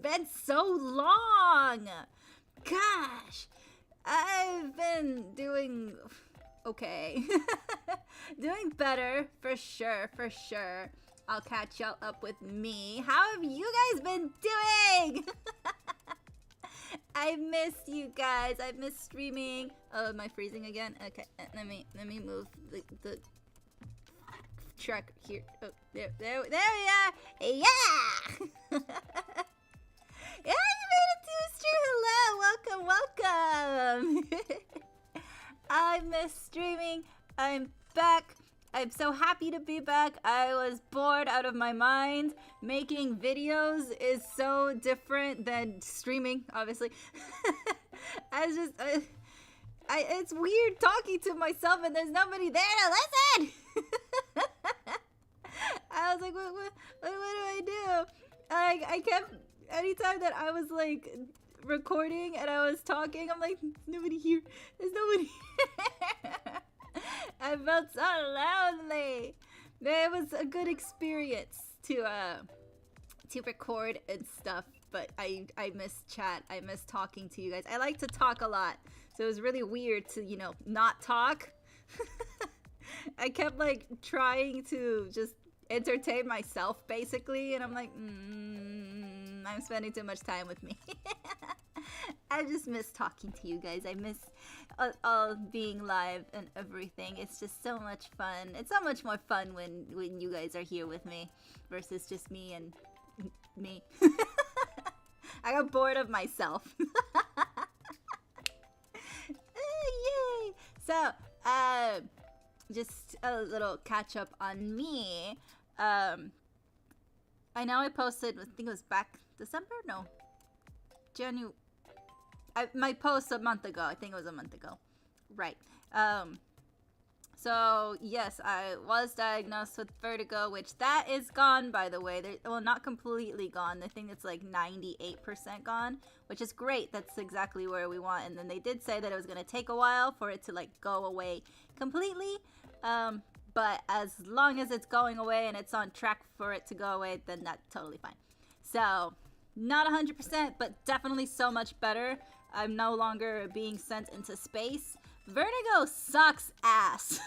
been so long. Gosh, I've been doing okay. Doing better, for sure, for sure. I'll catch y'all up with me. How have you guys been doing? I missed you guys. I missed streaming. Oh, am I freezing again? Okay, let me move the truck here. Oh, there we are. Yeah. Yeah, you made it to the stream. Hello, welcome. I missed streaming. I'm back. I'm so happy to be back. I was bored out of my mind. Making videos is so different than streaming, obviously. It's weird talking to myself and there's nobody there to listen. I was like, what do I do? I kept, anytime that I was like recording and I was talking, I'm like, nobody here. There's nobody here. I felt so lonely. It was a good experience to record and stuff, but I miss chat. I miss talking to you guys. I like to talk a lot, so it was really weird to, you know, not talk. I kept like trying to just entertain myself basically, and I'm like, I'm spending too much time with me. I just miss talking to you guys. I miss all being live and everything. It's just so much fun. It's so much more fun when you guys are here with me versus just me and me. I got bored of myself. Yay! So, just a little catch up on me. I know I posted, I think it was back December? No. January. My post a month ago. I think it was a month ago. Right. So, yes, I was diagnosed with vertigo, which that is gone, by the way. Well, not completely gone. I think it's like 98% gone, which is great. That's exactly where we want. And then they did say that it was going to take a while for it to like go away completely. But But as long as it's going away and it's on track for it to go away, then that's totally fine. So, not 100%, but definitely so much better. I'm no longer being sent into space. Vertigo sucks ass.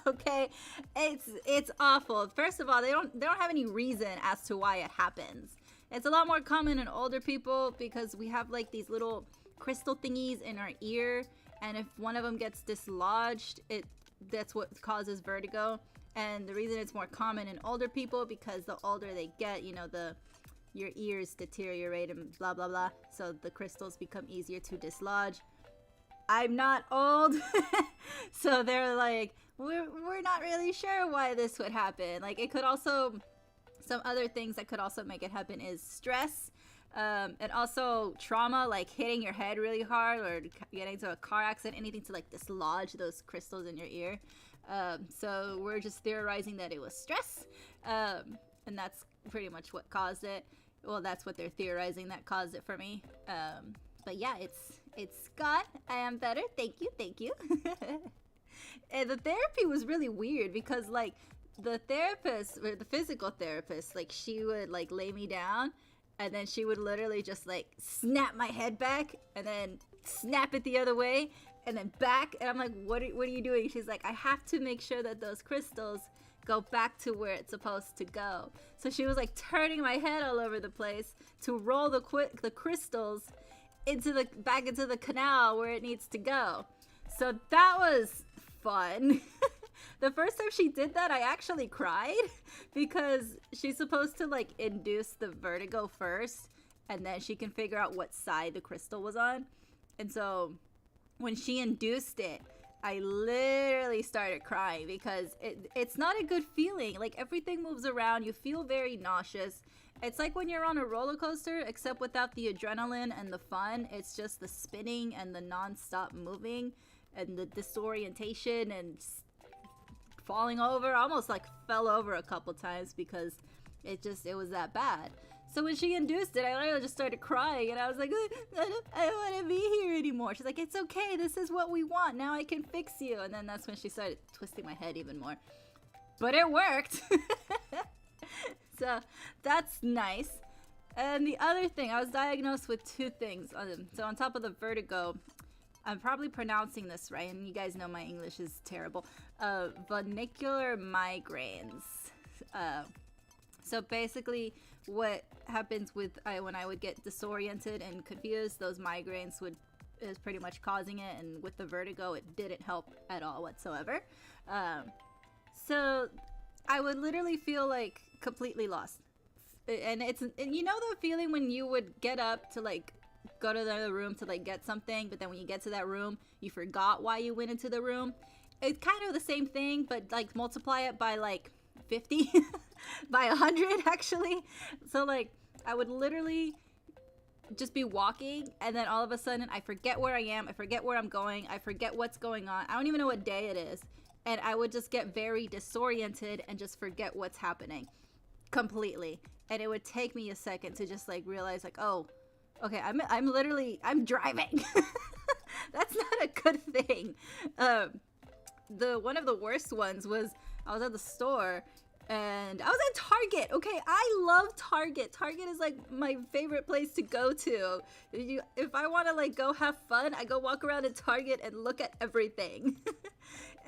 Okay, it's awful. First of all, they don't have any reason as to why it happens. It's a lot more common in older people because we have like these little crystal thingies in our ear, and if one of them gets dislodged, that's what causes vertigo. And the reason it's more common in older people because the older they get, you know, your ears deteriorate and blah blah blah, so the crystals become easier to dislodge. I'm not old. So they're like, we're not really sure why this would happen. Like, it could also, some other things that could also make it happen is stress, and also trauma, like hitting your head really hard or getting into a car accident, anything to like dislodge those crystals in your ear. So we're just theorizing that it was stress, and that's pretty much what caused it. Well, that's what they're theorizing that caused it for me. But yeah, it's gone. I am better. Thank you. And the therapy was really weird because like the therapist, or the physical therapist, like she would like lay me down and then she would literally just like snap my head back and then snap it the other way and then back. And I'm like, what are you doing? She's like, I have to make sure that those crystals go back to where it's supposed to go. So she was like turning my head all over the place to roll the crystals back into the canal where it needs to go. So that was fun. The first time she did that, I actually cried because she's supposed to like induce the vertigo first and then she can figure out what side the crystal was on. And so when she induced it, I literally started crying because it's not a good feeling. Like, everything moves around. You feel very nauseous. It's like when you're on a roller coaster, except without the adrenaline and the fun. It's just the spinning and the non-stop moving and the disorientation and falling over. I almost like fell over a couple times because it was that bad. So when she induced it, I literally just started crying, and I was like, I don't want to be here anymore. She's like, it's okay, this is what we want, now I can fix you. And then that's when she started twisting my head even more. But it worked. So that's nice. And the other thing, I was diagnosed with two things. So on top of the vertigo, I'm probably pronouncing this right, and you guys know my English is terrible. Funicular migraines. So basically, what happens with when I would get disoriented and confused, those migraines is pretty much causing it, and with the vertigo, it didn't help at all whatsoever. So I would literally feel like completely lost, and you know the feeling when you would get up to like go to the other room to like get something, but then when you get to that room, you forgot why you went into the room. It's kind of the same thing, but like multiply it by like 50 by 100 actually. So like I would literally just be walking, and then all of a sudden I forget where I am, I forget where I'm going, I forget what's going on, I don't even know what day it is, and I would just get very disoriented and just forget what's happening completely. And it would take me a second to just like realize like, oh, okay, I'm driving. That's not a good thing. The one of the worst ones was I was at the store and I was at Target. Okay, I love Target. Target is like my favorite place to go to. If I want to like go have fun, I go walk around at Target and look at everything.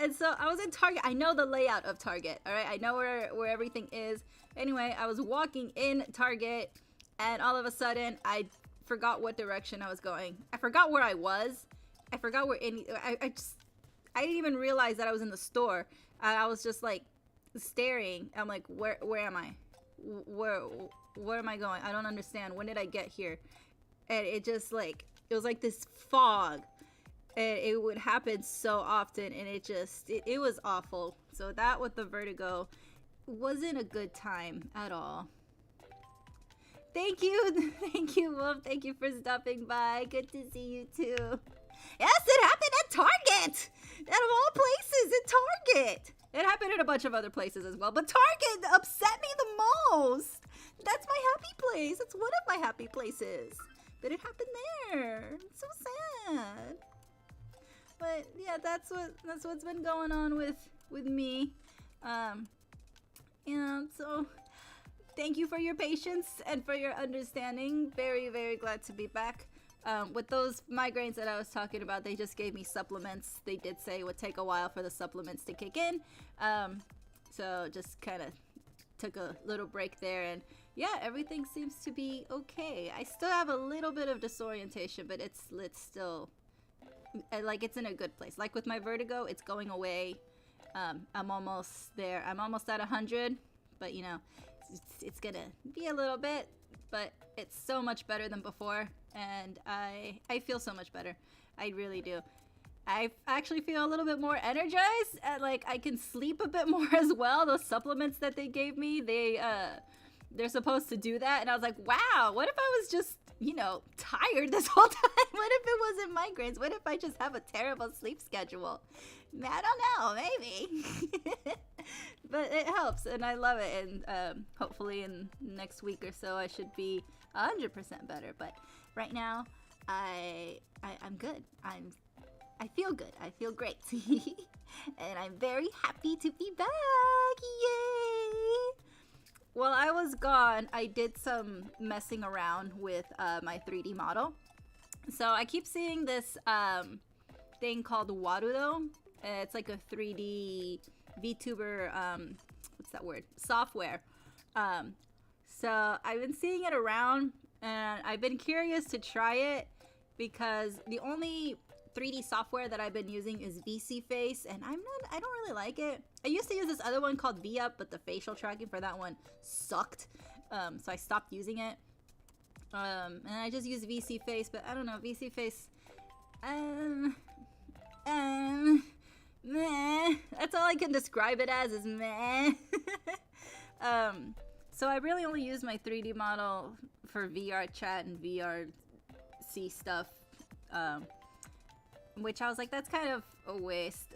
And so I was in Target. I know the layout of Target. All right, I know where everything is. Anyway, I was walking in Target, and all of a sudden I forgot what direction I was going. I forgot where I was. I forgot where I didn't even realize that I was in the store. I was just like staring. I'm like, where am I? Where am I going? I don't understand. When did I get here? And it just like, it was like this fog, and it would happen so often, and it was awful. So that with the vertigo wasn't a good time at all. Thank you, Wolf. Thank you for stopping by. Good to see you too. Yes, it happened at Target. Out of all places, at Target. It happened at a bunch of other places as well, but Target upset me the most. That's my happy place. It's one of my happy places. But it happened there. It's so sad. But yeah, that's what's been going on with me. So thank you for your patience and for your understanding. Very, very glad to be back. With those migraines that I was talking about, they just gave me supplements. They did say it would take a while for the supplements to kick in. So just kind of took a little break there, and yeah, everything seems to be okay. I still have a little bit of disorientation, but it's still like it's in a good place. Like with my vertigo, it's going away. I'm almost there. I'm almost at 100, but you know, it's gonna be a little bit, but it's so much better than before, and I feel so much better. I really do. I actually feel a little bit more energized, and like I can sleep a bit more as well. Those supplements that they gave me, they're supposed to do that, and I was like, wow, what if I was just, you know, tired this whole time? What if it wasn't migraines? What if I just have a terrible sleep schedule? I don't know, maybe. But it helps, and I love it, and hopefully in next week or so I should be 100% better. But right now I'm good. I feel good. I feel great. And I'm very happy to be back. Yay! While I was gone, I did some messing around with my 3D model. So I keep seeing this thing called Warudo. It's like a 3D VTuber, what's that word? Software. So I've been seeing it around, and I've been curious to try it because the only 3D software that I've been using is VC Face, and I don't really like it. I used to use this other one called V-Up, but the facial tracking for that one sucked. So I stopped using it. And I just use VC Face, but I don't know, VC Face, meh. That's all I can describe it as, is meh. So I really only use my 3D model for VR chat and VRC stuff. Which I was like, that's kind of a waste,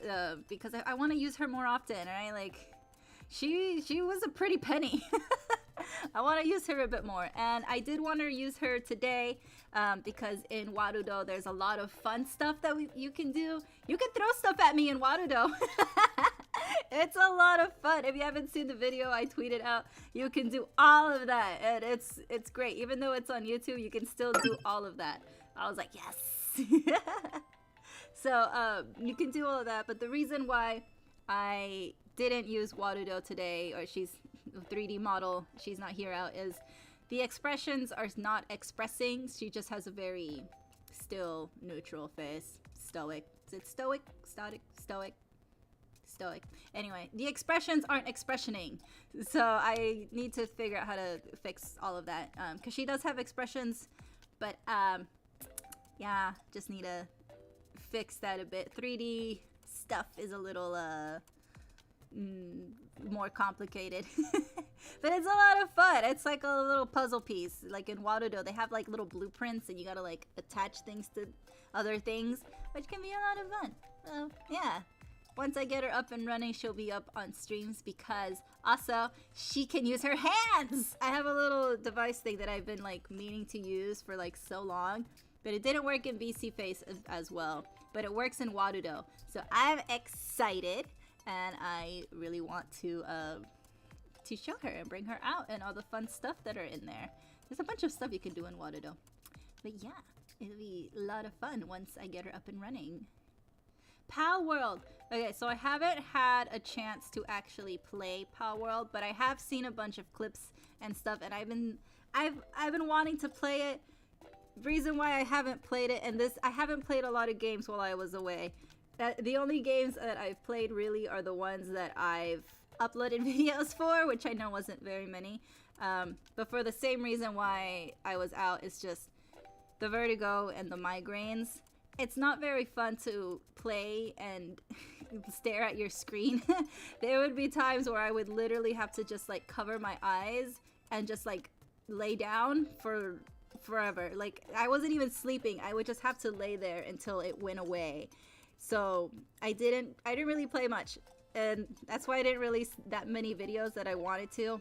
because I want to use her more often, and I like, she was a pretty penny. I want to use her a bit more, and I did want to use her today, because in Warudo there's a lot of fun stuff that you can do. You can throw stuff at me in Warudo. It's a lot of fun. If you haven't seen the video I tweeted out, you can do all of that, and it's great. Even though it's on YouTube, you can still do all of that. I was like, yes. So you can do all of that, but the reason why I didn't use Warudo today, or she's 3D model, she's not here out, is the expressions are not expressing. She just has a very still, neutral face. Stoic. Is it stoic? Stoic? Stoic? Stoic. Anyway, the expressions aren't expressioning. So I need to figure out how to fix all of that. Because she does have expressions, but yeah, just need to fix that a bit. 3D stuff is a little more complicated. But it's a lot of fun. It's like a little puzzle piece. Like in Warudo, they have like little blueprints, and you gotta like attach things to other things, which can be a lot of fun. So yeah, once I get her up and running, she'll be up on streams, because also she can use her hands. I have a little device thing that I've been like meaning to use for like so long, but it didn't work in VC Face as well, but it works in Warudo. So I'm excited, and I really want to show her and bring her out and all the fun stuff that are in there. There's a bunch of stuff you can do in Warudo. But yeah, it'll be a lot of fun once I get her up and running. Pal World. Okay, so I haven't had a chance to actually play Pal World, but I have seen a bunch of clips and stuff, and I've been wanting to play it. Reason why I haven't played it, and I haven't played a lot of games while I was away. The only games that I've played really are the ones that I've uploaded videos for, which I know wasn't very many. But for the same reason why I was out, it's just the vertigo and the migraines. It's not very fun to play and stare at your screen. There would be times where I would literally have to just like cover my eyes and just like lay down for forever. Like I wasn't even sleeping. I would just have to lay there until it went away. So I didn't really play much, and that's why I didn't release that many videos that I wanted to,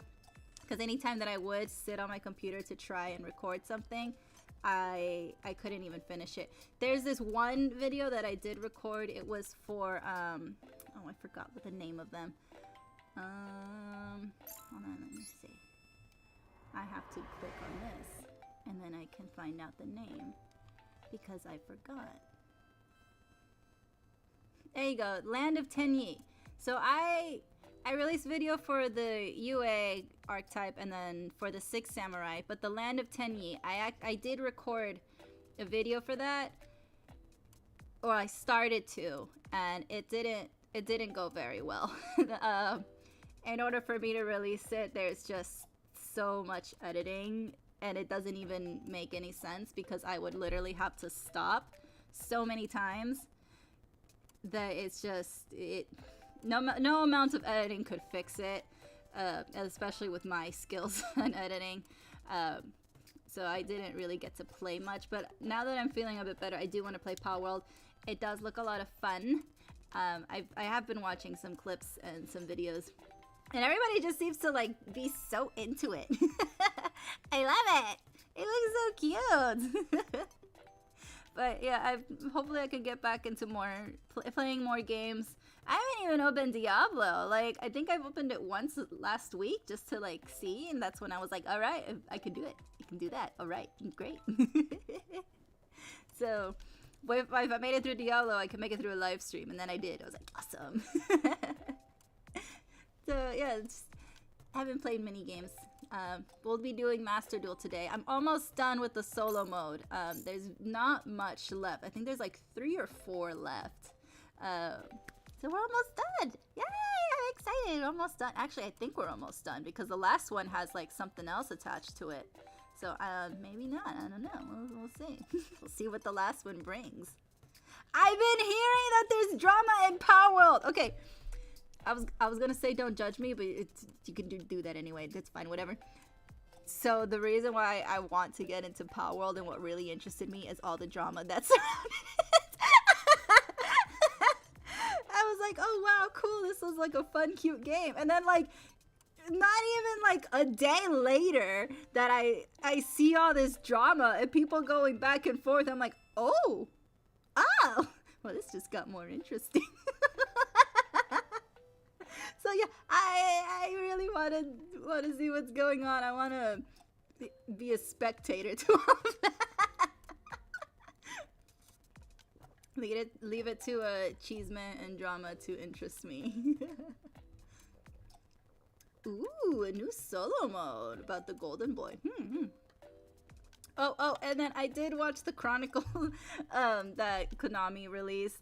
because anytime that I would sit on my computer to try and record something, I couldn't even finish it. There's this one video that I did record. It was for oh, I forgot what the name of them. Hold on, let me see. I have to click on this, and then I can find out the name, because I forgot. There you go, Land of Tenyi. So I released video for the UA archetype and then for the 6 Samurai, but the Land of Tenyi, I did record a video for that, or I started to, and it didn't go very well. In order for me to release it, there's just so much editing, and it doesn't even make any sense because I would literally have to stop so many times that it's just no amount of editing could fix it, especially with my skills in editing. So I didn't really get to play much, but now that I'm feeling a bit better, I do want to play Palworld. It does look a lot of fun. I have been watching some clips and some videos, and everybody just seems to like be so into it. I love it. It looks so cute. But yeah, hopefully I can get back into playing more games. I haven't even opened Diablo. Like, I think I've opened it once last week just to like see, and that's when I was like, all right, I can do it. I can do that. All right, great. So if I made it through Diablo, I can make it through a live stream, and then I did. I was like, awesome. So yeah, I haven't played many games. We'll be doing Master Duel today. I'm almost done with the solo mode. There's not much left. I think there's like 3 or 4 left. So we're almost done. Yay! I'm excited. Almost done. Actually, I think we're almost done because the last one has like something else attached to it. So maybe not. I don't know. We'll see. We'll see what the last one brings. I've been hearing that there's drama in Palworld. Okay. I was gonna say don't judge me, but you can do that anyway. That's fine, whatever. So the reason why I want to get into Palworld and what really interested me is all the drama that's surrounding it. I was like, oh wow, cool, this was like a fun, cute game. And then like, not even like a day later that I see all this drama and people going back and forth. I'm like, oh, well, this just got more interesting. So yeah, I really want to see what's going on. I want to be a spectator to all of that. Leave it to Cheeseman and drama to interest me. Ooh, a new solo mode about the Golden Boy. Oh, and then I did watch the Chronicle that Konami released.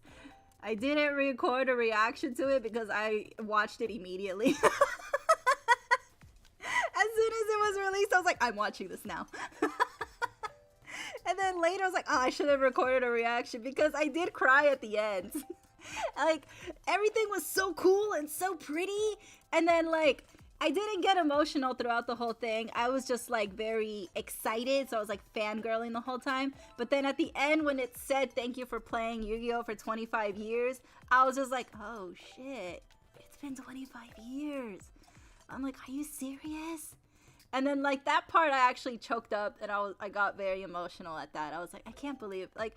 I didn't record a reaction to it because I watched it immediately. As soon as it was released, I was like, I'm watching this now. And then later I was like, oh, I should have recorded a reaction because I did cry at the end. Like, everything was so cool and so pretty. And then, like, I didn't get emotional throughout the whole thing. I was just like very excited, so I was like fangirling the whole time. But then at the end when it said thank you for playing Yu-Gi-Oh for 25 years, I was just like, oh shit, it's been 25 years. I'm like, are you serious? And then like that part I actually choked up and I got very emotional at that. I was like, I can't believe, like,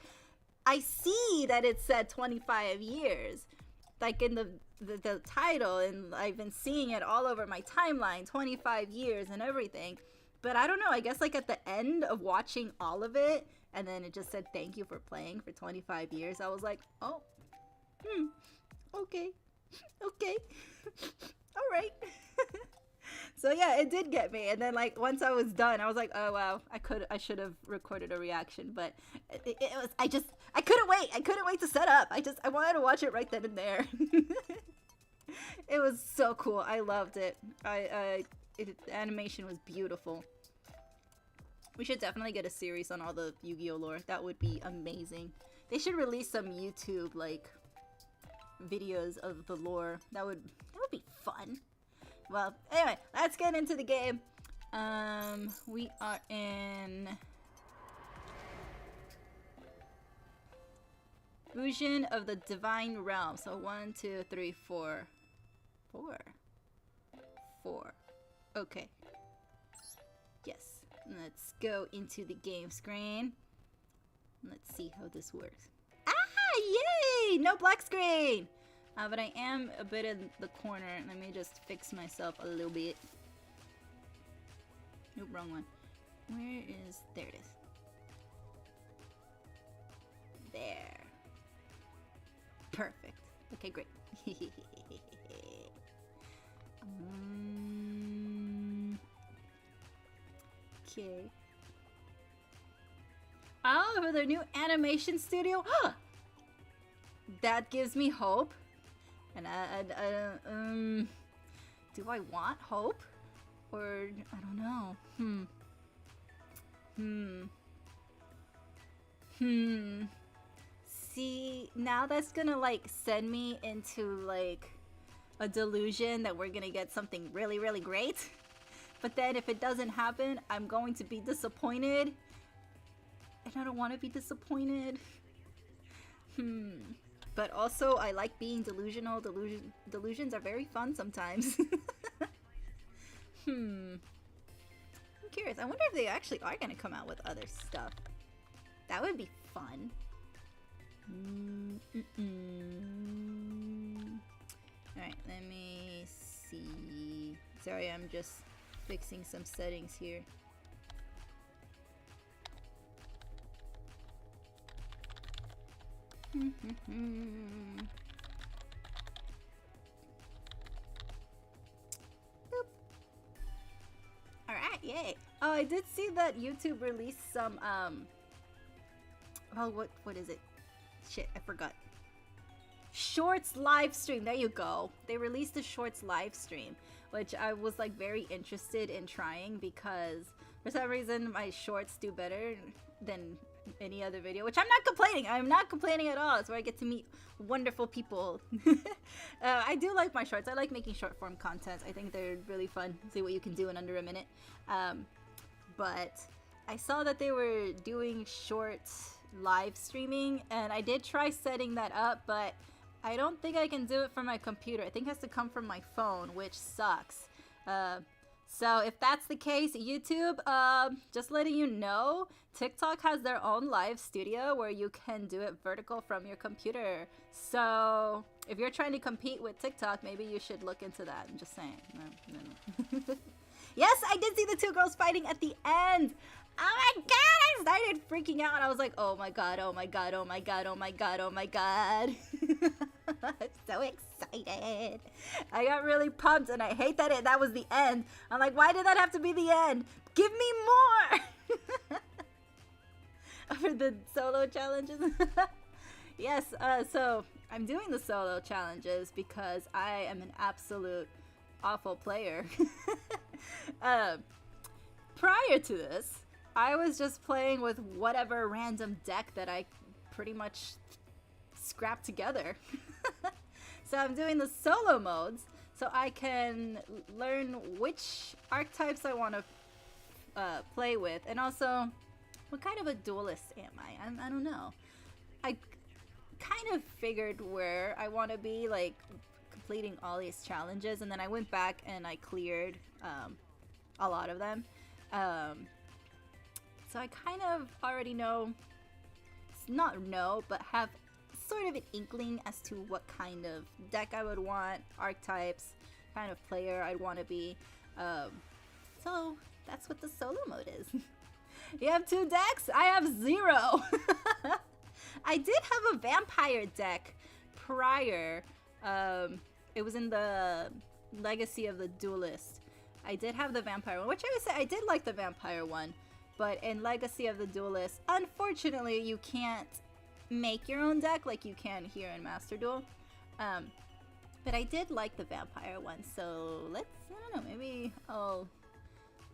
I see that it said 25 years. Like in the title, and I've been seeing it all over my timeline, 25 years and everything. But I don't know, I guess like at the end of watching all of it, and then it just said thank you for playing for 25 years, I was like, oh, okay, all right. So yeah, it did get me. And then like once I was done, I was like, oh wow, I should have recorded a reaction, but it was, I couldn't wait. I couldn't wait to set up. I wanted to watch it right then and there. It was so cool. I loved it. The animation was beautiful. We should definitely get a series on all the Yu-Gi-Oh lore. That would be amazing. They should release some YouTube like videos of the lore. That would be fun. Well, anyway, let's get into the game. We are in Fusion of the Divine Realm. So 1, 2, 3, 4. 4. Okay. Yes. Let's go into the game screen. Let's see how this works. Ah, yay! No black screen! But I am a bit in the corner. Let me just fix myself a little bit. Nope, wrong one. Where is... There it is. There. Perfect. Okay, great. Okay. Oh, for their new animation studio? That gives me hope. And do I want hope? Or, I don't know. See, now that's gonna like send me into like a delusion that we're gonna get something really, really great. But then if it doesn't happen, I'm going to be disappointed. And I don't want to be disappointed. But also, I like being delusional. Delusions are very fun sometimes. I'm curious. I wonder if they actually are going to come out with other stuff. That would be fun. Alright, let me see. Sorry, I'm just fixing some settings here. Alright, yay. Oh, I did see that YouTube released some, oh, what is it? Shit, I forgot. Shorts live stream. There you go. They released a Shorts live stream, which I was like very interested in trying because for some reason my shorts do better than any other video, which I'm not complaining. I'm not complaining at all. It's where I get to meet wonderful people. I do like my shorts. I like making short form content. I think they're really fun. See what you can do in under a minute. But I saw that they were doing short live streaming, and I did try setting that up, but I don't think I can do it from my computer. I think it has to come from my phone, which sucks. So if that's the case, YouTube, just letting you know, TikTok has their own live studio where you can do it vertical from your computer. So if you're trying to compete with TikTok, maybe you should look into that. I'm just saying. No. Yes, I did see the two girls fighting at the end. Oh my god, I started freaking out. I was like, oh my god, oh my god, oh my god, oh my god, oh my god. I'm so excited. I got really pumped, and I hate that that was the end. I'm like, why did that have to be the end? Give me more! For the solo challenges? Yes, so I'm doing the solo challenges because I am an absolute awful player. Prior to this, I was just playing with whatever random deck that I pretty much scrapped together. So I'm doing the solo modes so I can learn which archetypes I want to play with, and also what kind of a duelist am I? I don't know. I kind of figured where I want to be, like completing all these challenges, and then I went back and I cleared a lot of them. So I kind of already know, not know, but have sort of an inkling as to what kind of deck I would want, archetypes, kind of player I'd want to be. So that's what the solo mode is. You have 2 decks? I have 0. I did have a vampire deck prior. It was in the Legacy of the Duelist. I did have the vampire one, which I would say I did like the vampire one. But in Legacy of the Duelist, unfortunately, you can't make your own deck like you can here in Master Duel. But I did like the vampire one, so let's, I don't know, maybe I'll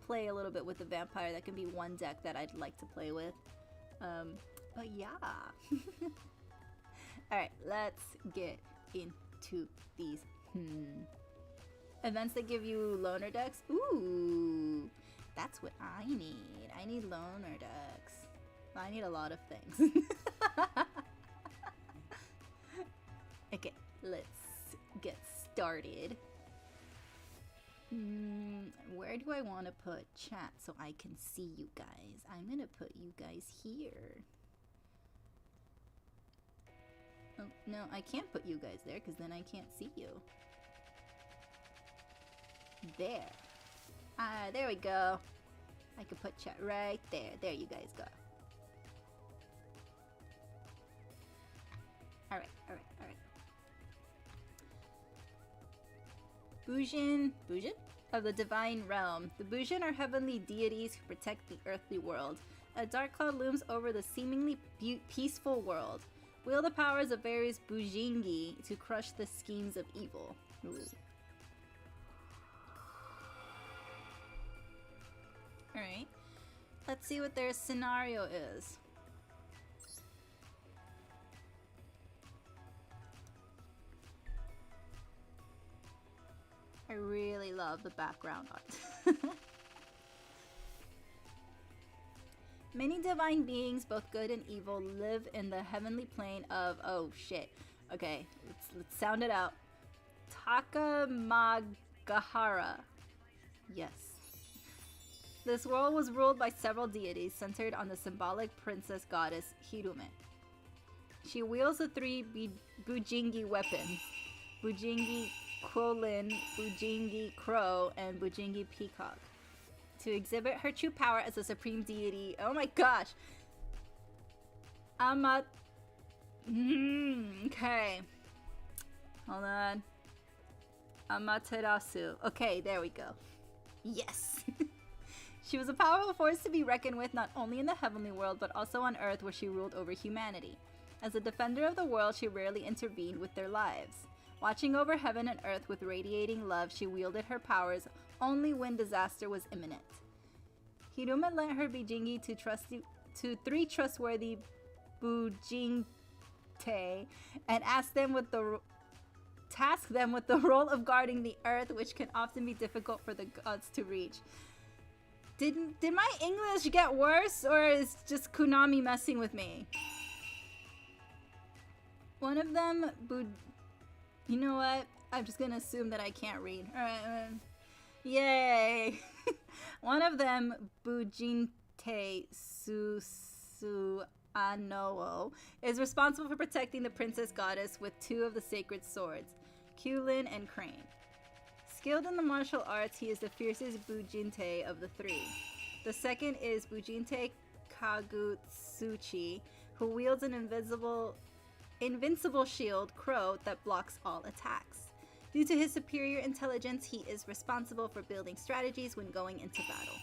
play a little bit with the vampire. That can be one deck that I'd like to play with. But yeah. Alright, let's get into these events that give you loner decks. Ooh, that's what I need. I need loner decks. I need a lot of things. Okay, let's get started. Where do I want to put chat so I can see you guys? I'm gonna put you guys here. Oh, no, I can't put you guys there because then I can't see you. There. There we go. I could put chat right there. There you guys go. Alright, alright, alright. Bujin of the divine realm. The Bujin are heavenly deities who protect the earthly world. A dark cloud looms over the seemingly peaceful world. Wield the powers of various Bujingi to crush the schemes of evil. Ooh. Alright. Let's see what their scenario is. I really love the background art. Many divine beings, both good and evil, live in the heavenly plane of... Oh, shit. Okay, let's sound it out. Takamagahara. Yes. This world was ruled by several deities centered on the symbolic princess goddess Hirume. She wields the three Bujingi weapons. Bujingi Quolin, Bujingi Crow, and Bujingi Peacock. To exhibit her true power as a supreme deity. Oh my gosh! Okay. Hold on. Amaterasu. Okay, there we go. Yes! She was a powerful force to be reckoned with not only in the heavenly world, but also on Earth where she ruled over humanity. As a defender of the world, she rarely intervened with their lives. Watching over heaven and earth with radiating love, she wielded her powers only when disaster was imminent. Hirume lent her Bujingi to three trustworthy Bujinte and tasked them with the role of guarding the earth, which can often be difficult for the gods to reach. Did my English get worse, or is just Konami messing with me? One of them, you know what? I'm just gonna assume that I can't read. Alright, yay! One of them, Bujinte Susanoo, is responsible for protecting the princess goddess with two of the sacred swords, Kulin and Crane. Skilled in the martial arts, he is the fiercest Bujinte of the three. The second is Bujinte Kagutsuchi, who wields an invincible shield, Crow, that blocks all attacks. Due to his superior intelligence, he is responsible for building strategies when going into battle.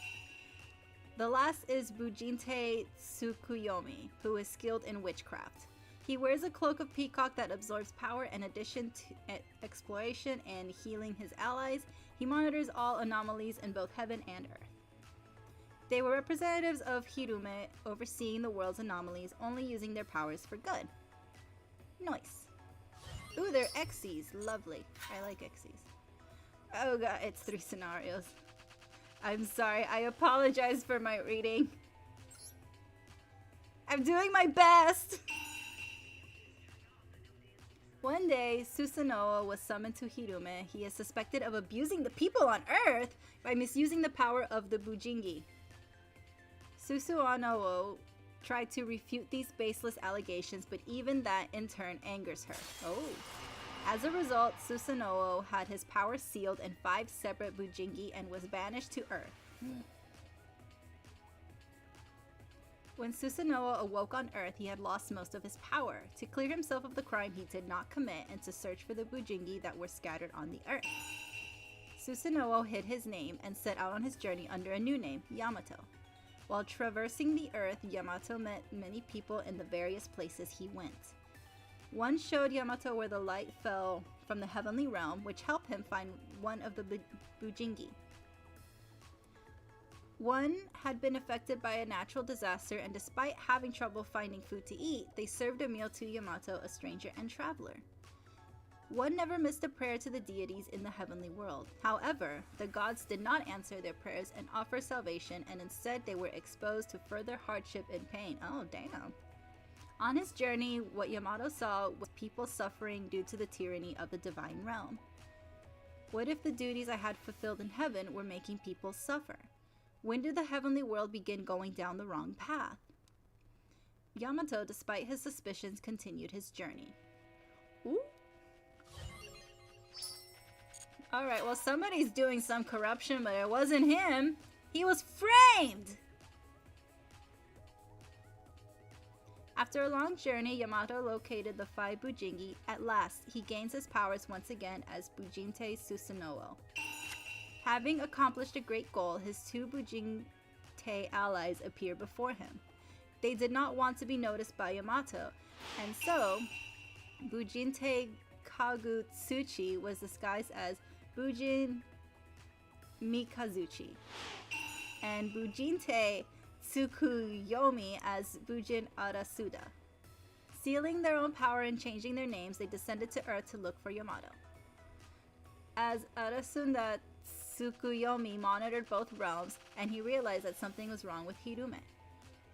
The last is Bujinte Tsukuyomi, who is skilled in witchcraft. He wears a cloak of peacock that absorbs power. In addition to exploration and healing his allies, he monitors all anomalies in both heaven and earth. They were representatives of Hirume, overseeing the world's anomalies, only using their powers for good. Nice. Ooh, they're Xyz. Lovely. I like Xyz. Oh god, it's 3 scenarios. I'm sorry, I apologize for my reading. I'm doing my best! One day, Susanoo was summoned to Hirume. He is suspected of abusing the people on Earth by misusing the power of the Bujingi. Susanoo tried to refute these baseless allegations, but even that in turn angers her. Oh. As a result, Susanoo had his power sealed in 5 separate Bujingi and was banished to Earth. When Susanoo awoke on Earth, he had lost most of his power. To clear himself of the crime he did not commit and to search for the Bujingi that were scattered on the Earth. Susanoo hid his name and set out on his journey under a new name, Yamato. While traversing the Earth, Yamato met many people in the various places he went. One showed Yamato where the light fell from the heavenly realm, which helped him find one of the Bujingi. One had been affected by a natural disaster, and despite having trouble finding food to eat, they served a meal to Yamato, a stranger and traveler. One never missed a prayer to the deities in the heavenly world. However, the gods did not answer their prayers and offer salvation, and instead they were exposed to further hardship and pain. Oh, damn. On his journey, what Yamato saw was people suffering due to the tyranny of the divine realm. What if the duties I had fulfilled in heaven were making people suffer? When did the heavenly world begin going down the wrong path? Yamato, despite his suspicions, continued his journey. Ooh. Alright, well somebody's doing some corruption, but it wasn't him. He was framed! After a long journey, Yamato located the 5 Bujingi. At last, he gains his powers once again as Bujinte Susanoo. Having accomplished a great goal, his 2 Bujinte allies appear before him. They did not want to be noticed by Yamato, and so Bujinte Kagutsuchi was disguised as Bujin Mikazuchi, and Bujinte Tsukuyomi as Bujin Arasuda. Sealing their own power and changing their names, they descended to Earth to look for Yamato. As Arasunda Tsukuyomi monitored both realms, and he realized that something was wrong with Hirume.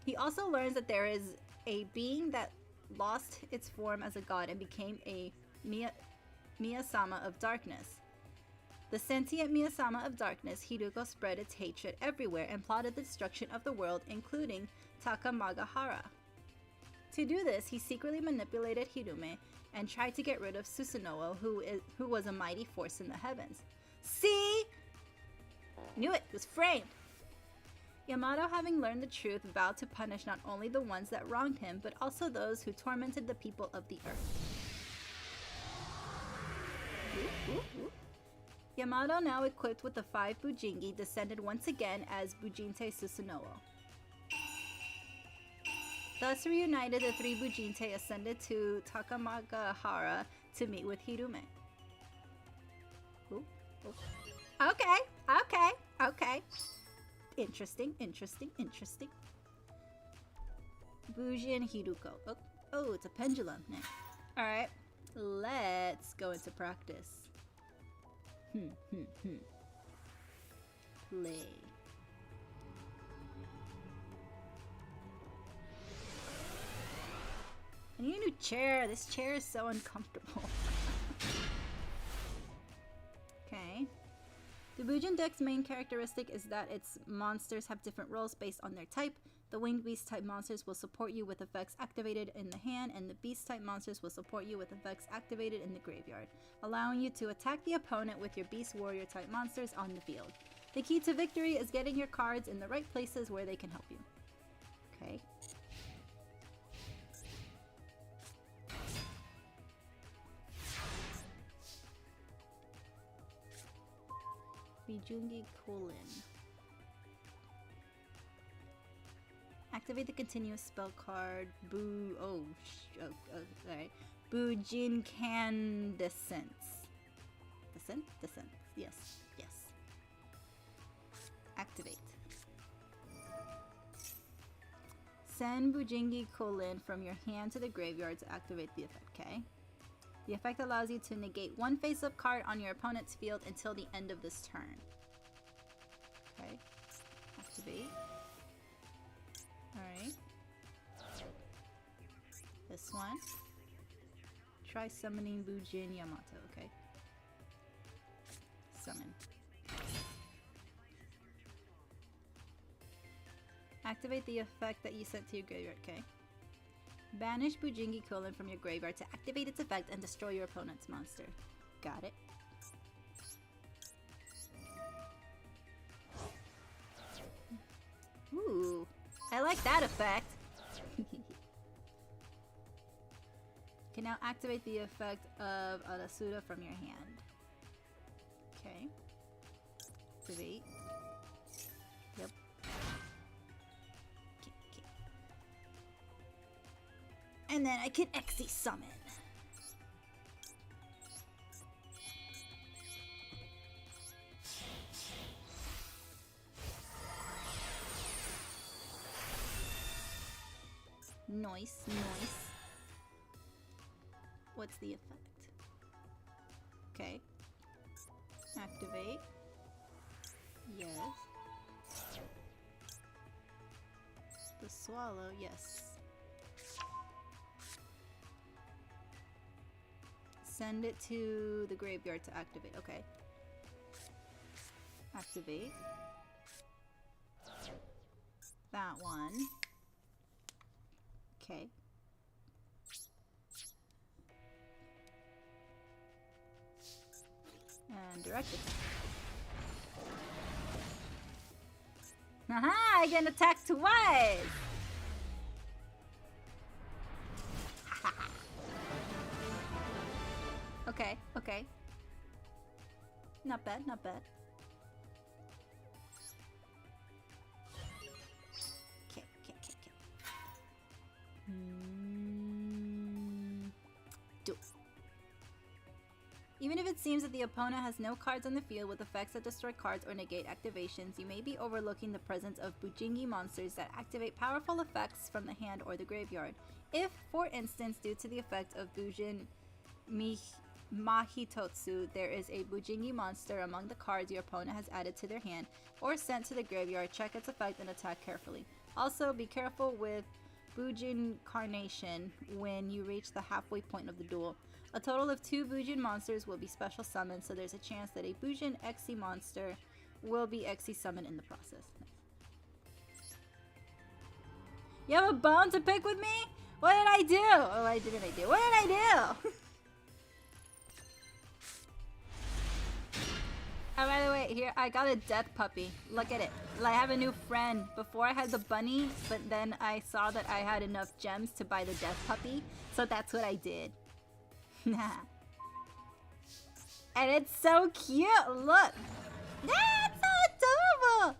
He also learns that there is a being that lost its form as a god and became a Miyasama of darkness. The sentient Miyasama of darkness, Hiruko spread its hatred everywhere and plotted the destruction of the world, including Takamagahara. To do this, he secretly manipulated Hirume and tried to get rid of Susanoo, who was a mighty force in the heavens. See? Knew it! He was framed! Yamato, having learned the truth, vowed to punish not only the ones that wronged him, but also those who tormented the people of the earth. Yamato, now equipped with the 5 Bujingi, descended once again as Bujinte Susanoo. Thus reunited, the 3 Bujinte ascended to Takamagahara to meet with Hirume. Ooh, ooh. Okay. Interesting. Bujin Hiruko. Oh, it's a pendulum. Alright, let's go into practice. Play. I need a new chair. This chair is so uncomfortable. Okay. The Bujin deck's main characteristic is that its monsters have different roles based on their type. The winged beast type monsters will support you with effects activated in the hand, and the beast type monsters will support you with effects activated in the graveyard, allowing you to attack the opponent with your beast warrior type monsters on the field. The key to victory is getting your cards in the right places where they can help you. Okay. Bijungi Colon. Activate the continuous spell card. Alright. Bujin Candescence. Descent? Yes. Activate. Send Bujingi Colon from your hand to the graveyard to activate the effect, okay? The effect allows you to negate 1 face-up card on your opponent's field until the end of this turn. Okay. Activate. Alright. This one. Try summoning Bujin Yamato, okay? Summon. Activate the effect that you sent to your graveyard, okay? Banish Bujingi Colon from your graveyard to activate its effect and destroy your opponent's monster. Got it. Ooh, I like that effect. Can now activate the effect of Arasuda from your hand. Okay. Activate. Yep. Okay. And then I can Xe summon. Nice. What's the effect? Okay. Activate. Yes. The swallow, yes. Send it to the graveyard to activate. Okay. Activate. That one. Okay. And direct attack. Aha! I get attacked twice! Okay, okay. Not bad, not bad. Okay, okay, okay, okay. Duel. Even if it seems that the opponent has no cards on the field with effects that destroy cards or negate activations, you may be overlooking the presence of Bujingi monsters that activate powerful effects from the hand or the graveyard. If, for instance, due to the effect of Bujin Mahitotsu, there is a Bujingi monster among the cards your opponent has added to their hand or sent to the graveyard, check its effect and attack carefully. Also, be careful with Bujin Carnation when you reach the halfway point of the duel. A total of 2 Bujin monsters will be special summoned, so there's a chance that a Bujin Exi monster will be Exi summoned in the process. Nice. You have a bone to pick with me? What did I do? Oh, what didn't I do? What did I do? Oh, by the way, here, I got a death puppy. Look at it. I have a new friend. Before I had the bunny, but then I saw that I had enough gems to buy the death puppy, so that's what I did. And it's so cute. Look. That's so adorable.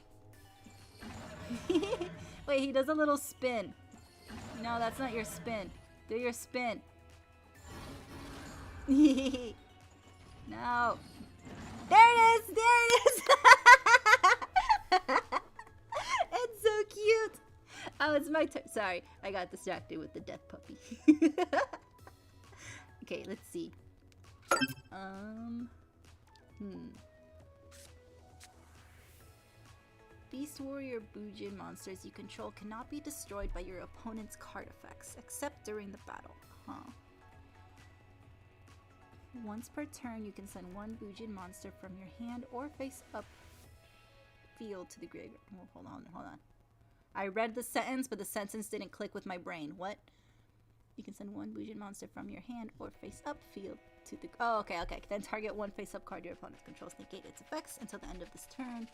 Wait, he does a little spin. No, that's not your spin. Do your spin. No. There it is. There it is. It's so cute. Oh, it's my turn. Sorry, I got distracted with the death puppy. Okay, let's see. Beast Warrior Bujin monsters you control cannot be destroyed by your opponent's card effects, except during the battle. Once per turn, you can send 1 Bujin monster from your hand or face-up field to the graveyard. Oh, hold on. I read the sentence, but the sentence didn't click with my brain. What? You can send 1 Bujin monster from your hand or face-up field to the... Oh, okay. Then target 1 face-up card your opponent controls. Negate its effects until the end of this turn.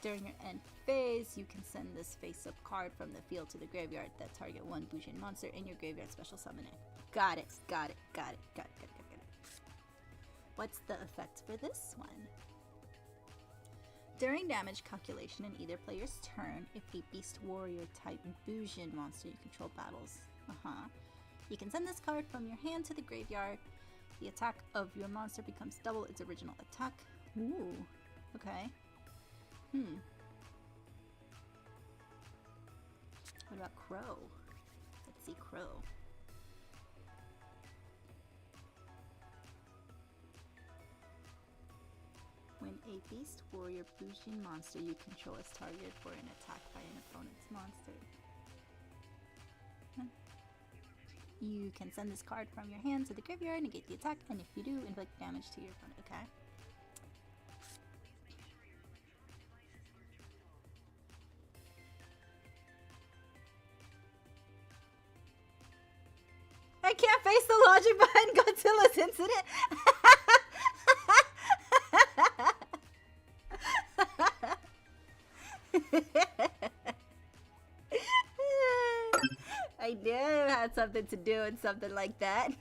During your end phase, you can send this face-up card from the field to the graveyard that target 1 Bujin monster in your graveyard special summoning. Got it. What's the effect for this one? During damage calculation in either player's turn, if a Beast Warrior type Bujin monster you control battles, you can send this card from your hand to the graveyard. The attack of your monster becomes double its original attack. Ooh, okay. What about Crow? Let's see Crow. When a Beast Warrior Bujin monster you control is targeted for an attack by an opponent's monster, you can send this card from your hand to the graveyard, negate the attack, and if you do, inflict damage to your opponent. Okay. I can't face the logic behind Godzilla's incident. I knew it had something to do with something like that.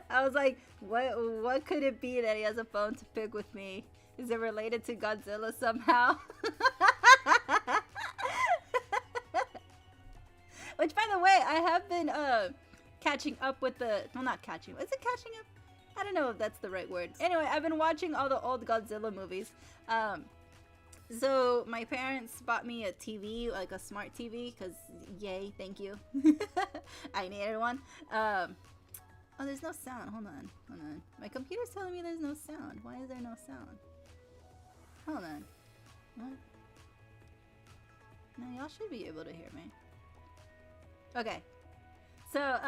I was like, what could it be that he has a bone to pick with me? Is it related to Godzilla somehow? Which, by the way, I have been catching up with the... Well, not catching. Is it catching up? I don't know if that's the right word. Anyway, I've been watching all the old Godzilla movies. So my parents bought me a TV, like a smart TV, because yay, thank you. I needed one. Oh, there's no sound. Hold on. My computer's telling me there's no sound. Why is there no sound? Hold on. What? No, y'all should be able to hear me. Okay. So,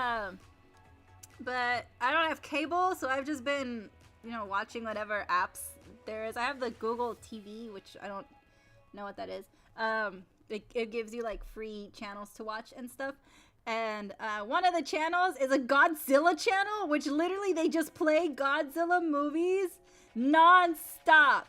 but I don't have cable, so I've just been, watching whatever apps there is. I have the Google TV, which I don't know what that is. It gives you like free channels to watch and stuff. And one of the channels is a Godzilla channel, which literally they just play Godzilla movies non-stop.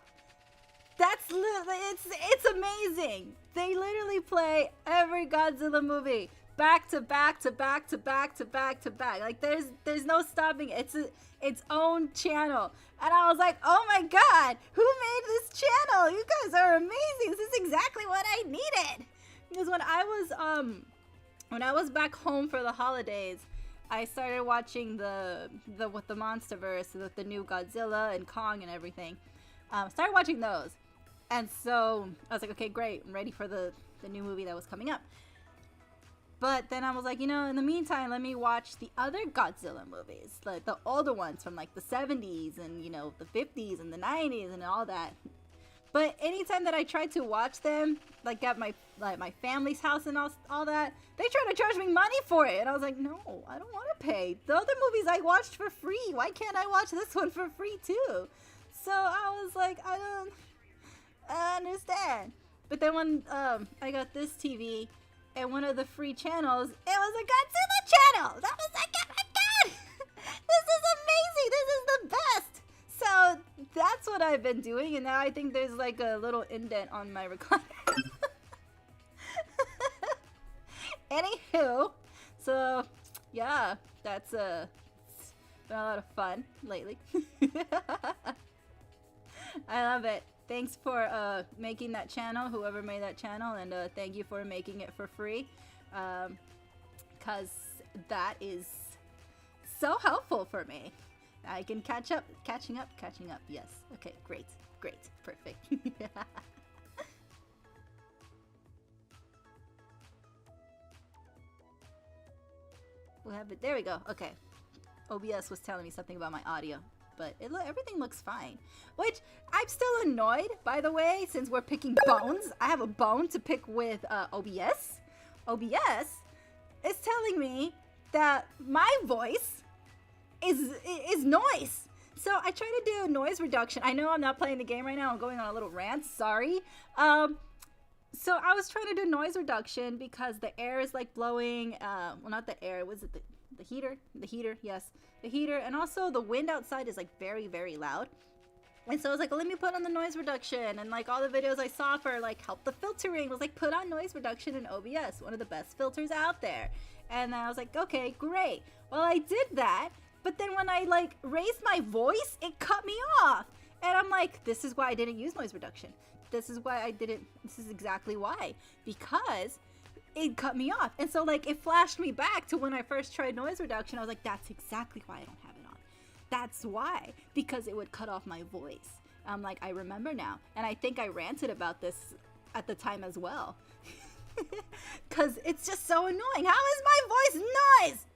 That's it's amazing. They literally play every Godzilla movie back to back to back to back to back to back. Like there's no stopping. It's its own channel. And I was like, oh my god, who made this channel? You guys are amazing. This is exactly what I needed. Because when I was back home for the holidays, I started watching the MonsterVerse with the new Godzilla and Kong and everything. Started watching those. And so I was like, okay, great. I'm ready for the new movie that was coming up. But then I was like, in the meantime, let me watch the other Godzilla movies. Like the older ones from like the 70s and, the 50s and the 90s and all that. But anytime that I tried to watch them, like at my family's house and all that, they tried to charge me money for it. And I was like, no, I don't want to pay. The other movies I watched for free. Why can't I watch this one for free too? So I was like, I don't understand. But then when I got this TV and one of the free channels, it was a Godzilla channel. That was like, oh my god, this is amazing. This is the best. So that's what I've been doing, and now I think there's like a little indent on my recliner. Anywho, so yeah, that's been a lot of fun lately. I love it. Thanks for making that channel, whoever made that channel, and thank you for making it for free, because that is so helpful for me. I can catching up, yes. Okay, great, perfect. What happened? There we go, okay. OBS was telling me something about my audio. But everything looks fine. Which, I'm still annoyed, by the way, since we're picking bones. I have a bone to pick with OBS. OBS is telling me that my voice is noise. So I try to do noise reduction. I know I'm not playing the game right now. I'm going on a little rant. Sorry. So I was trying to do noise reduction because the air is like blowing. Well, not the air. Was it the heater? The heater, yes. The heater, and also the wind outside is like very, very loud. And so I was like, well, let me put on the noise reduction. And like all the videos I saw for like help the filtering was like, put on noise reduction in OBS, one of the best filters out there. And I was like, okay, great. Well, I did that, but then when I like raised my voice, it cut me off. And I'm like, this is why I didn't use noise reduction. This is exactly why. Because it cut me off. And so like it flashed me back to when I first tried noise reduction. I was like, that's exactly why I don't have it on. That's why. Because it would cut off my voice. I'm like, I remember now. And I think I ranted about this at the time as well. Because it's just so annoying. How is my voice noise?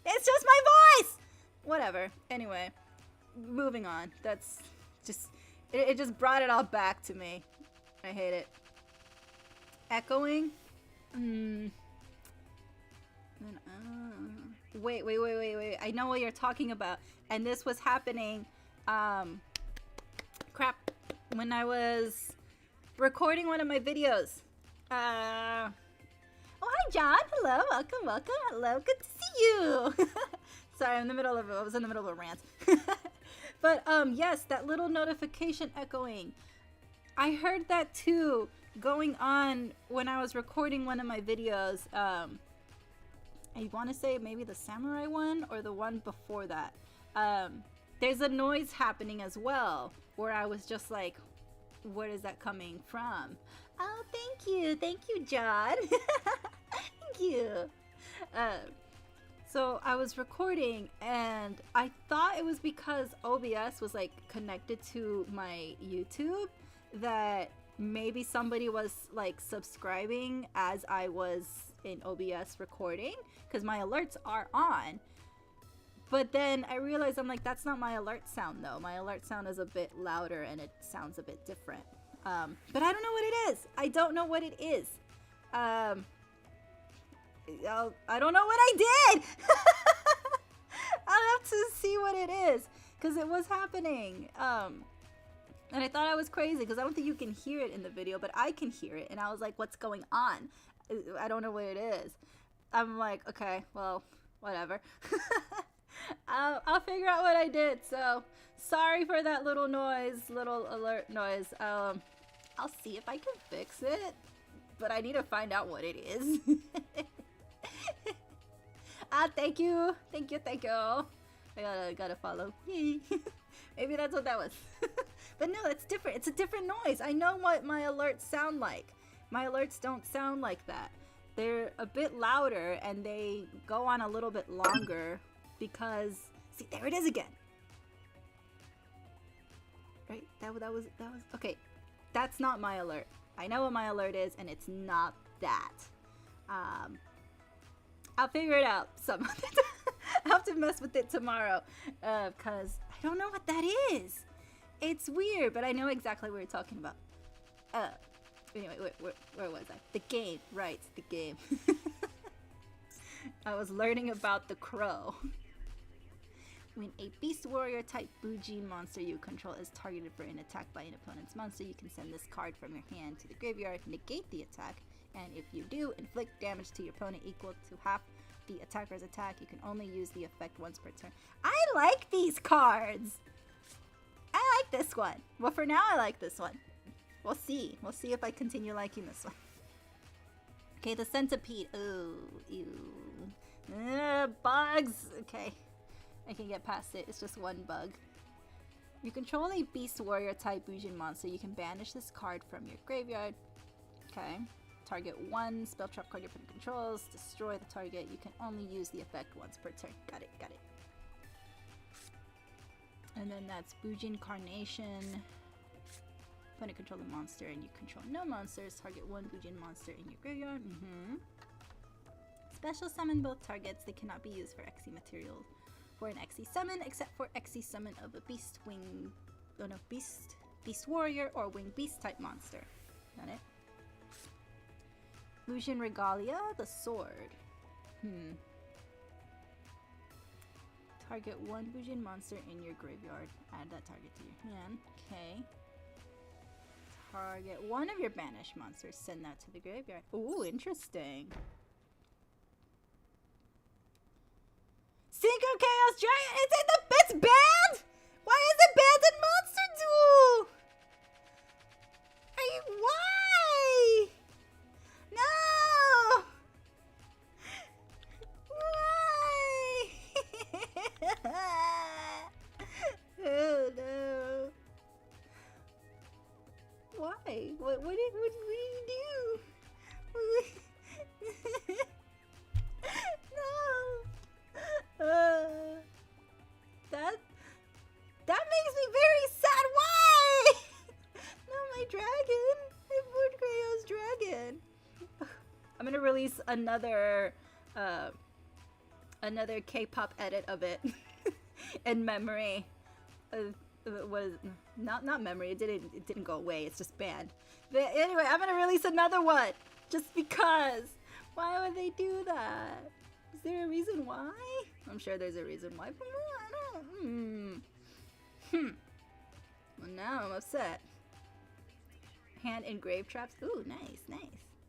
It's just my voice. Whatever. Anyway, moving on. That's just, it just brought it all back to me. I hate it. Echoing. Wait. I know what you're talking about. And this was happening, crap, when I was recording one of my videos. Oh, hi, John. Hello. Welcome. Hello. Good to see you. Sorry, I was in the middle of a rant. But, yes, that little notification echoing. I heard that too. Going on when I was recording one of my videos, I want to say maybe the samurai one or the one before that. There's a noise happening as well where I was just like, where is that coming from? Oh, thank you, John. Thank you. So I was recording and I thought it was because OBS was like connected to my YouTube that maybe somebody was like subscribing as I was in OBS recording, because my alerts are on. But then I realized, I'm like, that's not my alert sound though. My alert sound is a bit louder and it sounds a bit different. But I don't know what it is. I don't know what it is. I don't know what I did. I'll have to see what it is, because it was happening. And I thought I was crazy because I don't think you can hear it in the video, but I can hear it. And I was like, what's going on? I don't know what it is. I'm like, okay, well, whatever. I'll figure out what I did. So sorry for that little noise, little alert noise. I'll see if I can fix it, but I need to find out what it is. Thank you. I gotta follow. Maybe that's what that was. But no, it's different. It's a different noise. I know what my alerts sound like. My alerts don't sound like that. They're a bit louder and they go on a little bit longer because, see, there it is again. Right? That was okay. That's not my alert. I know what my alert is, and it's not that. I'll figure it out some other time. I'll have to mess with it tomorrow, because I don't know what that is. It's weird, but I know exactly what you're talking about. Anyway, where was I? The game, right, the game. I was learning about the crow. When a beast warrior type Bujin monster you control is targeted for an attack by an opponent's monster, you can send this card from your hand to the graveyard, negate the attack, and if you do, inflict damage to your opponent equal to half the attacker's attack. You can only use the effect once per turn. I like these cards! I like this one. Well, for now, I like this one. We'll see. We'll see if I continue liking this one. Okay, the centipede. Ooh, ew. Bugs! Okay. I can get past it. It's just one bug. You control a beast warrior type Bujin monster. You can banish this card from your graveyard. Okay. Target one spell trap card your opponent controls. Destroy the target. You can only use the effect once per turn. Got it. And then that's Bujin Carnation. Opponent control the monster and you control no monsters. Target one Bujin monster in your graveyard. Special summon both targets. They cannot be used for Xe materials. For an Xe summon, except for Xe summon of a beast warrior or winged beast type monster. Got it? Bujin Regalia, the sword. Target one Bujin monster in your graveyard. Add that target to your hand. Okay. Target one of your banished monsters. Send that to the graveyard. Ooh, interesting. Synchro Chaos Dragon! It's banned? Why is it banned in Monster Duel? Why? No! Why? Oh no. Why? What did you do? No. That makes me very sad. Why? No, my dragon. My Fort Kraos dragon. I'm gonna release another K-pop edit of it in memory. It was not memory. It didn't go away. It's just banned. But anyway, I'm gonna release another one just because. Why would they do that? Is there a reason why? I'm sure there's a reason why. But I don't. Well, now I'm upset. Hand engraved traps. Ooh, nice.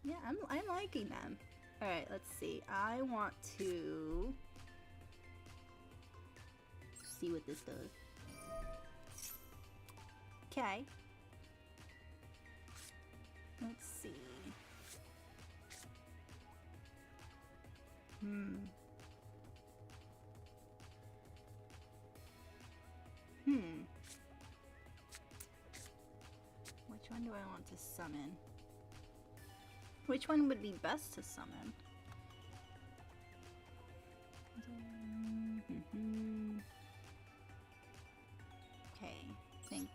Yeah, I'm liking them. All right, let's see. I want to see what this does. Okay. Let's see. Which one do I want to summon? Which one would be best to summon? Okay, I think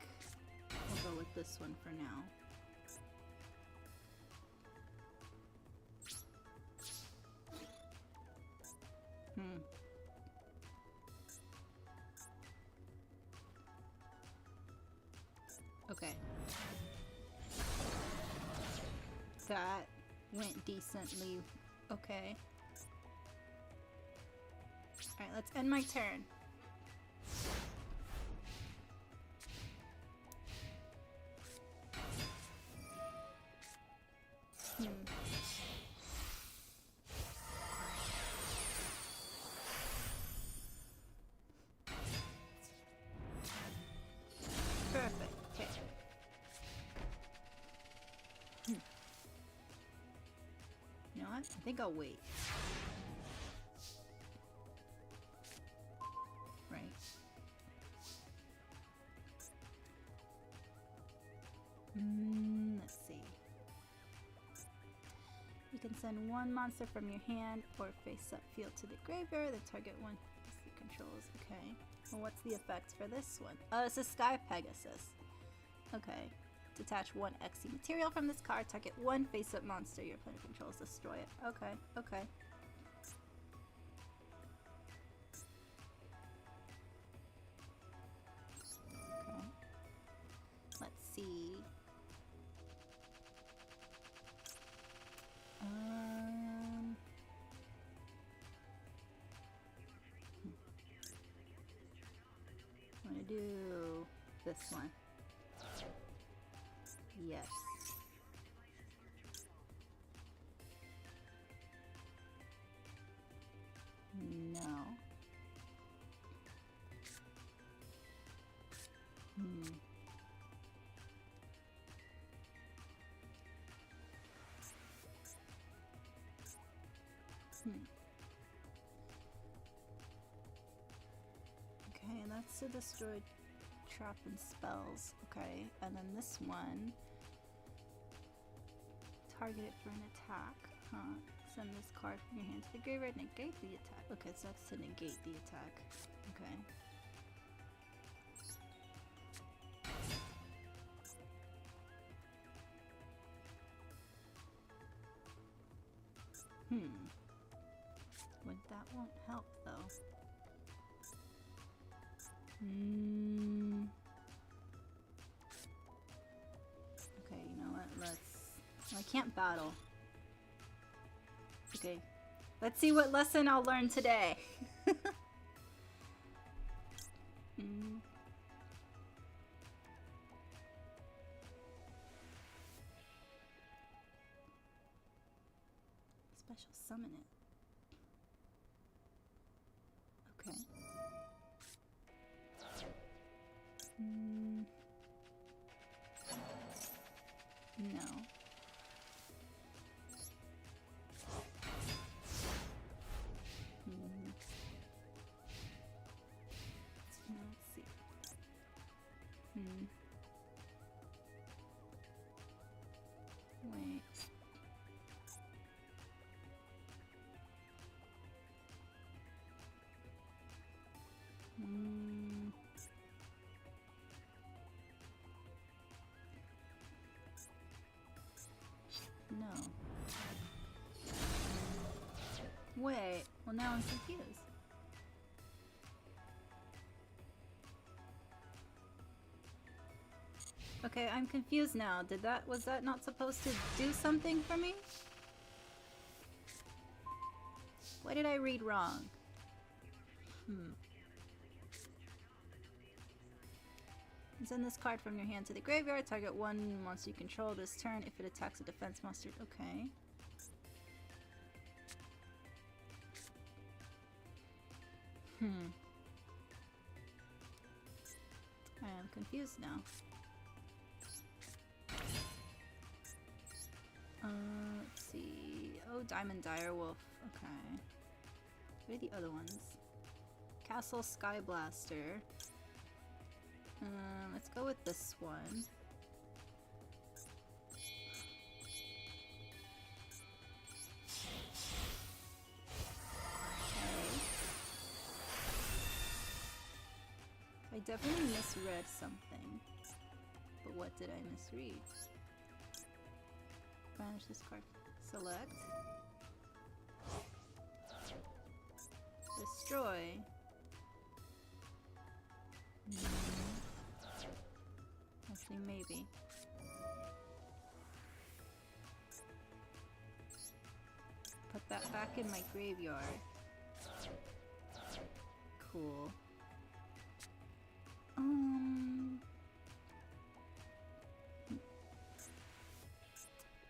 we'll go with this one for now. Okay. That went decently okay. Alright, let's end my turn. think I'll wait. Right. Let's see. You can send one monster from your hand or face-up field to the graveyard, then target one DC controls. Okay. Well, what's the effect for this one? Oh, it's a Sky Pegasus. Okay. Detach one XC material from this card, target one face-up monster your opponent controls, destroy it. Okay, okay. Okay. Let's see. I'm gonna do this one. Yes. No. Okay, and that's to destroy trap and spells. Okay, and then this one, target it for an attack. Huh. Send this card from your hand to the graveyard, negate the attack. Okay, so that's to negate the attack. Okay. That won't help though. Okay, you know what? I can't battle. Okay. Let's see what lesson I'll learn today. Special summon it. Okay. No. Let's see. Wait. No. Wait. Well, now I'm confused. Okay, I'm confused now. Was that not supposed to do something for me? What did I read wrong? Send this card from your hand to the graveyard. Target one monster you control this turn if it attacks a defense monster. Okay. I am confused now. Let's see. Oh, Diamond Direwolf. Okay. What are the other ones? Castle Sky Blaster. Let's go with this one. Okay. I definitely misread something. But what did I misread? Banish this card. Select. Destroy. Actually, maybe. Put that back in my graveyard. Cool.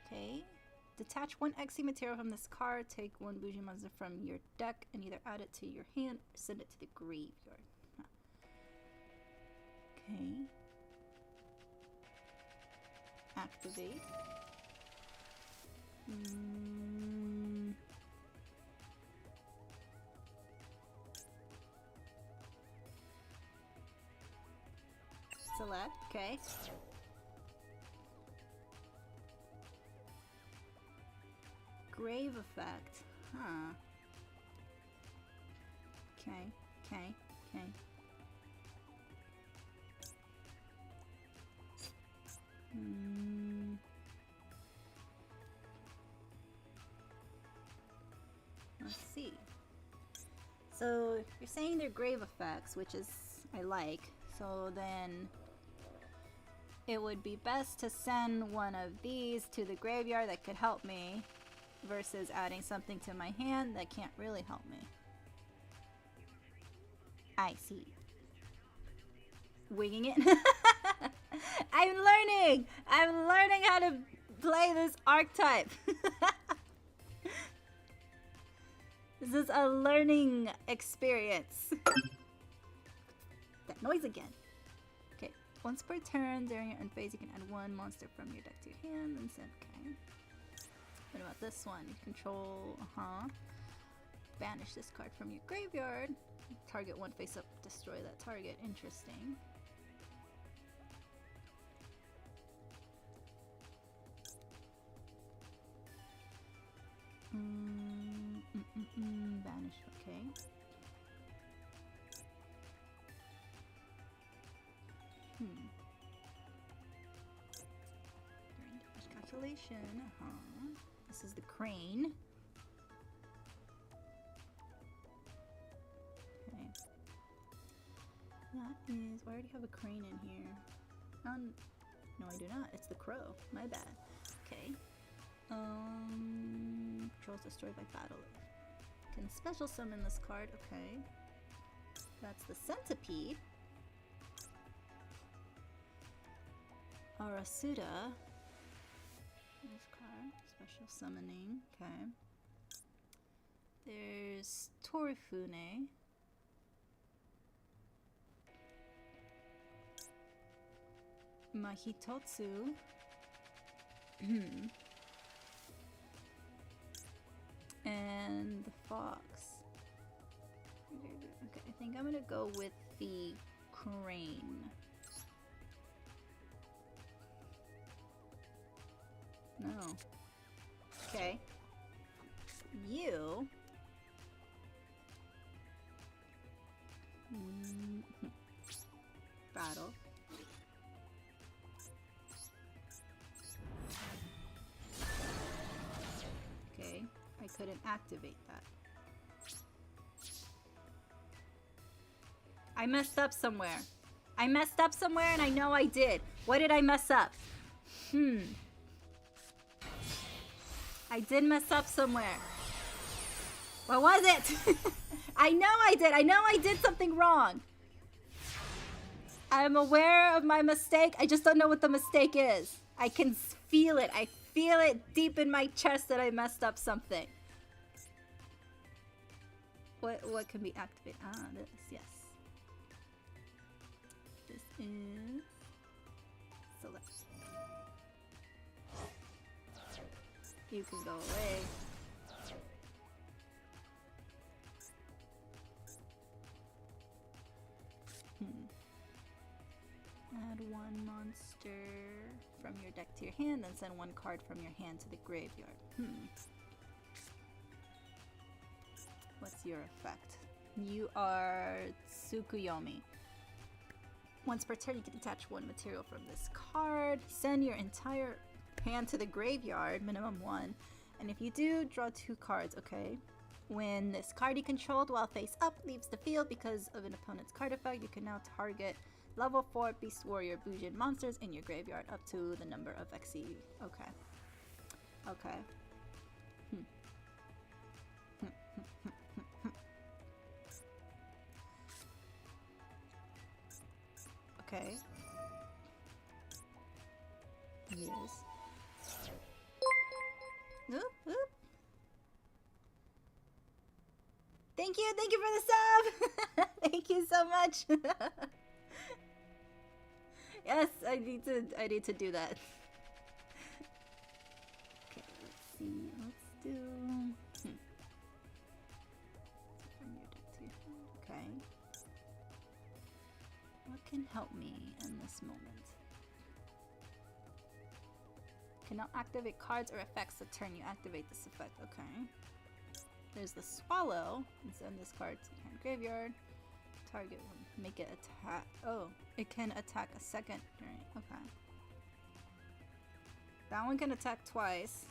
Okay. Detach one XC material from this card, take one bougie monster from your deck, and either add it to your hand or send it to the graveyard. Okay. Activate. Select. Okay. Grave effect. Huh. Okay. Okay. Okay. Let's see. So you're saying they're grave effects, which is I like. So then it would be best to send one of these to the graveyard that could help me versus adding something to my hand that can't really help me. I see. Winging it? I'm learning! I'm learning how to play this archetype. This is a learning experience. That noise again. Okay, once per turn during your end phase, you can add one monster from your deck to your hand and send. Okay. What about this one? Control. Banish this card from your graveyard. Target one face up. Destroy that target. Interesting. Banish, okay. Calculation, This is the crane. Okay. That is, I already have a crane in here. No I do not, it's the crow, my bad. Okay. Controls destroyed by battle. Can special summon this card, okay. That's the centipede. Arasuda. This card, special summoning, okay. There's Torifune. Mahitotsu. And the fox. Okay, I think I'm gonna go with the crane. No. Okay. You. Battle. Okay, I couldn't activate that. I messed up somewhere. I messed up somewhere and I know I did. What did I mess up? I did mess up somewhere. What was it? I know I did. I know I did something wrong. I'm aware of my mistake. I just don't know what the mistake is. I can feel it. I feel it deep in my chest that I messed up something. What can be activated? This, yes. This is select. You can go away. Add one monster from your deck to your hand, then send one card from your hand to the graveyard. What's your effect? You are Tsukuyomi. Once per turn, you can detach one material from this card. Send your entire hand to the graveyard, minimum one. And if you do, draw two cards, okay? When this card you controlled while face up leaves the field because of an opponent's card effect, you can now target level 4 Beast Warrior Bujin monsters in your graveyard up to the number of XC. Okay. Okay. Okay. Yes. Oop, oop. Thank you for the sub! Thank you so much! Yes, I need to do that. Okay, let's see. Let's do from your deck to your hand. Okay. What can help me in this moment? Cannot activate cards or effects the turn you activate this effect. Okay. There's the swallow. And send this card to the graveyard. Target will make it attack. Oh, it can attack a second during. Okay. That one can attack twice.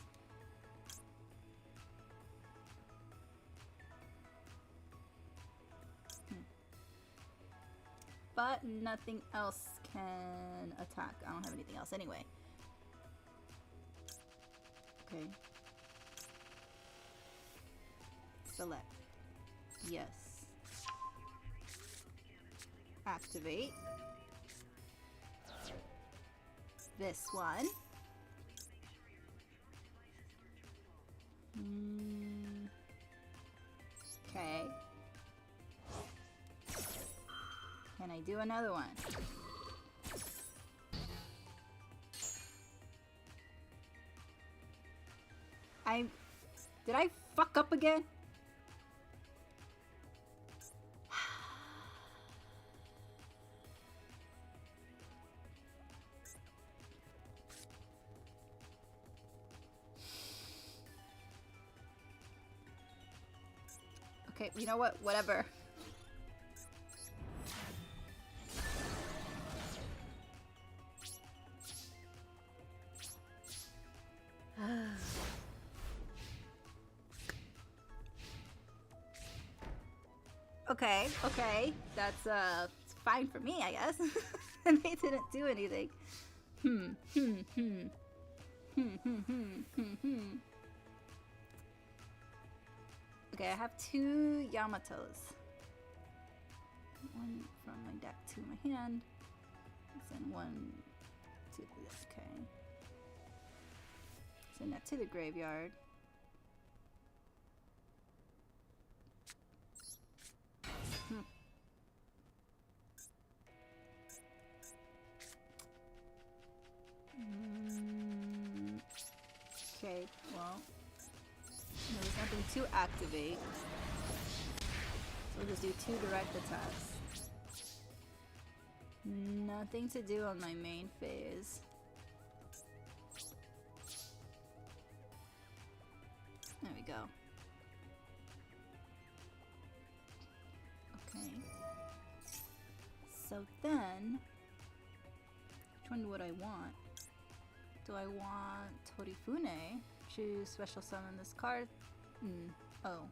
But nothing else can attack. I don't have anything else anyway. Okay. Select. Yes. Activate. This one. Okay. Can I do another one? Did I fuck up again? Okay, you know what? Whatever. Okay, okay. That's it's fine for me, I guess. And they didn't do anything. Okay, I have 2 Yamatos. One from my deck to my hand. Send one to this. Okay. Send that to the graveyard. Okay, well, there's nothing to activate. So we'll just do 2 direct attacks. Nothing to do on my main phase. There we go. Okay. So then, which one would I want? Do I want Torifune? Choose special summon this card. Oh.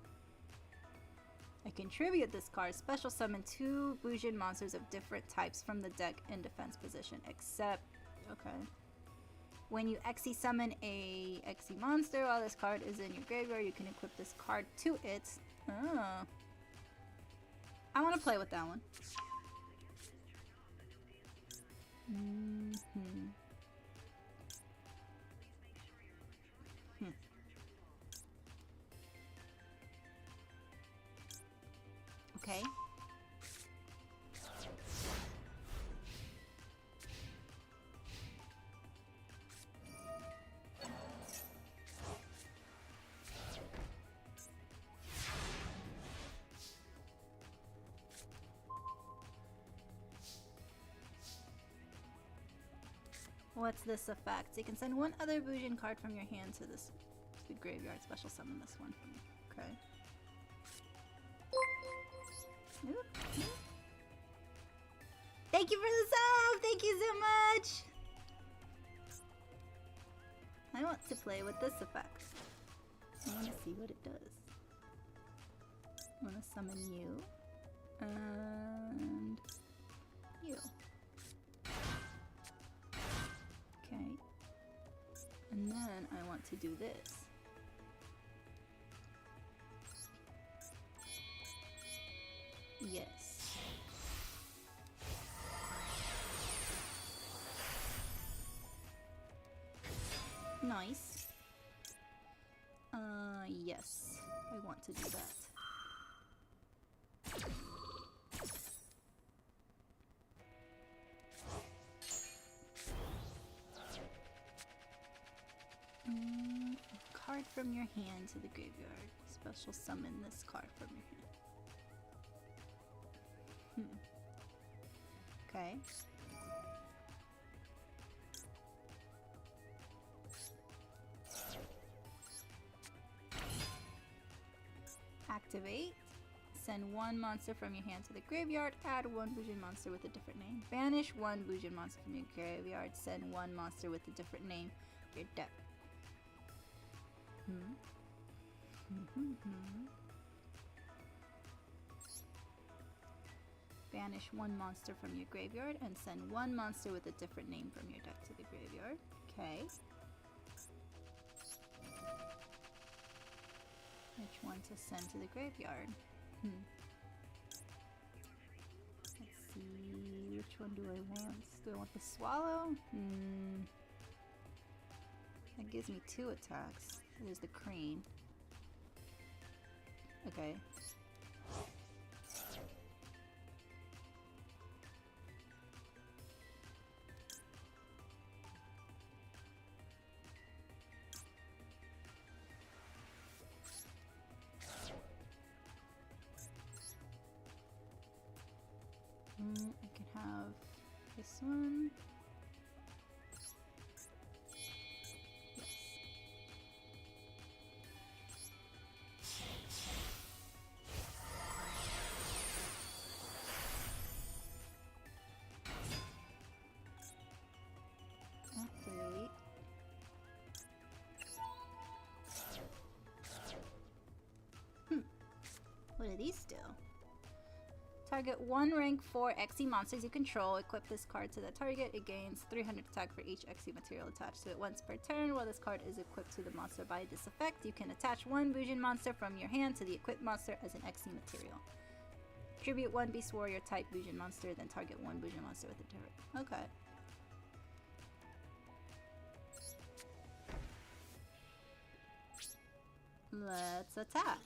I contribute this card. Special summon 2 Bujin monsters of different types from the deck in defense position. Except, okay. When you Xe summon a Xe monster while this card is in your graveyard, you can equip this card to it. Oh. I want to play with that one. Okay. What's this effect? You can send 1 other Bujin card from your hand to the graveyard. Special summon this one for me. Okay. Thank you for the sub! Thank you so much! I want to play with this effect. I want to see what it does. I want to summon you. And you. Okay. And then I want to do this. Yes. Nice. Yes. I want to do that. Card from your hand to the graveyard. Special summon this card from your hand. Okay. Activate. Send one monster from your hand to the graveyard. Add one Bujin monster with a different name. Banish one Bujin monster from your graveyard. Send one monster with a different name. Your deck. Banish one monster from your graveyard and send one monster with a different name from your deck to the graveyard. Okay. Which one to send to the graveyard? Let's see, which one do I want? Do I want the swallow? That gives me 2 attacks. There's the crane. Okay. I can have this one. Yes. Activate. What do these do? Target one rank 4 XE monsters you control. Equip this card to the target. It gains 300 attack for each XE material attached to it once per turn. While this card is equipped to the monster by this effect, you can attach one Bujin monster from your hand to the equipped monster as an XE material. Tribute one Beast Warrior type Bujin monster, then target one Bujin monster with a different. Okay. Let's attack.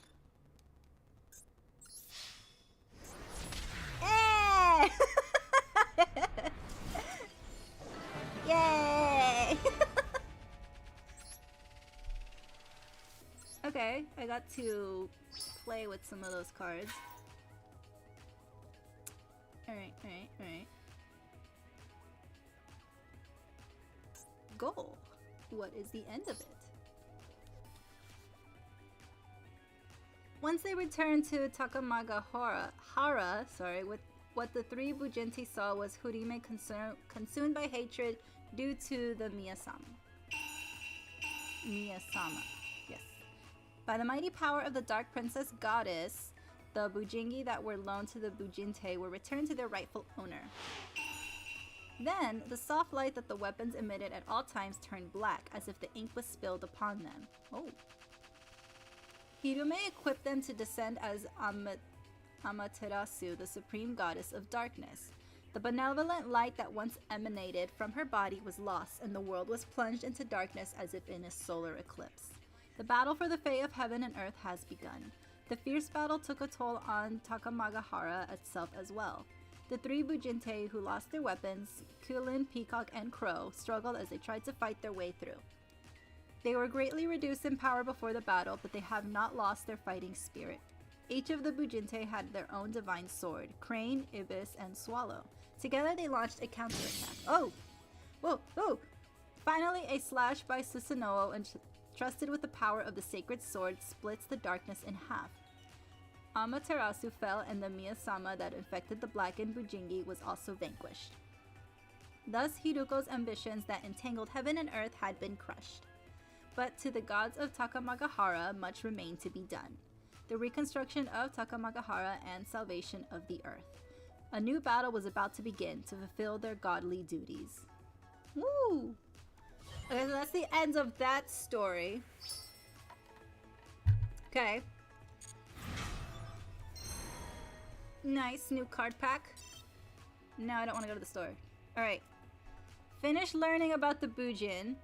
Hey! Yay! Okay, I got to play with some of those cards. Alright. Goal. What is the end of it? Once they returned to Takamagahara, with what the 3 Bujinti saw was Hurime consumed by hatred due to the Miyasama. Yes. By the mighty power of the Dark Princess Goddess, the Bujingi that were loaned to the Bujinte were returned to their rightful owner. Then, the soft light that the weapons emitted at all times turned black, as if the ink was spilled upon them. Oh. Hirume equipped them to descend as Amaterasu, the supreme goddess of darkness. The benevolent light that once emanated from her body was lost, and the world was plunged into darkness as if in a solar eclipse. The battle for the fate of heaven and earth has begun. The fierce battle took a toll on Takamagahara itself as well. The 3 Bujinte who lost their weapons, Kulin, Peacock, and Crow, struggled as they tried to fight their way through. They were greatly reduced in power before the battle, but they have not lost their fighting spirit. Each of the Bujinte had their own divine sword, Crane, Ibis, and Swallow. Together they launched a counterattack. Oh! Whoa! Finally, a slash by Susanoo, entrusted with the power of the sacred sword, splits the darkness in half. Amaterasu fell, and the Miyasama that infected the blackened Bujingi was also vanquished. Thus, Hiruko's ambitions that entangled heaven and earth had been crushed. But to the gods of Takamagahara, much remained to be done. The reconstruction of Takamagahara and salvation of the earth. A new battle was about to begin to fulfill their godly duties. Woo! Okay, so that's the end of that story. Okay. Nice, new card pack. Now I don't want to go to the store. Alright. Finish learning about the Bujin.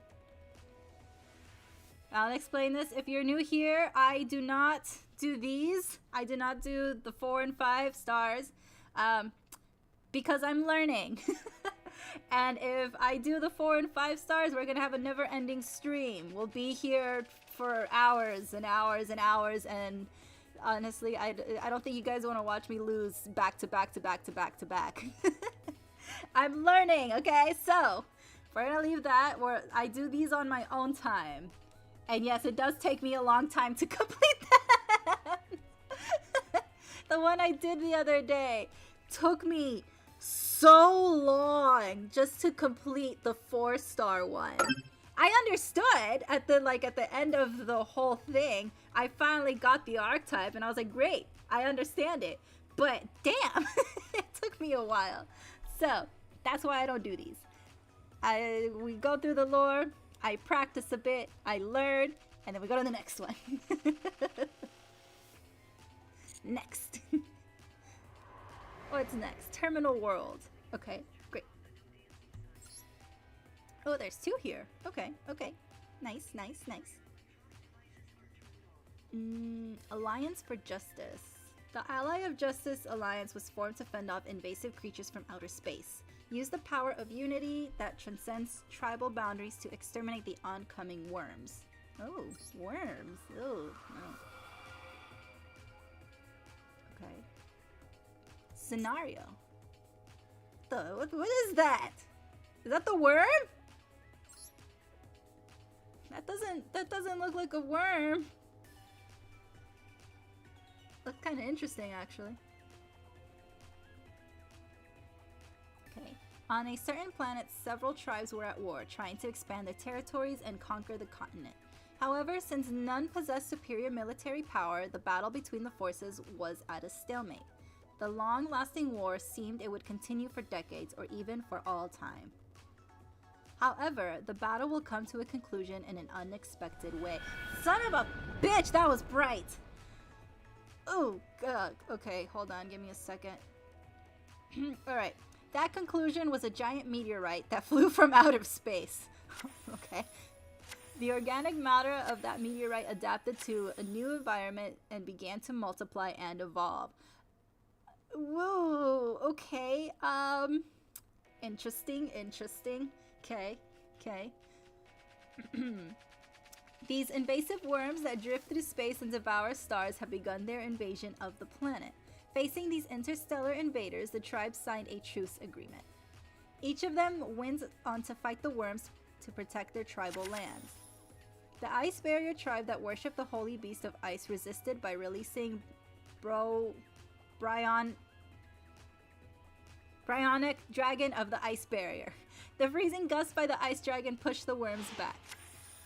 I'll explain this. If you're new here, I do not do these. I do not do the 4 and 5 stars because I'm learning. And if I do the 4 and 5 stars, we're going to have a never-ending stream. We'll be here for hours and hours and hours, and honestly, I don't think you guys want to watch me lose back to back to back to back to back. I'm learning, okay? So, we're gonna leave that where I do these on my own time. And yes, it does take me a long time to complete that. The one I did the other day took me so long just to complete the 4-star one. I understood at the end of the whole thing. I finally got the archetype and I was like, great, I understand it. But damn, it took me a while. So that's why I don't do these. We go through the lore, I practice a bit, I learn, and then we go to the next one. Next. What's next? Terminal World. Okay, great. Oh, there's 2 here. Okay, okay. Nice, nice, nice. Alliance for Justice. The Ally of Justice Alliance was formed to fend off invasive creatures from outer space. Use the power of unity that transcends tribal boundaries to exterminate the oncoming worms. Oh, worms. Oh, no. Okay. Scenario. What is that? Is that the worm? That doesn't look like a worm. That's kind of interesting, actually. Okay. On a certain planet, several tribes were at war, trying to expand their territories and conquer the continent. However, since none possessed superior military power, the battle between the forces was at a stalemate. The long-lasting war seemed it would continue for decades or even for all time. However, the battle will come to a conclusion in an unexpected way. Son of a bitch, that was bright! Oh, God. Okay, hold on, give me a second. Alright, that conclusion was a giant meteorite that flew from outer space. Okay. The organic matter of that meteorite adapted to a new environment and began to multiply and evolve. Whoa, okay, interesting. Okay. These invasive worms that drift through space and devour stars have begun their invasion of the planet. Facing these interstellar invaders, the tribes signed a truce agreement. Each of them went on to fight the worms to protect their tribal lands. The Ice Barrier tribe that worshipped the holy beast of ice resisted by releasing Bryonic Dragon of the Ice Barrier. The freezing gust by the Ice Dragon pushed the worms back.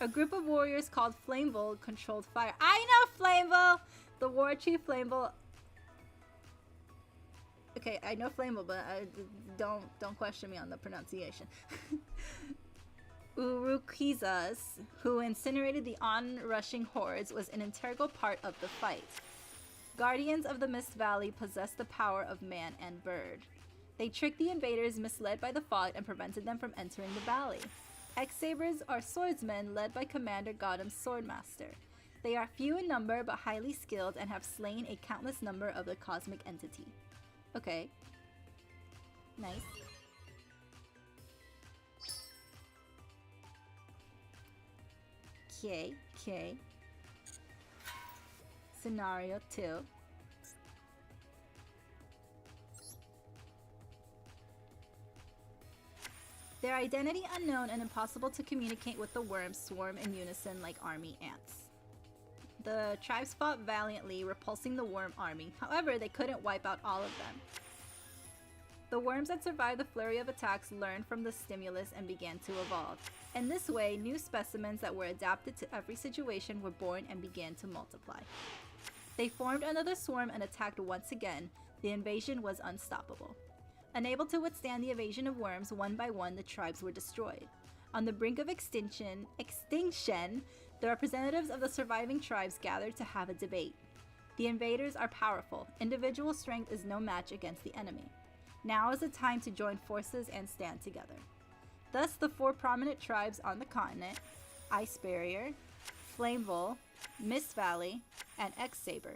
A group of warriors called Flameville controlled fire. I know Flameville! The war chief Flameville. Okay, I know Flameville, but don't question me on the pronunciation. Urukizas, who incinerated the onrushing hordes, was an integral part of the fight. Guardians of the Mist Valley possessed the power of man and bird. They tricked the invaders misled by the fog and prevented them from entering the valley. X-Sabers are swordsmen led by Commander Gautam's Swordmaster. They are few in number but highly skilled and have slain a countless number of the cosmic entity. Okay. Nice. Okay. Scenario 2. Their identity unknown and impossible to communicate with the worms swarm in unison like army ants. The tribes fought valiantly, repulsing the worm army. However, they couldn't wipe out all of them. The worms that survived the flurry of attacks learned from the stimulus and began to evolve. In this way, new specimens that were adapted to every situation were born and began to multiply. They formed another swarm and attacked once again. The invasion was unstoppable. Unable to withstand the invasion of worms, one by one the tribes were destroyed. On the brink of extinction, the representatives of the surviving tribes gathered to have a debate. The invaders are powerful. Individual strength is no match against the enemy. Now is the time to join forces and stand together. Thus, the 4 prominent tribes on the continent, Ice Barrier, Flameville, Mist Valley, and X-Saber,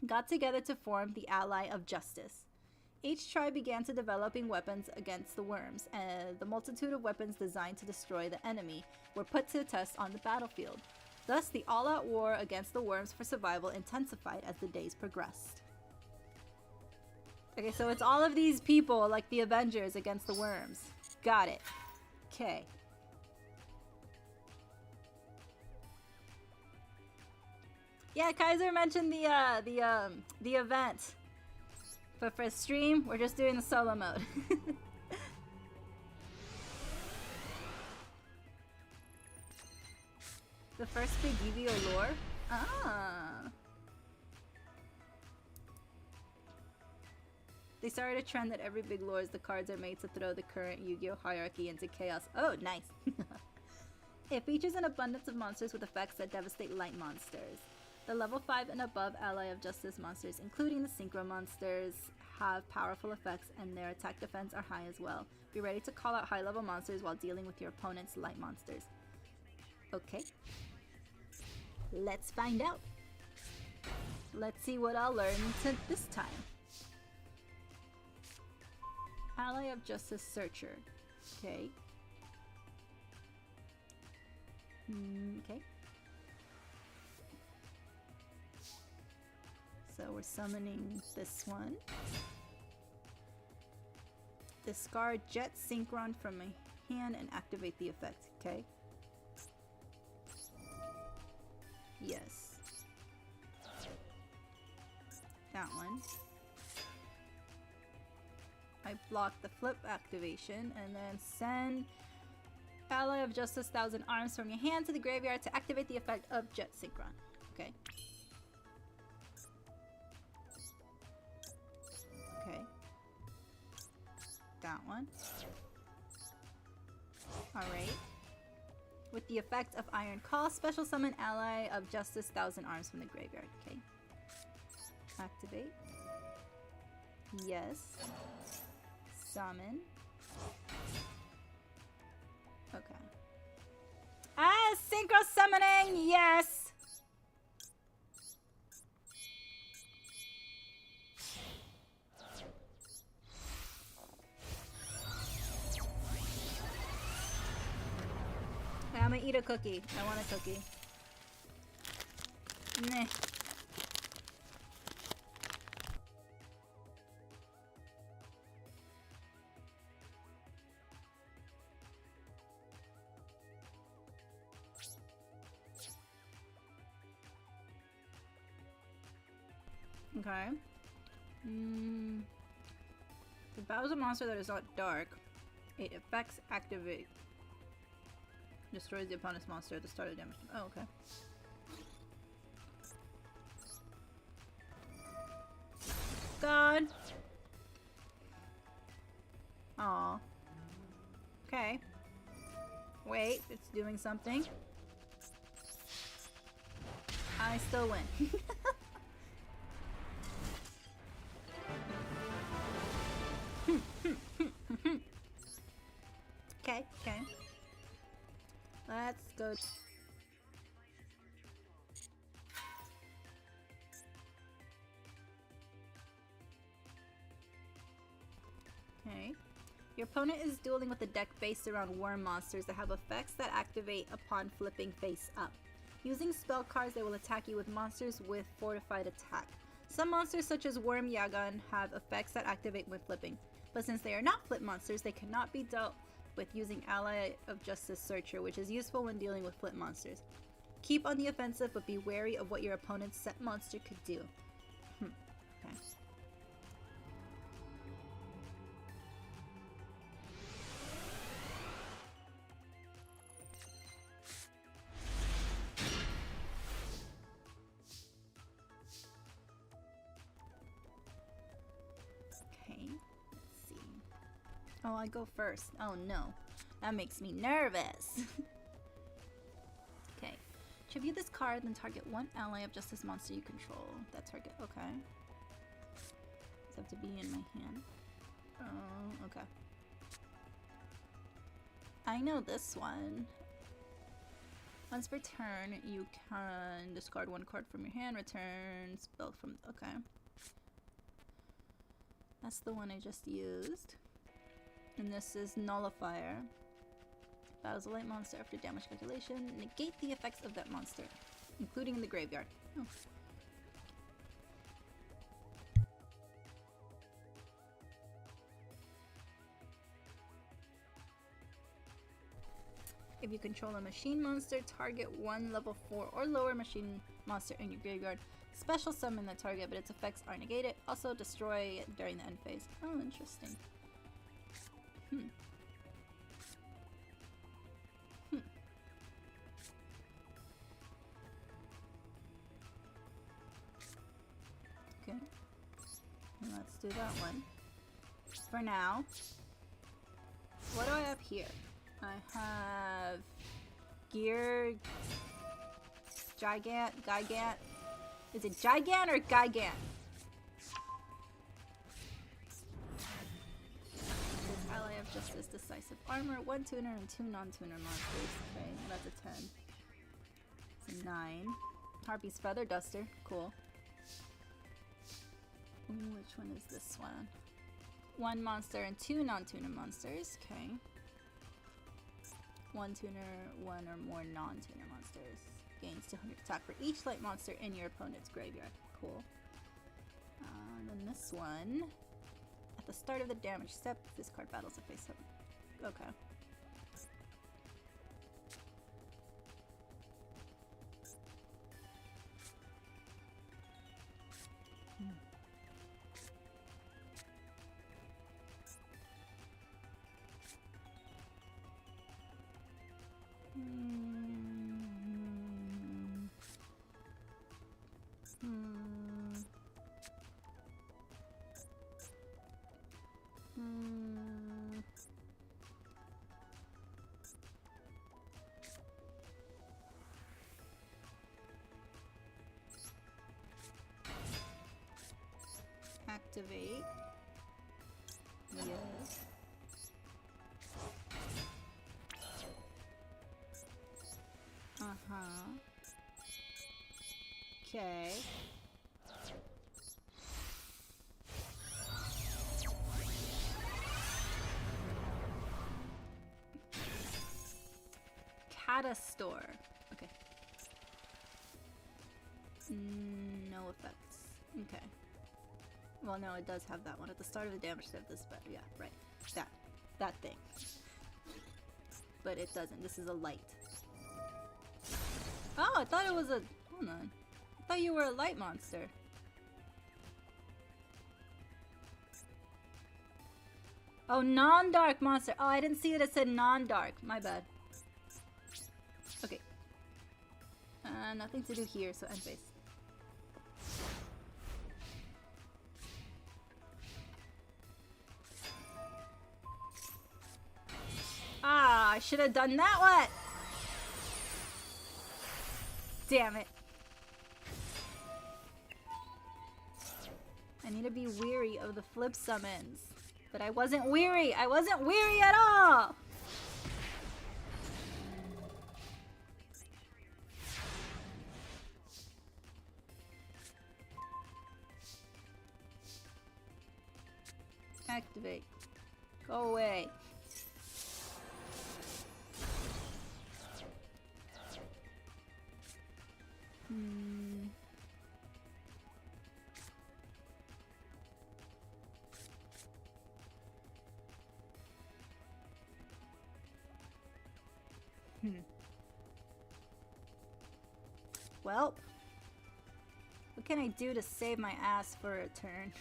got together to form the Ally of Justice. Each tribe began to developing weapons against the worms, and the multitude of weapons designed to destroy the enemy were put to the test on the battlefield. Thus, the all-out war against the worms for survival intensified as the days progressed. Okay, so it's all of these people, like the Avengers, against the worms. Got it. Okay. Yeah, Kaiser mentioned the event. But for stream, we're just doing the solo mode. The first big Yu-Gi-Oh lore? Ah. They started a trend that every big lore is the cards are made to throw the current Yu-Gi-Oh hierarchy into chaos. Oh, nice. It features an abundance of monsters with effects that devastate light monsters. The level 5 and above Ally of Justice monsters, including the Synchro monsters, have powerful effects and their attack defense are high as well. Be ready to call out high-level monsters while dealing with your opponent's light monsters. Okay. Let's find out. Let's see what I'll learn this time. Ally of Justice Searcher. Okay. Okay. So we're summoning this one. Discard Jet Synchron from my hand and activate the effect. Okay. Yes. That one. I block the flip activation and then send Ally of Justice Thousand Arms from your hand to the graveyard to activate the effect of Jet Synchron. Okay. Okay. That one. Alright. With the effect of Iron Call, special summon Ally of Justice Thousand Arms from the graveyard. Okay. Activate. Yes. Summon. Okay. Ah, synchro summoning! Yes! I'm gonna eat a cookie. I want a cookie. Meh. Okay. The battles a monster that is not dark. It effects activate. Destroys the opponent's monster at the start of damage. Oh, okay. God. Aw. Okay. Wait, it's doing something. I still win. Okay, okay. Let's go. Okay. Your opponent is dueling with a deck based around worm monsters that have effects that activate upon flipping face up. Using spell cards, they will attack you with monsters with fortified attack. Some monsters such as Worm Yagan have effects that activate when flipping, but since they are not flip monsters, they cannot be dealt with using Ally of Justice Searcher, which is useful when dealing with flip monsters. Keep on the offensive, but be wary of what your opponent's set monster could do. Okay. Oh, I go first. Oh no. That makes me nervous. Okay. Tribute this card, then target one ally of Justice monster you control. That target. Okay. Does have to be in my hand. Oh, okay. I know this one. Once per turn, you can discard one card from your hand, return spell from... Okay. That's the one I just used. And this is Nullifier. Battles a light monster after damage calculation. Negate the effects of that monster, including in the graveyard. Oh. If you control a machine monster, target one level 4 or lower machine monster in your graveyard. Special summon the target, but its effects are negated. Also destroy it during the end phase. Oh, interesting. Okay. Let's do that one. For now. What do I have here? I have Gear Gigant. Is it Gigant or Gigant? This ally of justice, decisive armor, 1 tuner and 2 non-tuner monsters. Okay, that's a 10. It's a 9. Harpy's Feather Duster, cool. Ooh, which one is this one? 1 monster and 2 non-tuner monsters. Okay. 1 tuner, 1 or more non-tuner monsters. Gains 200 attack for each light monster in your opponent's graveyard. Cool. And then this one. At the start of the damage step, this card battles a face up. Okay. Activate. Yes. Okay. Catastore. Okay. No effects. Okay. Well, no, it does have that one at the start of the damage step. This, but yeah, right. That thing. But it doesn't. This is a light. Oh, I thought it was a. Hold on. I thought you were a light monster. Oh, non-dark monster. Oh, I didn't see that it said non-dark. My bad. Okay. Nothing to do here, so end phase. Ah, I should have done that one. Damn it. I need to be weary of the flip summons. But I wasn't weary. I wasn't weary at all. Activate. Go away. Well, what can I do to save my ass for a turn?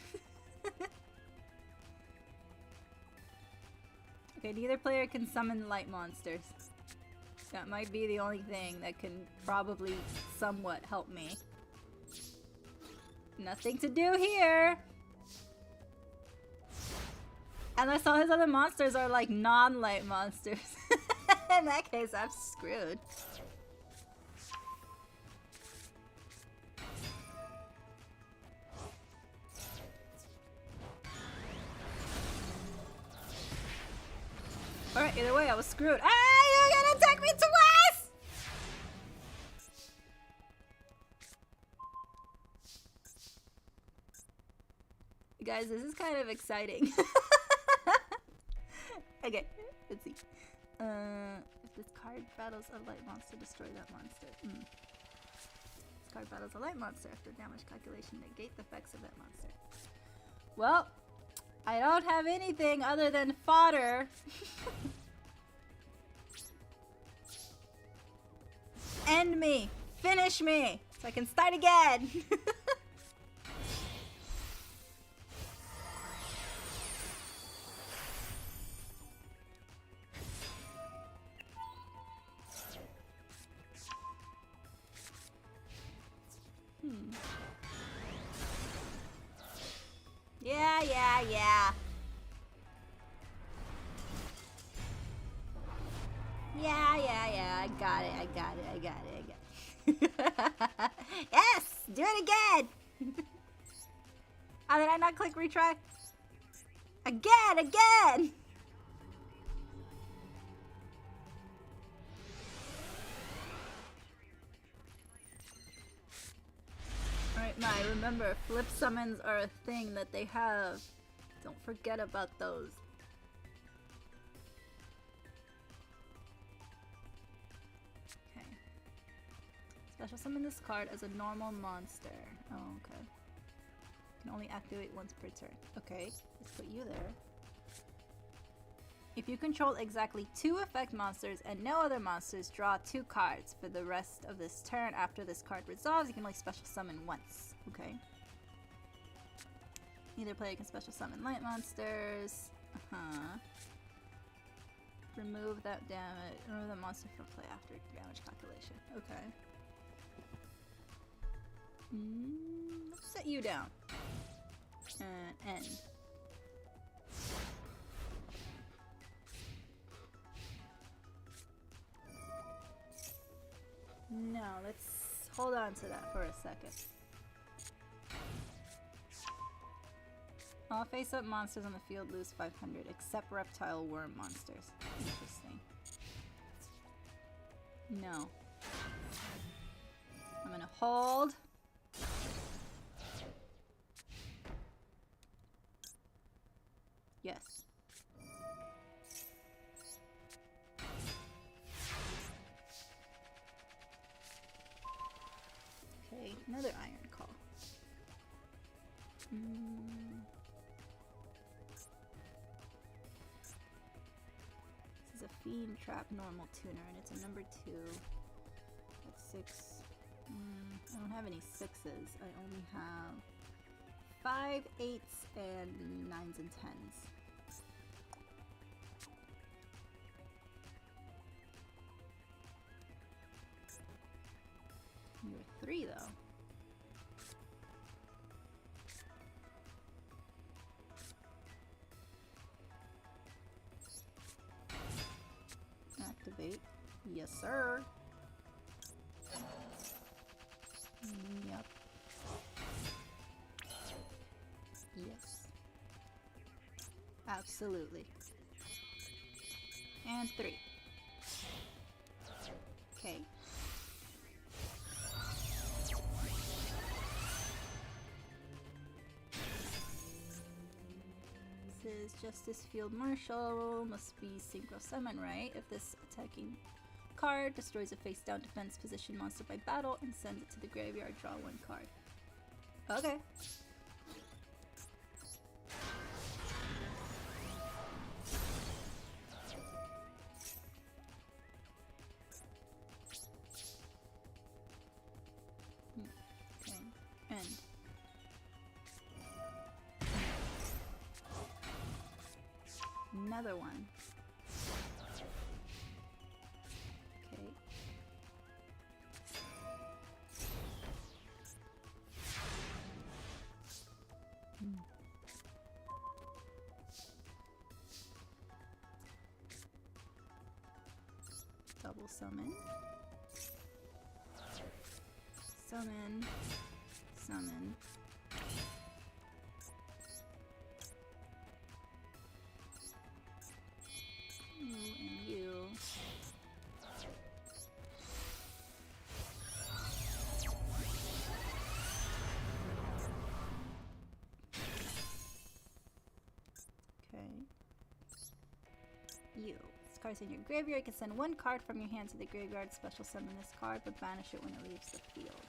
Okay, neither player can summon light monsters. That might be the only thing that can probably somewhat help me. Nothing to do here! Unless all his other monsters are like non-light monsters. In that case, I'm screwed. Alright, either way, I was screwed. Ah, you're gonna attack me twice! Guys, this is kind of exciting. Okay, let's see. If this card battles a light monster, destroy that monster. This card battles a light monster. After damage calculation, negate the effects of that monster. Well, I don't have anything other than fodder. End me! Finish me! So I can start again! Yeah. Yeah. I got it. Yes! Do it again! Oh, did I not click retry? Again! Alright, Mai, remember, flip summons are a thing that they have. Don't forget about those. Okay. Special summon this card as a normal monster. Oh, okay. Can only activate once per turn. Okay, let's put you there. If you control exactly 2 effect monsters and no other monsters, draw 2 cards. For the rest of this turn, after this card resolves, you can only special summon once. Okay. Neither player can special summon light monsters. Remove that damage. Remove the monster from play after damage calculation. Okay. Let's set you down. And end. No, let's hold on to that for a second. All face-up monsters on the field lose 500, except reptile worm monsters. Interesting. No. I'm gonna hold. Yes. Okay, another iron call. This is a fiend trap normal tuner, and it's a number 2. That's 6. I don't have any 6s. I only have 5, 8s, and 9s and 10s. You're 3 though. Activate. Yes, sir. Yep. Yes. Absolutely. And 3. Okay. This is Justice Field Marshal. Must be Synchro Summon, right? If this attacking card destroys a face-down defense position monster by battle and sends it to the graveyard, draw 1 card. Okay. Okay. End. Another one. Okay. Double summon. Summon. Summon. You and you. Okay. You. This card's in your graveyard. You can send 1 card from your hand to the graveyard, special summon this card, but banish it when it leaves the field.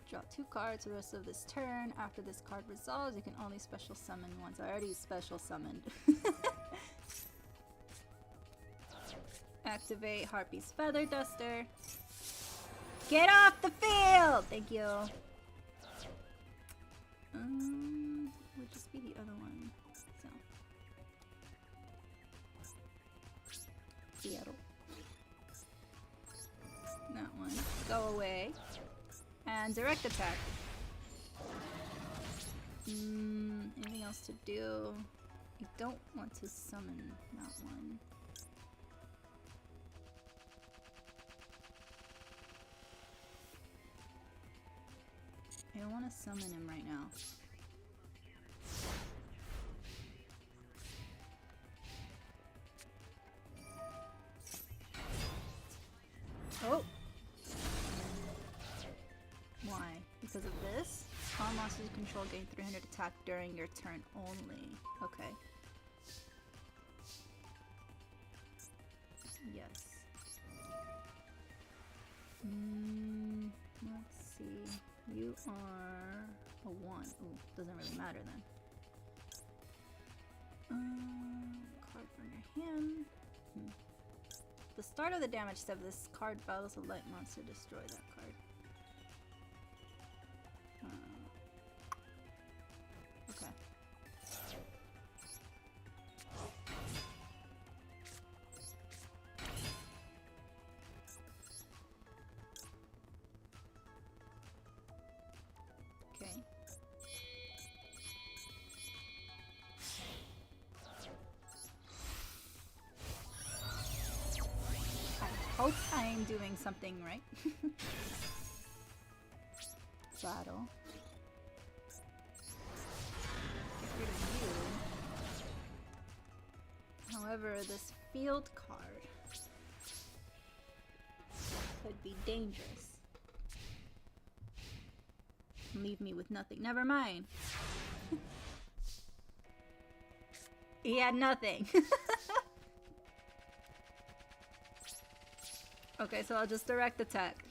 Draw 2 cards the rest of this turn. After this card resolves, you can only special summon once. I already special summoned. activate Harpy's Feather Duster. Get off the field! Thank you. Would just be the other one. So. Seattle. That one. Go away. And direct attack. Anything else to do? I don't want to summon that one. I don't want to summon him right now. Oh! Why? Because of this? All monsters you control gain 300 attack during your turn only. Okay. Yes. Let's see. You are a 1. Ooh, doesn't really matter then. Card from your hand. The start of the damage step, this card battles a light monster, destroy that card. Okay. Okay. I hope I'm doing something right. Battle. Get rid of you. However, this field card could be dangerous. Leave me with nothing. Never mind. He had nothing. Okay, so I'll just direct attack.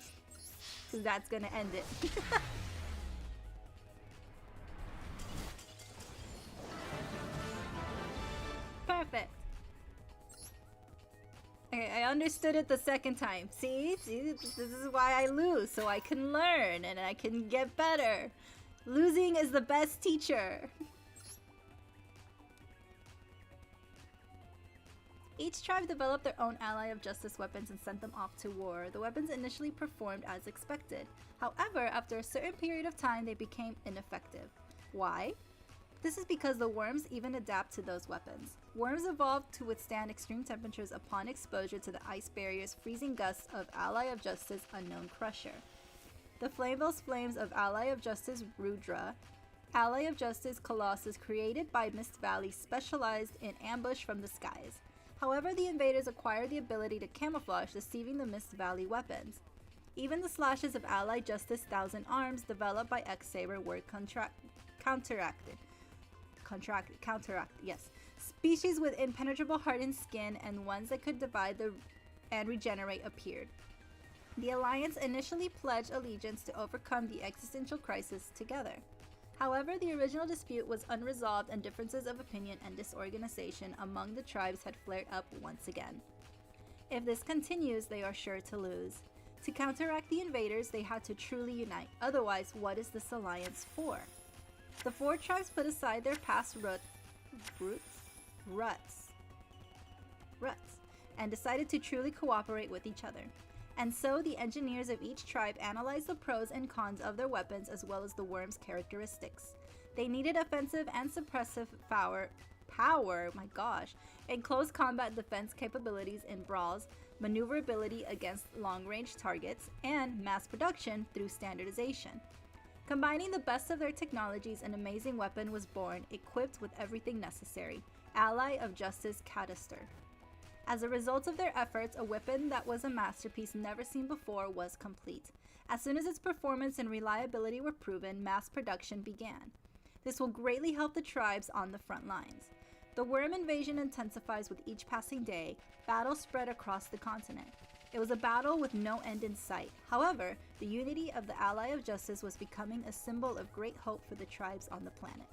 Because that's gonna end it. Perfect. Okay, I understood it the second time. See? This is why I lose, so I can learn and I can get better. Losing is the best teacher. Each tribe developed their own ally of justice weapons and sent them off to war. The weapons initially performed as expected. However, after a certain period of time, they became ineffective. Why? This is because the worms even adapt to those weapons. Worms evolved to withstand extreme temperatures upon exposure to the ice barrier's freezing gusts of Ally of Justice Unknown Crusher. The Flameless Flames of Ally of Justice Rudra, Ally of Justice Colossus, created by Mist Valley, specialized in ambush from the skies. However, the invaders acquired the ability to camouflage, deceiving the Mist Valley weapons. Even the slashes of Ally Justice Thousand Arms, developed by X-Saber, were counteracted. Yes. Species with impenetrable hardened skin and ones that could divide and regenerate appeared. The Alliance initially pledged allegiance to overcome the existential crisis together. However, the original dispute was unresolved and differences of opinion and disorganization among the tribes had flared up once again. If this continues, they are sure to lose. To counteract the invaders, they had to truly unite. Otherwise, what is this alliance for? The four tribes put aside their past ruts, and decided to truly cooperate with each other. And so the engineers of each tribe analyzed the pros and cons of their weapons as well as the worm's characteristics. They needed offensive and suppressive power, my gosh, in close combat defense capabilities in brawls, maneuverability against long-range targets, and mass production through standardization. Combining the best of their technologies, an amazing weapon was born, equipped with everything necessary. Ally of Justice Cadaster. As a result of their efforts, a weapon that was a masterpiece never seen before was complete. As soon as its performance and reliability were proven, mass production began. This will greatly help the tribes on the front lines. The worm invasion intensifies with each passing day. Battles spread across the continent. It was a battle with no end in sight. However, the unity of the Ally of Justice was becoming a symbol of great hope for the tribes on the planet.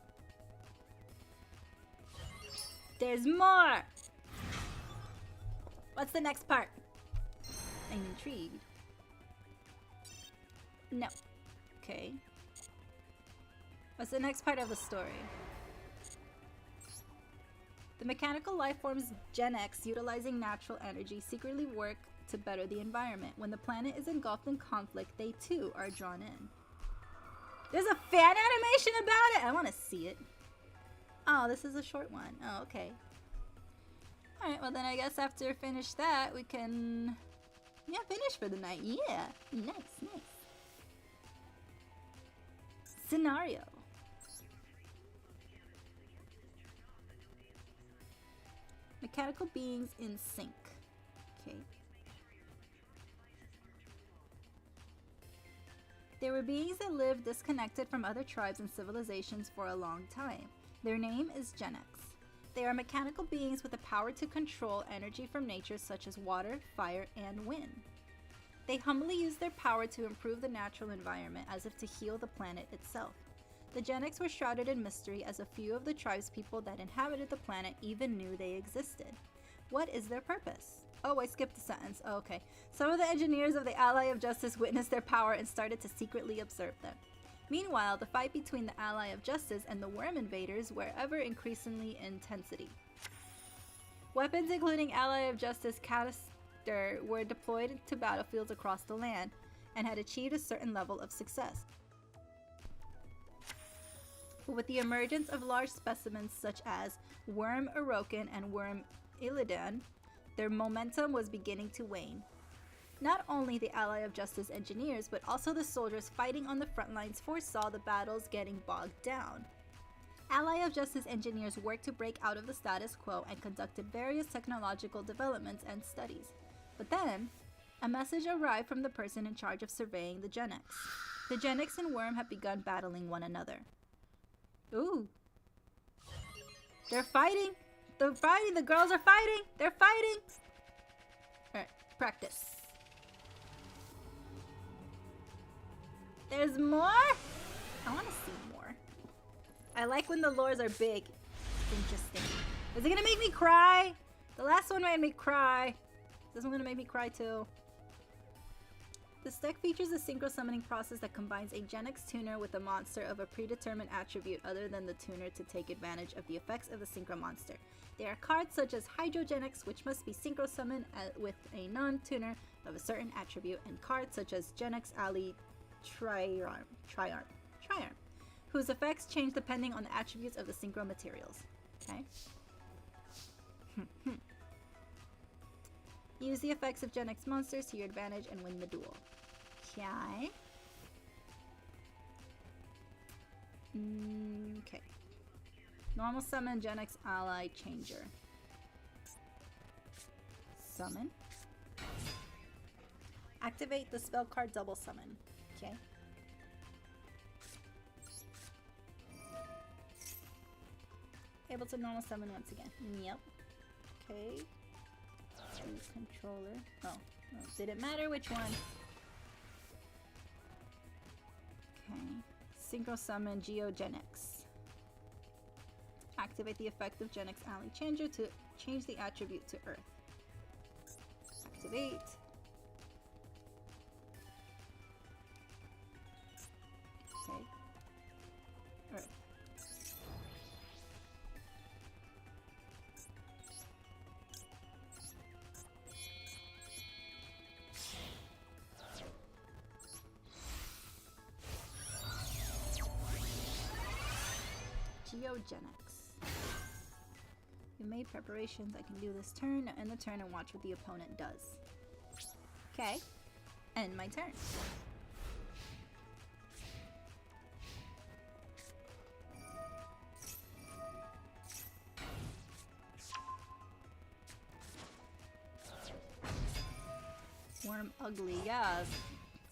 There's more! What's the next part? I'm intrigued. No. Okay. What's the next part of the story? The mechanical life forms Gen X, utilizing natural energy, secretly work to better the environment. When the planet is engulfed in conflict, they too are drawn in. There's a fan animation about it? I want to see it. Oh, this is a short one. Oh, okay. Alright, well then I guess after finish that, we can... yeah, finish for the night. Yeah. Nice, nice. Scenario. Mechanical beings in sync. Okay. There were beings that lived disconnected from other tribes and civilizations for a long time. Their name is Gen X. They are mechanical beings with the power to control energy from nature such as water, fire, and wind. They humbly use their power to improve the natural environment as if to heal the planet itself. The Gen X were shrouded in mystery as a few of the tribespeople that inhabited the planet even knew they existed. What is their purpose? Oh, I skipped a sentence. Oh, okay. Some of the engineers of the Ally of Justice witnessed their power and started to secretly observe them. Meanwhile, the fight between the Ally of Justice and the Worm Invaders were ever increasingly intensity. Weapons including Ally of Justice canister were deployed to battlefields across the land and had achieved a certain level of success. With the emergence of large specimens such as Worm Orokin and Worm Illidan, their momentum was beginning to wane. Not only the Ally of Justice engineers, but also the soldiers fighting on the front lines foresaw the battles getting bogged down. Ally of Justice engineers worked to break out of the status quo and conducted various technological developments and studies. But then, a message arrived from the person in charge of surveying the Gen X. The Gen X and Worm have begun battling one another. Ooh. They're fighting! They're fighting! The girls are fighting! They're fighting! Alright, practice. There's more? I want to see more. I like when the lores are big. It's interesting. Is it gonna make me cry? The last one made me cry. This one's gonna make me cry too. This deck features a synchro summoning process that combines a Gen X tuner with a monster of a predetermined attribute other than the tuner to take advantage of the effects of the synchro monster. There are cards such as Hydro Gen X, which must be synchro summoned with a non-tuner of a certain attribute, and cards such as Gen X Ally Triarm, whose effects change depending on the attributes of the synchro materials. Okay. Use the effects of Gen X monsters to your advantage and win the duel. Okay. Okay. Normal summon Gen X Ally Changer. Summon. Activate the spell card double summon. Okay. Able to normal summon once again. Yep. Okay. Use controller. Oh, well, didn't matter which one. Okay. Synchro summon Geo Gen X. Activate the effect of Gen X Ally Changer to change the attribute to Earth. Activate. Okay. Earth. Geo Gen X. You made preparations. I can do this turn, end the turn, and watch what the opponent does. Okay. End my turn. Worm ugly, yes.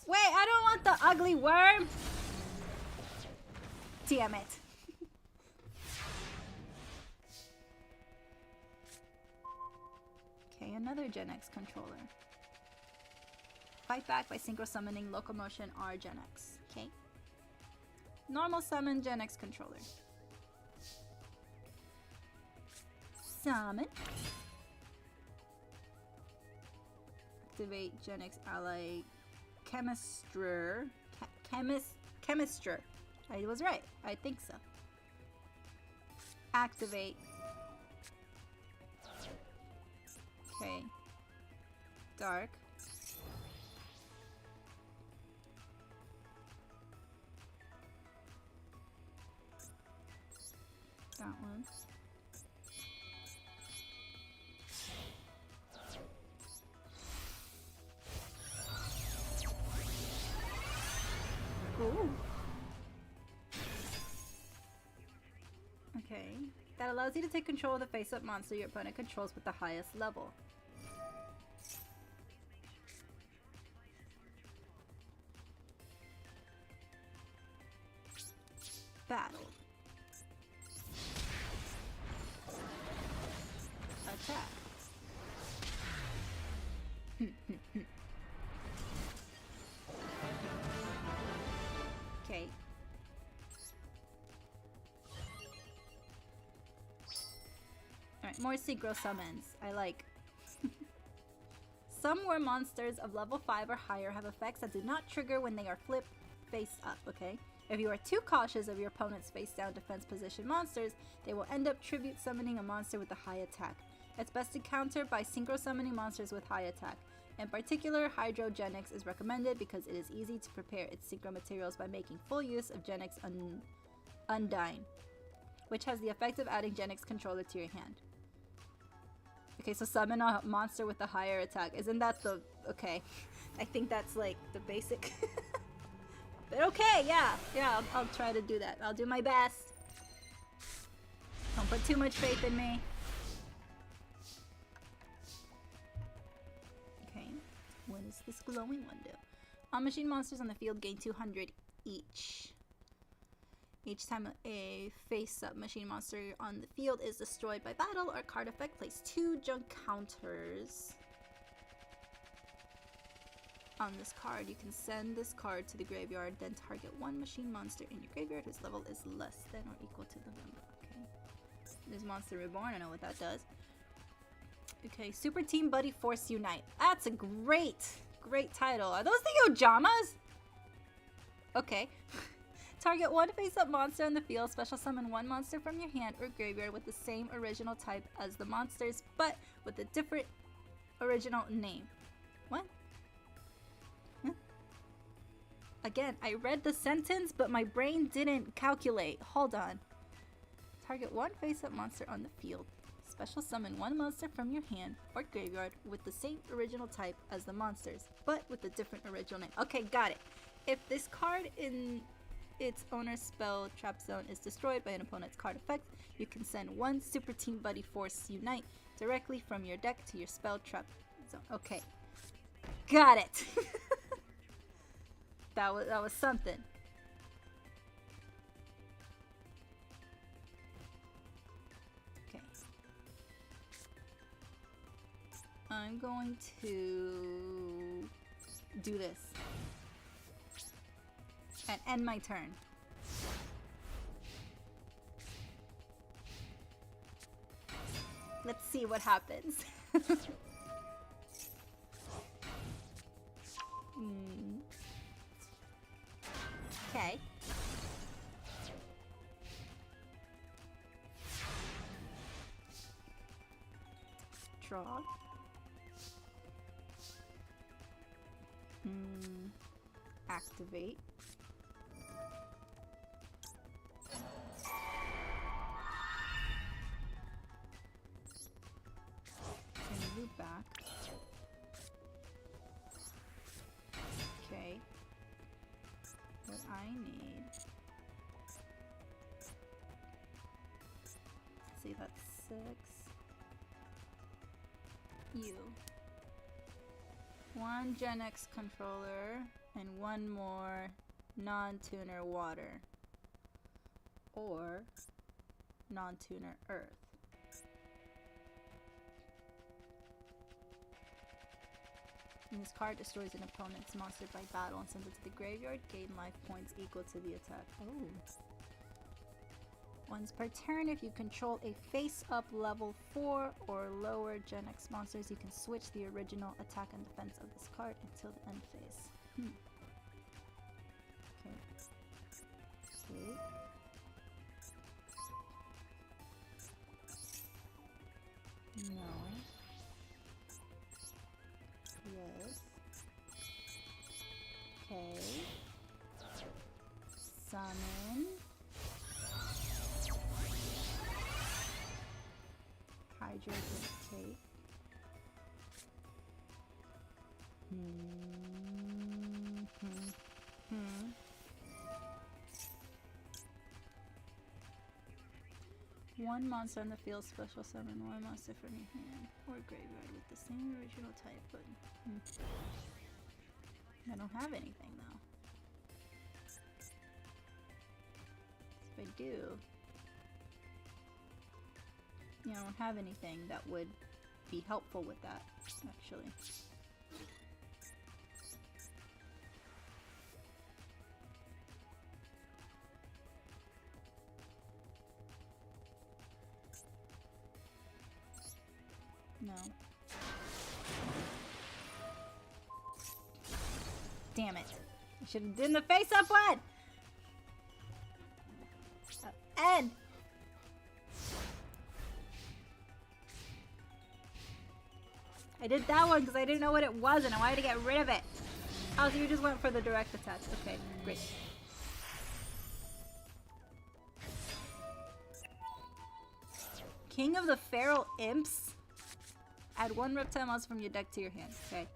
Wait, I don't want the ugly worm! Damn it. Okay, another Gen X controller. Fight back by synchro summoning Locomotion R Gen X. Okay. Normal summon Gen X controller. Summon. Activate Gen X ally Chemistrer. Chemistrer. I was right. I think so. Activate. Okay. Dark. That one. Ooh. Okay. That allows you to take control of the face-up monster your opponent controls with the highest level. Battle. Attack. Okay. Alright, more synchro summons. I like. Some war monsters of level 5 or higher have effects that do not trigger when they are flipped face up, okay? If you are too cautious of your opponent's face down defense position monsters, they will end up tribute summoning a monster with a high attack. It's best to counter by synchro summoning monsters with high attack. In particular, Hydro Gen X is recommended because it is easy to prepare its synchro materials by making full use of Gen X Undyne, which has the effect of adding Gen X controller to your hand. Okay, so summon a monster with a higher attack. Isn't that the... okay. I think that's like the basic... But okay, yeah, I'll try to do that. I'll do my best. Don't put too much faith in me. Okay, what does this glowing one do? All machine monsters on the field gain 200 each. Each time a face-up machine monster on the field is destroyed by battle or card effect, place 2 junk counters on this card. You can send this card to the graveyard, then target 1 machine monster in your graveyard whose level is less than or equal to the number. Okay. There's Monster Reborn, I know what that does. Okay, Super Team Buddy Force Unite. That's a great title. Are those the Ojamas? Okay. Target 1 face-up monster on the field, special summon 1 monster from your hand or graveyard with the same original type as the monsters, but with a different original name. What? Again, I read the sentence, but my brain didn't calculate. Hold on. Target 1 face-up monster on the field. Special summon 1 monster from your hand or graveyard with the same original type as the monsters, but with a different original name. Okay, got it. If this card in its owner's spell trap zone is destroyed by an opponent's card effect, you can send 1 Super Team Buddy Force Unite directly from your deck to your spell trap zone. Okay. Got it. That was something. Okay. I'm going to do this and end my turn. Let's see what happens. Okay. Draw. Activate. And loop back. Okay. What I need. Let's see, that's 6. You. 1 Gen X controller and 1 more non-tuner water. Or non-tuner earth. And this card destroys an opponent's monster by battle and sends it to the graveyard. Gain life points equal to the attack. Oh. Once per turn, if you control a face-up level 4 or lower Gen X monsters, you can switch the original attack and defense of this card until the end phase. Okay. No. Yes. Okay. Summon. Hydra take. One monster on the field, special summon one monster from your hand or graveyard with the same original type, but I don't have anything though. If I do, I don't have anything that would be helpful with that, actually. No. Damn it. I should have done the face-up one! End! I did that one because I didn't know what it was and I wanted to get rid of it. Oh, so you just went for the direct attack. Okay, great. King of the Feral Imps? Add one reptile monster from your deck to your hand. Okay.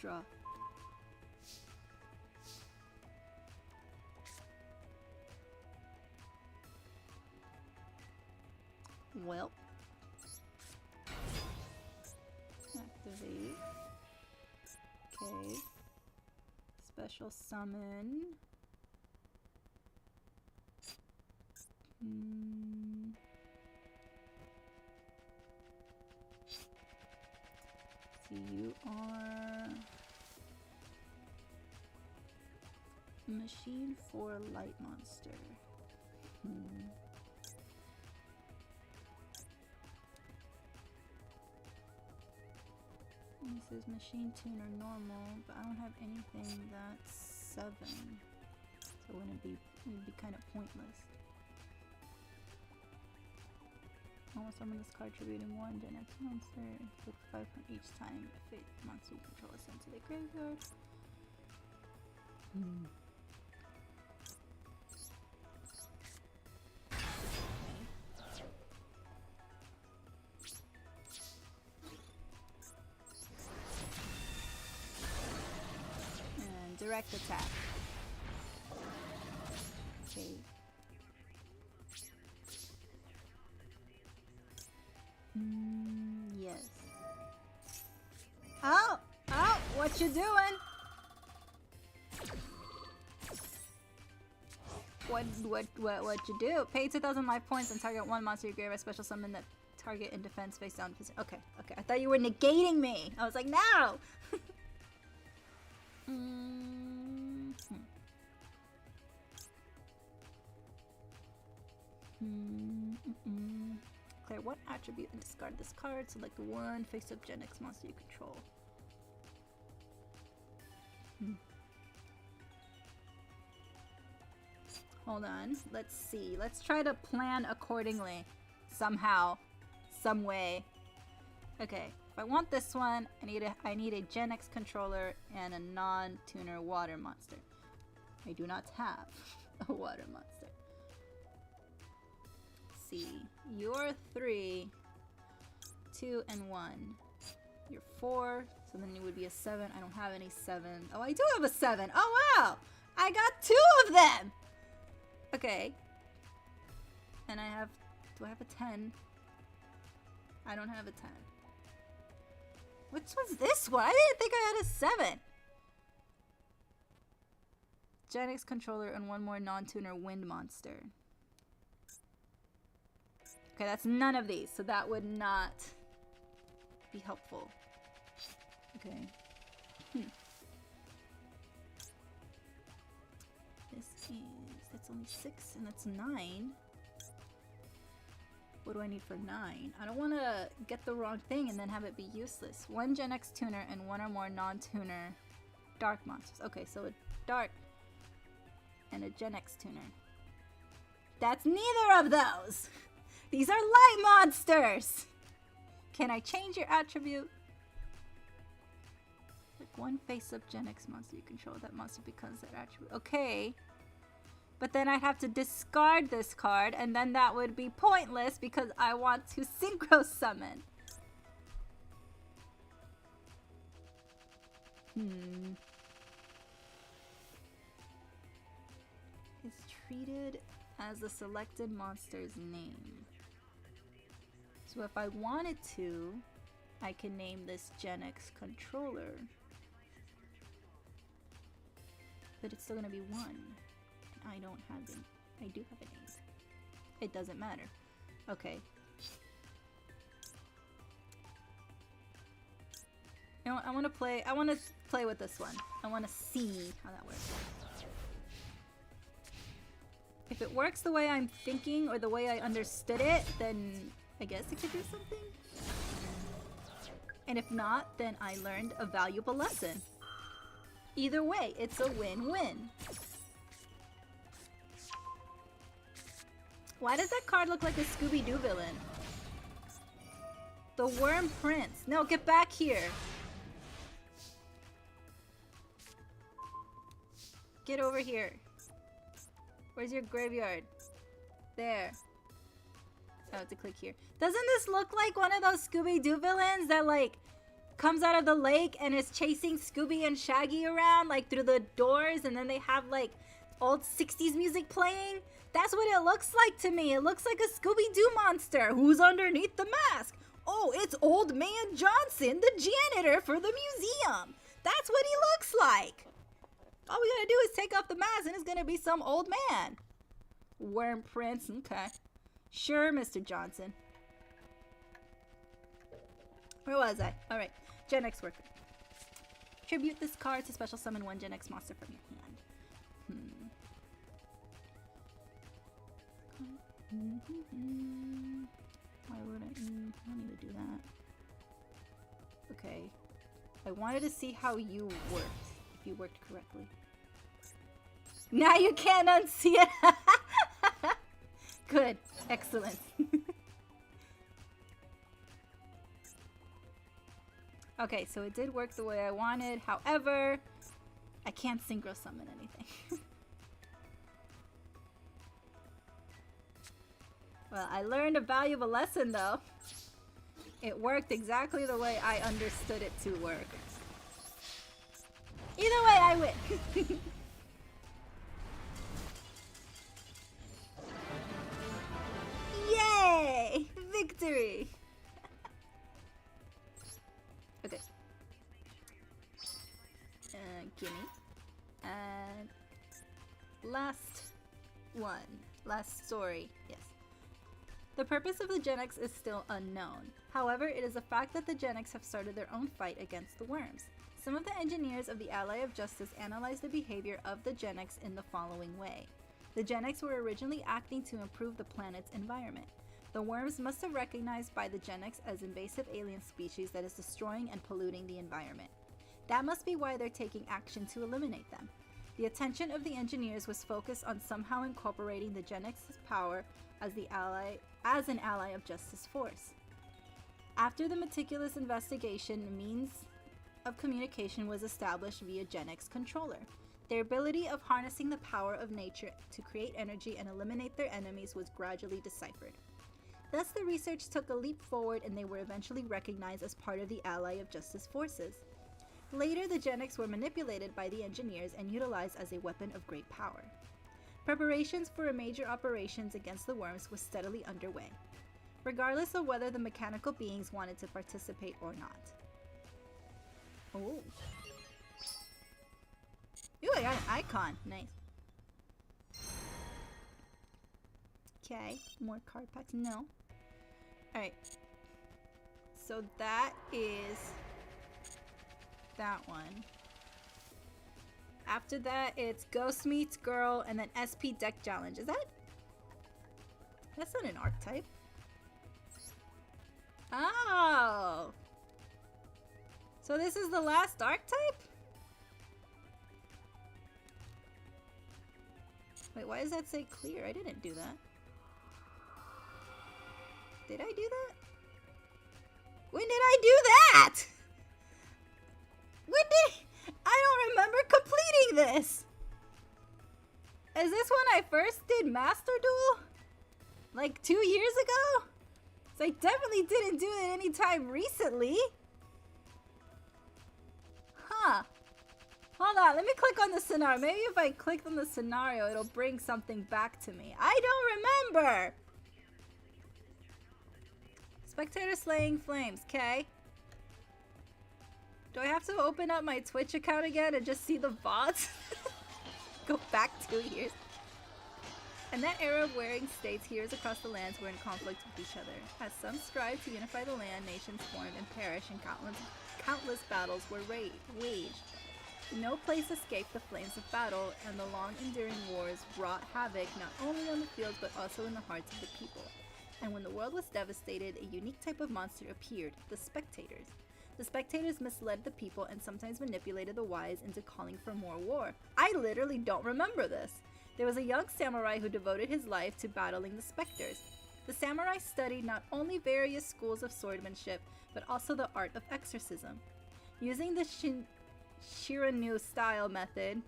Draw. Well. Activate. Okay. Special summon. So you are Machine for Light Monster. This is Machine Tuner normal, but I don't have anything that's 7. So it'd be kind of pointless. Almost summon this card tributing 1 Gen X monster. Put 5 from each time if a monster you control is sent to the graveyard. And direct attack. Okay. Yes. Oh! Oh! What you doing? What you do? Pay 2,000 life points and target one monster you graveyard special summon that target in defense face down. Okay, okay. I thought you were negating me. I was like, no! Declare one attribute and discard this card. Select one face-up Gen X monster you control. Hold on. Let's see. Let's try to plan accordingly. Somehow. Some way. Okay. If I want this one, I need a Gen X controller and a non-tuner water monster. I do not have a water monster. See, you're 3, 2, and 1. You're 4, so then it would be a 7. I don't have any 7. Oh, I do have a 7. Oh, wow! I got 2 of them! Okay. And I have, do I have a 10? I don't have a 10. Which one's this one? I didn't think I had a 7. Gen X controller and one more non-tuner wind monster. Okay, that's none of these, so that would not be helpful. Okay. This is That's only 6 and that's 9. What do I need for 9? I don't want to get the wrong thing and then have it be useless. 1 Gen X tuner and 1 or more non-tuner dark monsters. Okay, so a dark and a Gen X tuner. That's neither of those! These are light monsters! Can I change your attribute? Like 1 face-up Gen X monster you control, that monster becomes that attribute. Okay. But then I'd have to discard this card, and then that would be pointless because I want to synchro summon. Is treated as the selected monster's name. So if I wanted to, I can name this Gen X controller. But it's still gonna be 1. I don't have it. I do have a name. It doesn't matter. Okay. You know what? I want to play with this one. I want to see how that works. If it works the way I'm thinking or the way I understood it, then I guess it could do something. And if not, then I learned a valuable lesson. Either way, it's a win-win. Why does that card look like a Scooby-Doo villain? The Worm Prince. No, get back here. Get over here. Where's your graveyard? There. Oh, I have to click here. Doesn't this look like one of those Scooby-Doo villains that like comes out of the lake and is chasing Scooby and Shaggy around like through the doors, and then they have like old 60s music playing? That's what it looks like to me. It looks like a Scooby-Doo monster. Who's underneath the mask? Oh, it's Old Man Johnson, the janitor for the museum. That's what he looks like. All we gotta do is take off the mask and it's gonna be some old man. Worm Prince, okay. Sure, Mr. Johnson. Where was I? Alright, Gen X worker. Tribute this card to special summon 1 Gen X monster from your hand. Why would I don't need to do that. Okay. I wanted to see how you worked. If you worked correctly. Now you can't unsee it! Good. Excellent. Okay, so it did work the way I wanted. However, I can't synchro summon anything. Well, I learned a valuable lesson though. It worked exactly the way I understood it to work. Either way, I win. Yay! Victory! Okay. Gimme. And last one. Last story. Yes. The purpose of the Gen X is still unknown. However, it is a fact that the Gen X have started their own fight against the worms. Some of the engineers of the Ally of Justice analyzed the behavior of the Gen X in the following way. The Gen X were originally acting to improve the planet's environment. The worms must have recognized by the Gen X as invasive alien species that is destroying and polluting the environment. That must be why they're taking action to eliminate them. The attention of the engineers was focused on somehow incorporating the Gen X's power as an ally of justice force. After the meticulous investigation, means of communication was established via Gen X controller. Their ability of harnessing the power of nature to create energy and eliminate their enemies was gradually deciphered. Thus, the research took a leap forward and they were eventually recognized as part of the Ally of Justice forces. Later, the Gen X were manipulated by the engineers and utilized as a weapon of great power. Preparations for a major operations against the worms was steadily underway, regardless of whether the mechanical beings wanted to participate or not. Oh. Ooh, I got an icon. Nice. Okay, more card packs. No. Alright. So that is that one. After that, it's Ghost Meets Girl and then SP Deck Challenge. Is that? That's not an archetype. Oh. So this is the last archetype? Wait, why does that say clear? I didn't do that. Did I do that? When did I do that? When did... I don't remember completing this. Is this when I first did Master Duel? Like 2 years ago? So I definitely didn't do it anytime recently. Huh. Hold on, let me click on the scenario. Maybe if I click on the scenario, it'll bring something back to me. I don't remember. Spectator slaying flames, okay. Do I have to open up my Twitch account again and just see the VODs? Go back 2 years. In that era of warring states, heroes across the lands were in conflict with each other. As some strived to unify the land, nations formed and perished, and countless battles were waged. No place escaped the flames of battle, and the long-enduring wars wrought havoc not only on the fields but also in the hearts of the people. And when the world was devastated, a unique type of monster appeared, the Spectators. The Spectators misled the people and sometimes manipulated the wise into calling for more war. I literally don't remember this. There was a young samurai who devoted his life to battling the Specters. The samurai studied not only various schools of swordsmanship, but also the art of exorcism. Using the Shiranui style method,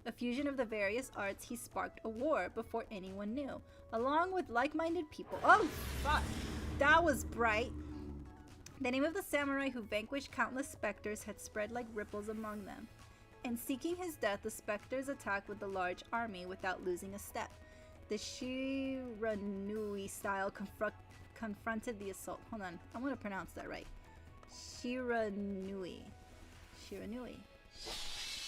a fusion of the various arts, he sparked a war before anyone knew, along with like-minded people. Oh, fuck! That was bright! The name of the samurai who vanquished countless specters had spread like ripples among them. In seeking his death, the specters attacked with a large army without losing a step. The Shiranui style confronted the assault. Hold on, I'm gonna pronounce that right. Shiranui. Shiranui.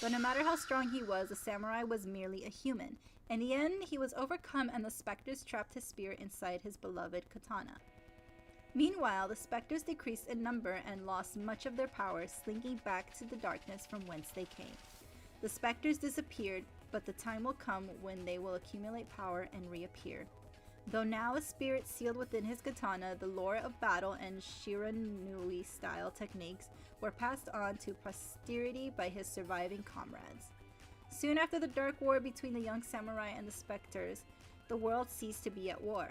But no matter how strong he was, the samurai was merely a human. In the end, he was overcome and the specters trapped his spirit inside his beloved katana. Meanwhile, the specters decreased in number and lost much of their power, slinking back to the darkness from whence they came. The specters disappeared, but the time will come when they will accumulate power and reappear. Though now a spirit sealed within his katana, the lore of battle and Shiranui-style techniques were passed on to posterity by his surviving comrades. Soon after the dark war between the young samurai and the specters, the world ceased to be at war.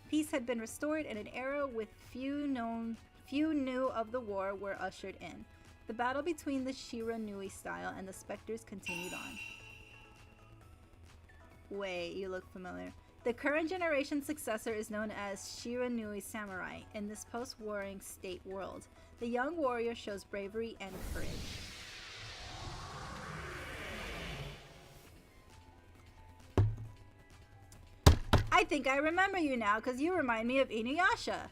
Peace had been restored and an era with few knew of the war were ushered in. The battle between the Shiranui style and the specters continued on. Wait, you look familiar. The current generation successor is known as Shiranui Samurai in this post-warring state world. The young warrior shows bravery and courage. I think I remember you now because you remind me of Inuyasha.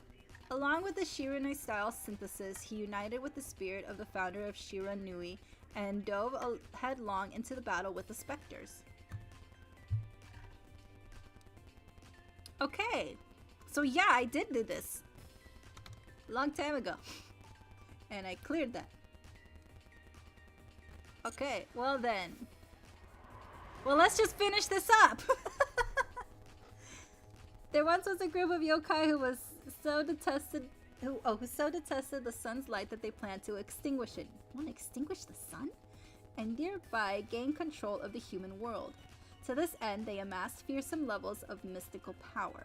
Along with the Shiranui style synthesis, he united with the spirit of the founder of Shiranui and dove headlong into the battle with the specters. Okay, so yeah, I did do this a long time ago and I cleared that. Okay, well then, well let's just finish this up. There once was a group of yokai who so detested the sun's light that they planned to extinguish it. Want to extinguish the sun? And thereby gain control of the human world. To this end, they amassed fearsome levels of mystical power.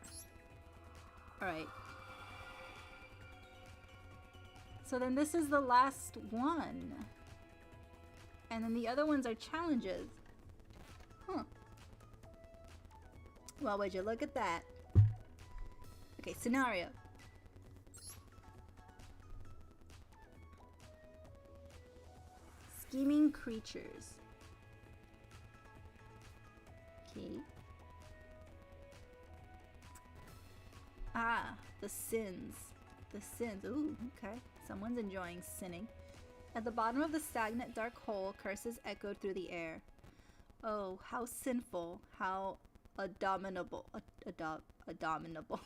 Alright. So then this is the last one. And then the other ones are challenges. Huh. Well, would you look at that? Okay, scenario. Scheming creatures. Okay. Ah, the sins. The sins. Ooh, okay. Someone's enjoying sinning. At the bottom of the stagnant dark hole, curses echoed through the air. Oh, how sinful, how abominable. Abominable.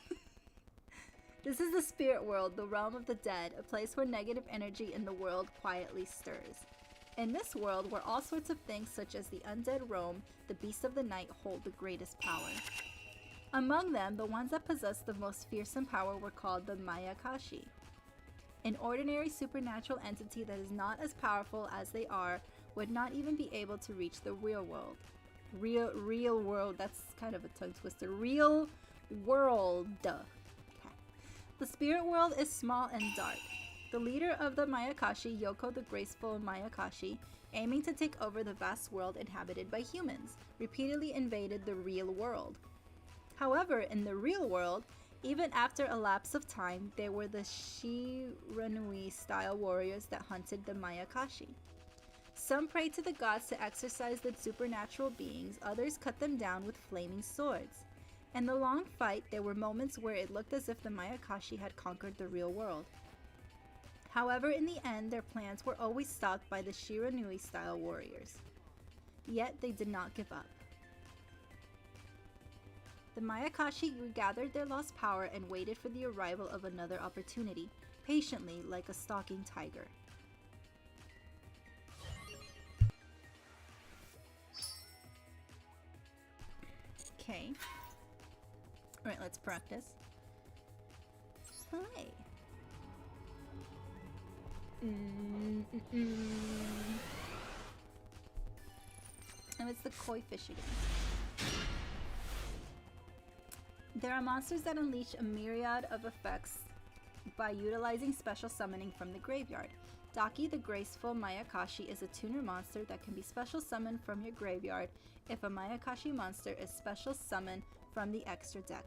This is the spirit world, the realm of the dead, a place where negative energy in the world quietly stirs. In this world, where all sorts of things such as the undead roam, the beasts of the night hold the greatest power. Among them, the ones that possessed the most fearsome power were called the Mai Alxx. An ordinary supernatural entity that is not as powerful as they are would not even be able to reach the real world. Real world, that's kind of a tongue twister. Real world. Okay. The spirit world is small and dark. The leader of the Mai Alxx, Yoko the Graceful Mai Alxx, aiming to take over the vast world inhabited by humans, repeatedly invaded the real world. However, in the real world, even after a lapse of time, there were the Shiranui-style warriors that hunted the Mai Alxx. Some prayed to the gods to exorcise the supernatural beings, others cut them down with flaming swords. In the long fight, there were moments where it looked as if the Mai Alxx had conquered the real world. However, in the end, their plans were always stopped by the Shiranui-style warriors. Yet, they did not give up. The Mai Alxx regathered their lost power and waited for the arrival of another opportunity, patiently like a stalking tiger. Okay. Alright, let's practice. Play. And it's the koi fish again. There are monsters that unleash a myriad of effects by utilizing special summoning from the graveyard. Daki the Graceful Mai Alxx is a tuner monster that can be special summoned from your graveyard if a Mai Alxx monster is special summoned from the extra deck.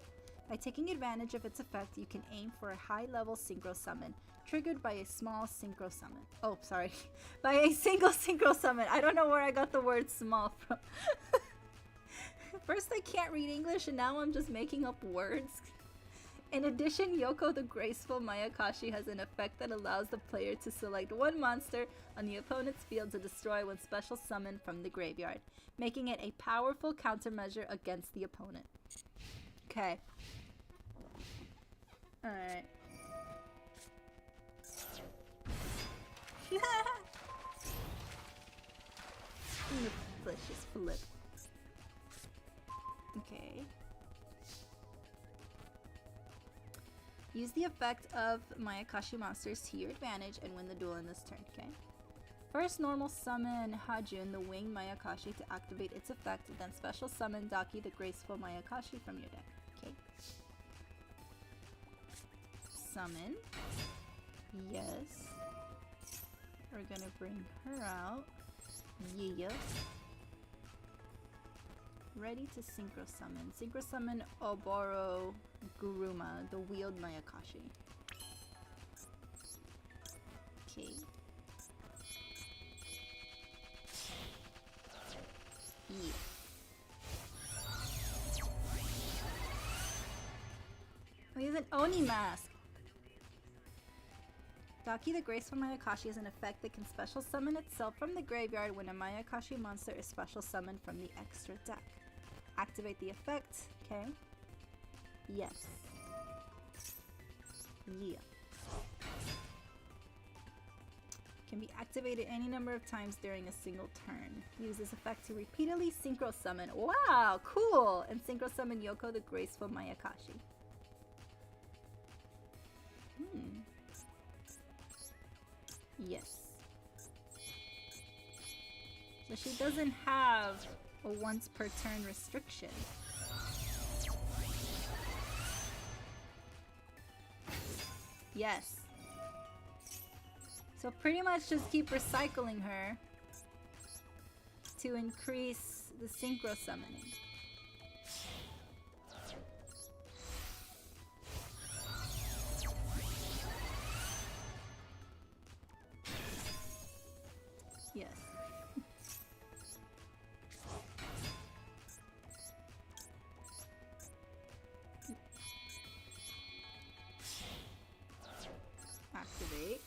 By taking advantage of its effect, you can aim for a high-level synchro summon, triggered by a small synchro summon. Oh, sorry. By a single synchro summon. I don't know where I got the word small from. First I can't read English and now I'm just making up words. In addition, Yoko the Graceful Mai Alxx has an effect that allows the player to select one monster on the opponent's field to destroy when special summoned from the graveyard, making it a powerful countermeasure against the opponent. Okay. Alright. Let's just flip. Okay. Use the effect of Mai Alxx monsters to your advantage and win the duel in this turn, okay? First, normal summon Hajun, the winged Mai Alxx, to activate its effect, then special summon Daki, the Graceful Mai Alxx, from your deck, okay? Summon. Yes. We're gonna bring her out. Yeah. Ready to synchro summon. Synchro summon Oboro Guruma, the wheeled Mai Alxx. Okay. Yeah. Oh, he has an Oni mask! Daki the Graceful Mai Alxx has an effect that can special summon itself from the graveyard when a Mai Alxx monster is special summoned from the extra deck. Activate the effect, okay? Yes. Yeah. Can be activated any number of times during a single turn. Use this effect to repeatedly synchro summon. Wow, cool! And synchro summon Yoko the Graceful Mai Alxx. Yes. So she doesn't have a once per turn restriction. Yes. So pretty much just keep recycling her to increase the synchro summoning. Yes. Activate.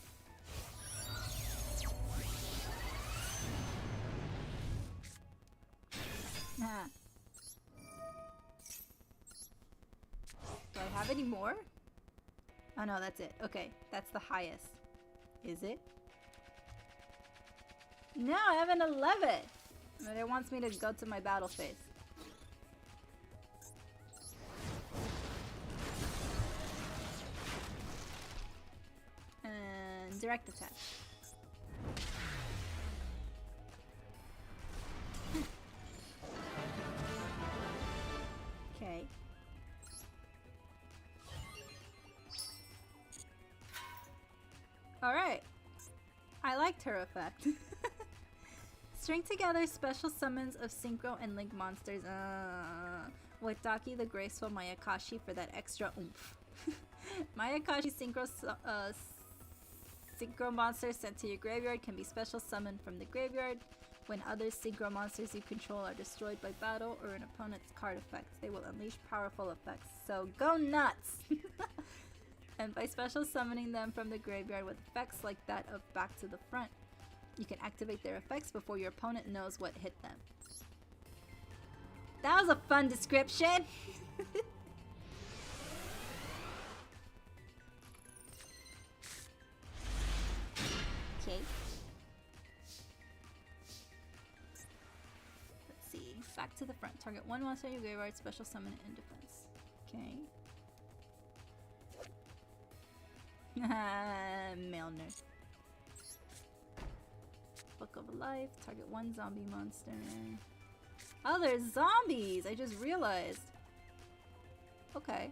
Ah. Do I have any more? Oh no, that's it. Okay, that's the highest. Is it? No, I have an 11. But it wants me to go to my battle phase. And direct attack. Okay. Alright. I liked her effect. String together special summons of Synchro and Link monsters with Daki the Graceful Mayakashi for that extra oomph. Mayakashi Synchro monsters sent to your graveyard can be special summoned from the graveyard. When other Synchro monsters you control are destroyed by battle or an opponent's card effects, they will unleash powerful effects. So go nuts! And by special summoning them from the graveyard with effects like that of Back to the Front, you can activate their effects before your opponent knows what hit them. That was a fun description! Okay. Let's see. Back to the Front. Target one monster in your graveyard, special summon it in defense. Okay. Milner. Book of Life. Target one zombie monster. Oh, there's zombies! I just realized. Okay.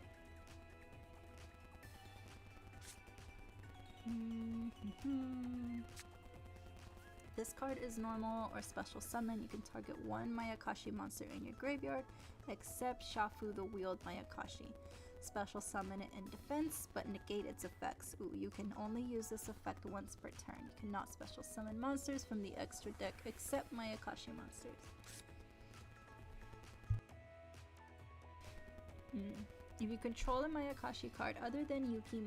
This card is normal or special summon. You can target one Mayakashi monster in your graveyard, except Shafu the Wheeled Mayakashi. Special summon it in defense, but negate its effects. Ooh, you can only use this effect once per turn. You cannot special summon monsters from the extra deck except Mayakashi monsters. If you control a Mayakashi card other than Yuki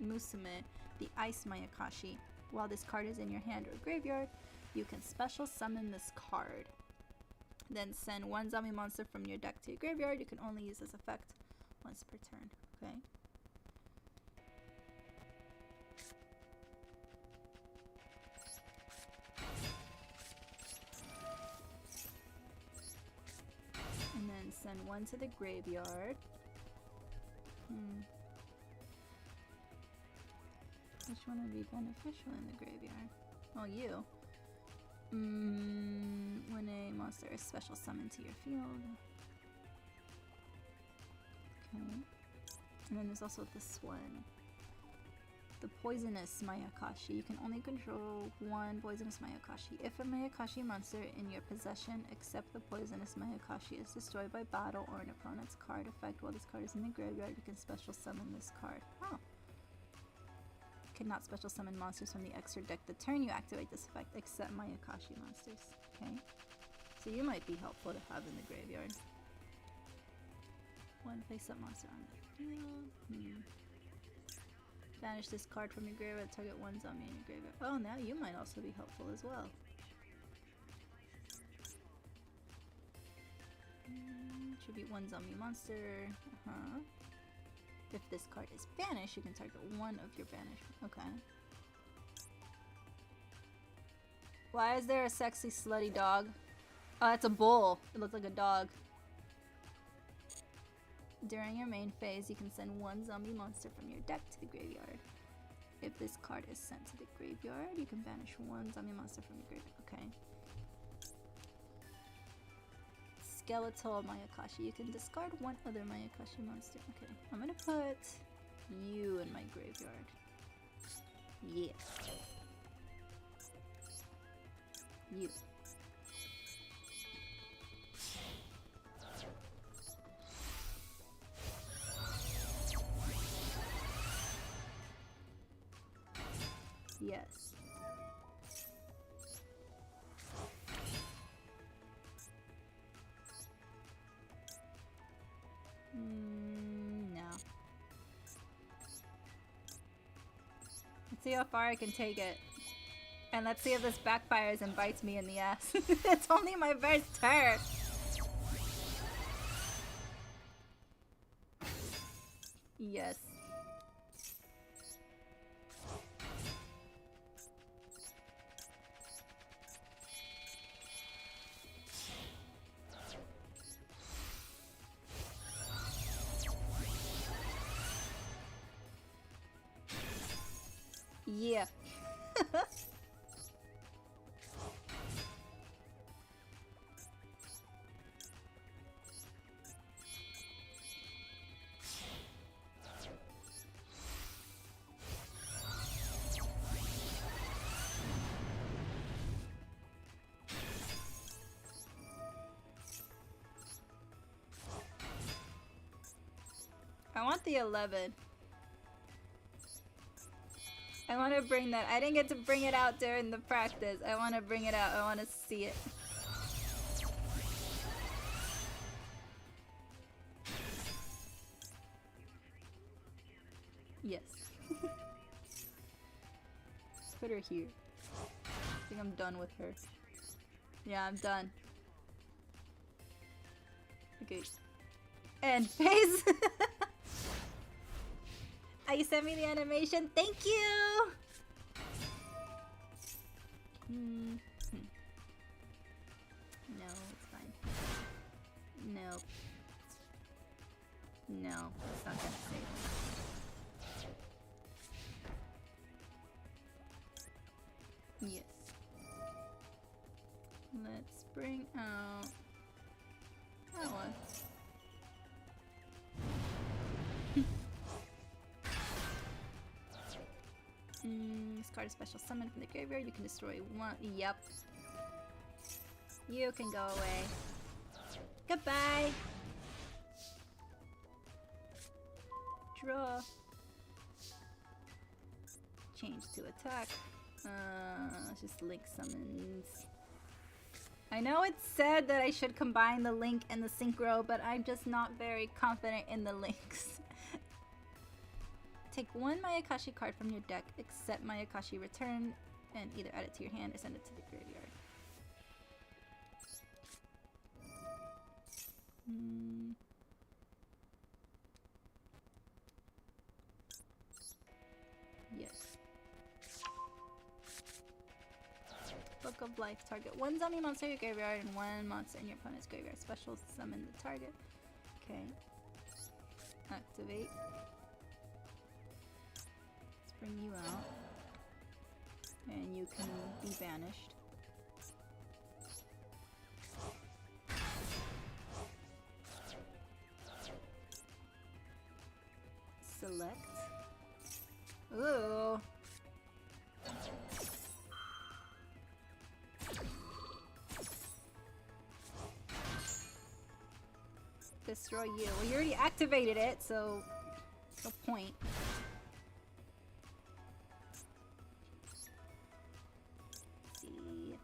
Musume, the Ice Mayakashi, while this card is in your hand or graveyard, you can special summon this card. Then send one zombie monster from your deck to your graveyard. You can only use this effect once per turn. Okay. And then send one to the graveyard. Which one would be beneficial in the graveyard? Oh, you. When a monster is special summoned to your field. Okay. And then there's also this one. The Poisonous Mayakashi. You can only control one Poisonous Mayakashi. If a Mayakashi monster in your possession except the Poisonous Mayakashi is destroyed by battle or an opponent's card effect while this card is in the graveyard, you can special summon this card. Oh. Cannot special summon monsters from the extra deck the turn you activate this effect, except Mayakashi monsters. Okay. So you might be helpful to have in the graveyard. One face-up monster on the field. Banish this card from your graveyard, target one zombie in your graveyard. Oh, now you might also be helpful as well. Tribute one zombie monster. If this card is banished, you can target one of your banished. Okay. Why is there a sexy slutty dog? Oh, that's a bull. It looks like a dog. During your main phase, you can send one zombie monster from your deck to the graveyard. If this card is sent to the graveyard, you can banish one zombie monster from your graveyard. Okay. Skeletal Mayakashi. You can discard one other Mayakashi monster. Okay. I'm gonna put you in my graveyard. Yeah. You. Yes. No. Let's see how far I can take it. And let's see if this backfires and bites me in the ass. It's only my first turn. Yes. Yeah. I want the 11. I want to bring that. I didn't get to bring it out during the practice. I want to bring it out. I want to see it. Yes. Put her here. I think I'm done with her. Yeah, I'm done. Okay. And phase. Oh, you sent me the animation. Thank you. No, it's fine. No. No, it's not gonna save me. Yes. Let's bring out that one. Discard a special summon from the graveyard. You can destroy one. Yep. You can go away. Goodbye. Draw. Change to attack. Let's just link summons. I know it said that I should combine the link and the synchro, but I'm just not very confident in the links. Take one Mai Alxx card from your deck, accept Mai Alxx return, and either add it to your hand or send it to the graveyard. Yes. Book of Life. Target one zombie monster in your graveyard and one monster in your opponent's graveyard. Special summon the target. Okay. Activate. Bring you out, and you can be banished. Select. Ooh. Destroy you. Well, you already activated it, so no point.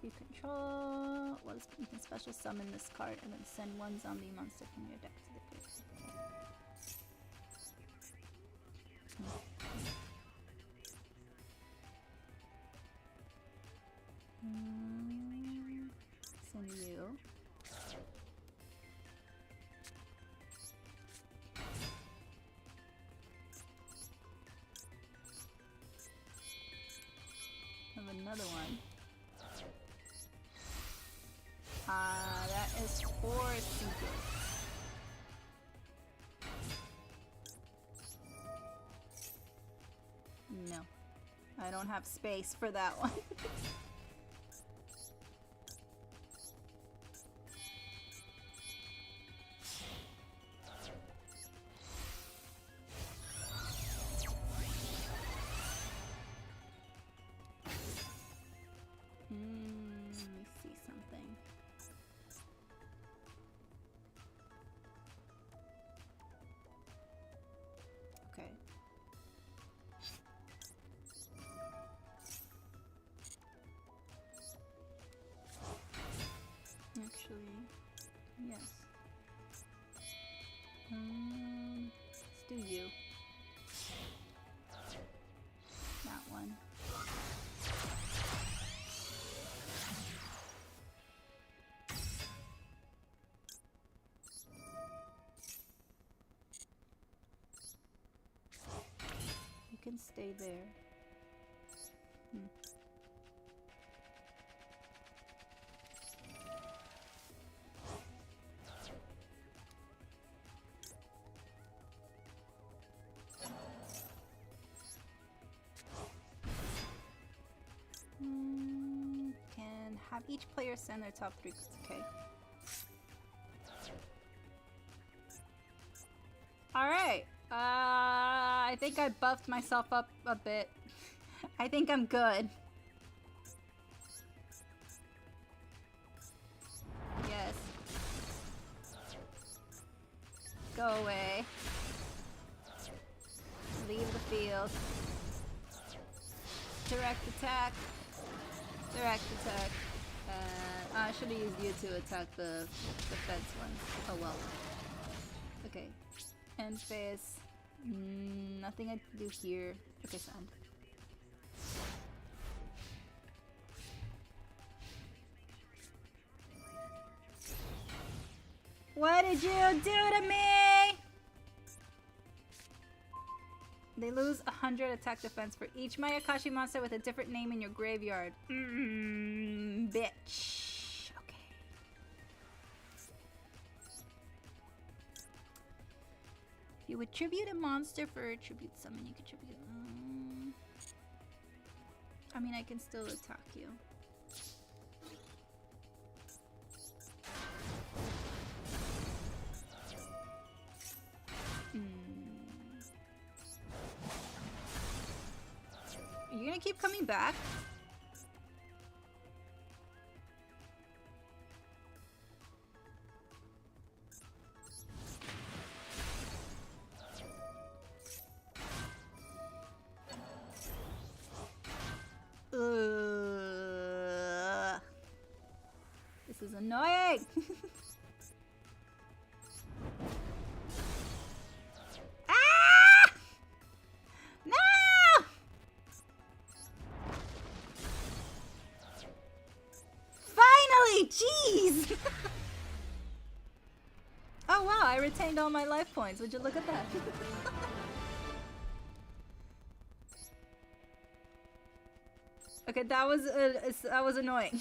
You control. You can special summon this card and then send one zombie monster from your deck to the graveyard. Send you. Have another one. That is 4 secrets. No. I don't have space for that one. Actually, yes. Let's do you. That one. You can stay there. Each player send their top 3 cards. Okay. Alright. I think I buffed myself up a bit. I think I'm good. Yes. Go away. Leave the field. Direct attack. Direct attack. I should have used you to attack the defense ones. Oh well. Okay. End phase. Nothing I can do here. Okay, sand. What did you do to me? They lose 100 attack defense for each Mai Alxx monster with a different name in your graveyard. Bitch. Okay. If you would tribute a monster for a tribute summon, you could tribute. I mean, I can still attack you. Are you gonna keep coming back? This is annoying. Ah! No! Finally! Jeez! Oh wow, I retained all my life points. Would you look at that? Okay, that was annoying.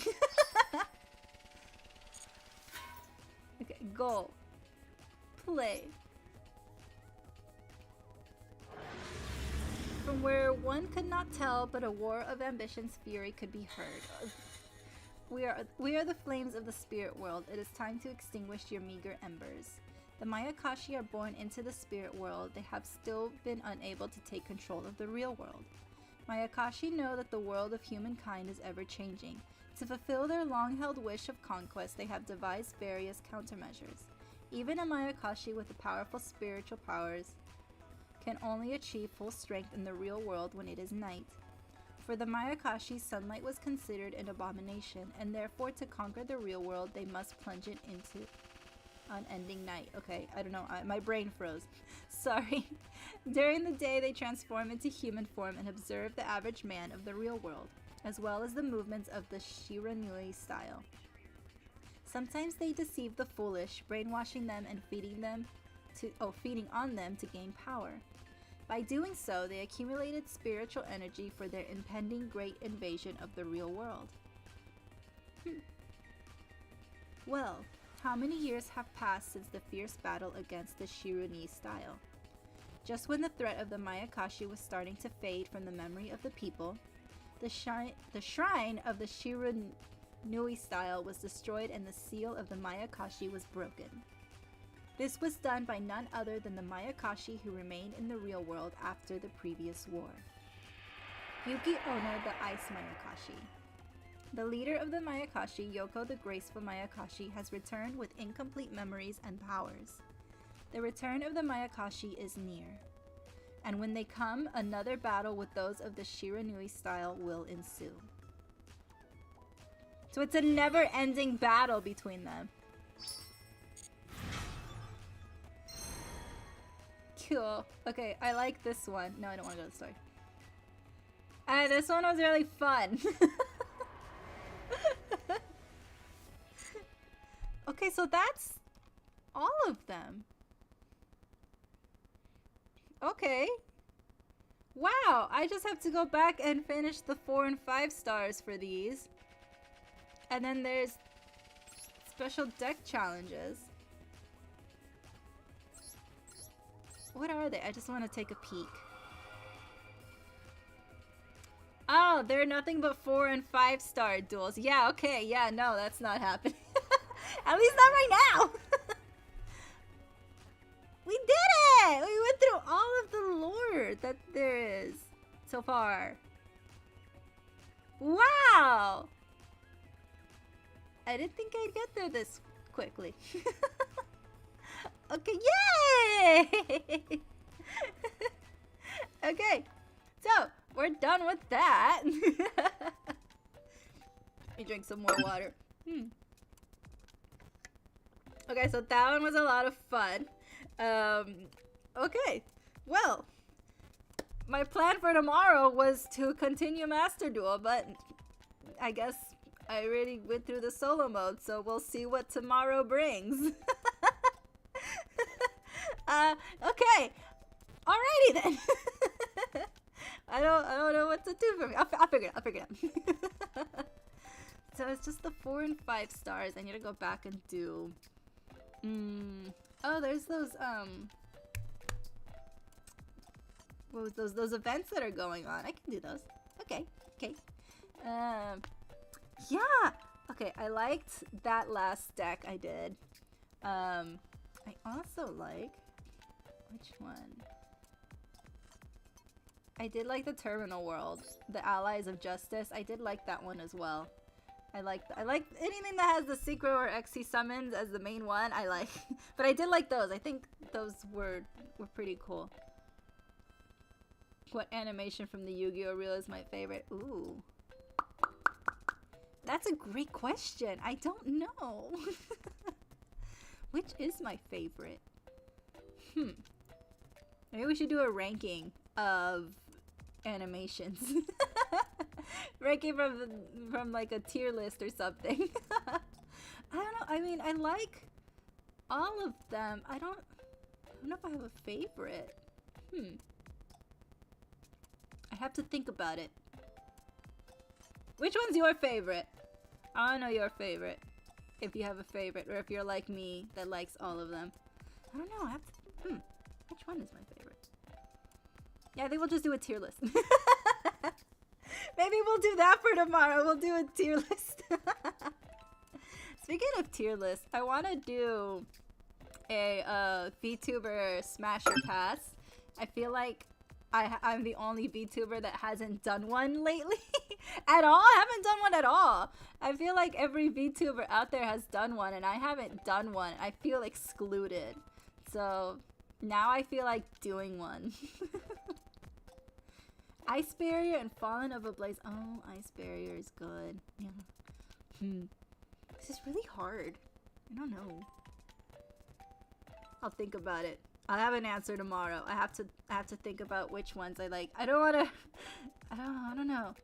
Okay, go. Play. From where one could not tell, but a war of ambition's fury could be heard. We are the flames of the spirit world. It is time to extinguish your meager embers. The Mai Alxx are born into the spirit world. They have still been unable to take control of the real world. Mai Alxx know that the world of humankind is ever-changing. To fulfill their long-held wish of conquest, they have devised various countermeasures. Even a Mai Alxx with the powerful spiritual powers can only achieve full strength in the real world when it is night. For the Mai Alxx, sunlight was considered an abomination, and therefore to conquer the real world, they must plunge it into unending night. Okay, I don't know, my brain froze. Sorry. During the day, they transform into human form and observe the average man of the real world, as well as the movements of the Shiranui style. Sometimes they deceive the foolish, brainwashing them and feeding on them to gain power. By doing so, they accumulated spiritual energy for their impending great invasion of the real world. Well, how many years have passed since the fierce battle against the Shiranui style? Just when the threat of the Mai Alxx was starting to fade from the memory of the people, the shrine of the Shiranui style was destroyed and the seal of the Mai Alxx was broken. This was done by none other than the Mai Alxx who remained in the real world after the previous war. Yuki Onna, the Ice Mai Alxx. The leader of the Mai Alxx, Yoko the Graceful Mai Alxx, has returned with incomplete memories and powers. The return of the Mai Alxx is near, and when they come, another battle with those of the Shiranui style will ensue. So it's a never-ending battle between them. Cool. Okay, I like this one. No, I don't want to go to the store. This one was really fun. Okay, so that's all of them. Okay. Wow, I just have to go back and finish the 4 and 5 stars for these. And then there's special deck challenges. What are they? I just want to take a peek. Oh, they're nothing but 4 and 5-star duels. Yeah, okay, yeah, no, that's not happening. At least not right now. We did it! We went through all of the lore that there is so far. Wow! I didn't think I'd get there this quickly. Okay, yay! Okay, so we're done with that. Let me drink some more water. Okay, so that one was a lot of fun. Okay, well, my plan for tomorrow was to continue Master Duel, but I guess I already went through the solo mode, so we'll see what tomorrow brings. Okay, alrighty then. I don't know what to do for me. I'll figure it out. So it's just the 4 and 5 stars. I need to go back and do. Oh, there's those what was those events that are going on. I can do those. Okay. Yeah. Okay, I liked that last deck I did. I also like, which one? I did like the Terminal World, the Allies of Justice. I did like that one as well. I like anything that has the secret or XC summons as the main one. I like, but I did like those. I think those were pretty cool. What animation from the Yu-Gi-Oh reel is my favorite? Ooh, that's a great question. I don't know. Which is my favorite? Maybe we should do a ranking of animations. Ranking from like a tier list or something. I don't know. I mean, I like all of them. I don't know if I have a favorite. I have to think about it. Which one's your favorite? I wanna know your favorite. If you have a favorite, or if you're like me that likes all of them. I don't know. I have to. Which one is my favorite? Yeah, I think we'll just do a tier list. Maybe we'll do that for tomorrow. We'll do a tier list. Speaking of tier list, I want to do a VTuber Smasher Pass. I feel like I'm the only VTuber that hasn't done one lately. At all? I haven't done one at all. I feel like every VTuber out there has done one, and I haven't done one. I feel excluded. So now I feel like doing one. Ice Barrier and Fallen of a Blaze. Oh, Ice Barrier is good. Yeah. This is really hard. I don't know. I'll think about it. I'll have an answer tomorrow. I have to think about which ones I like. I don't wanna. I don't know.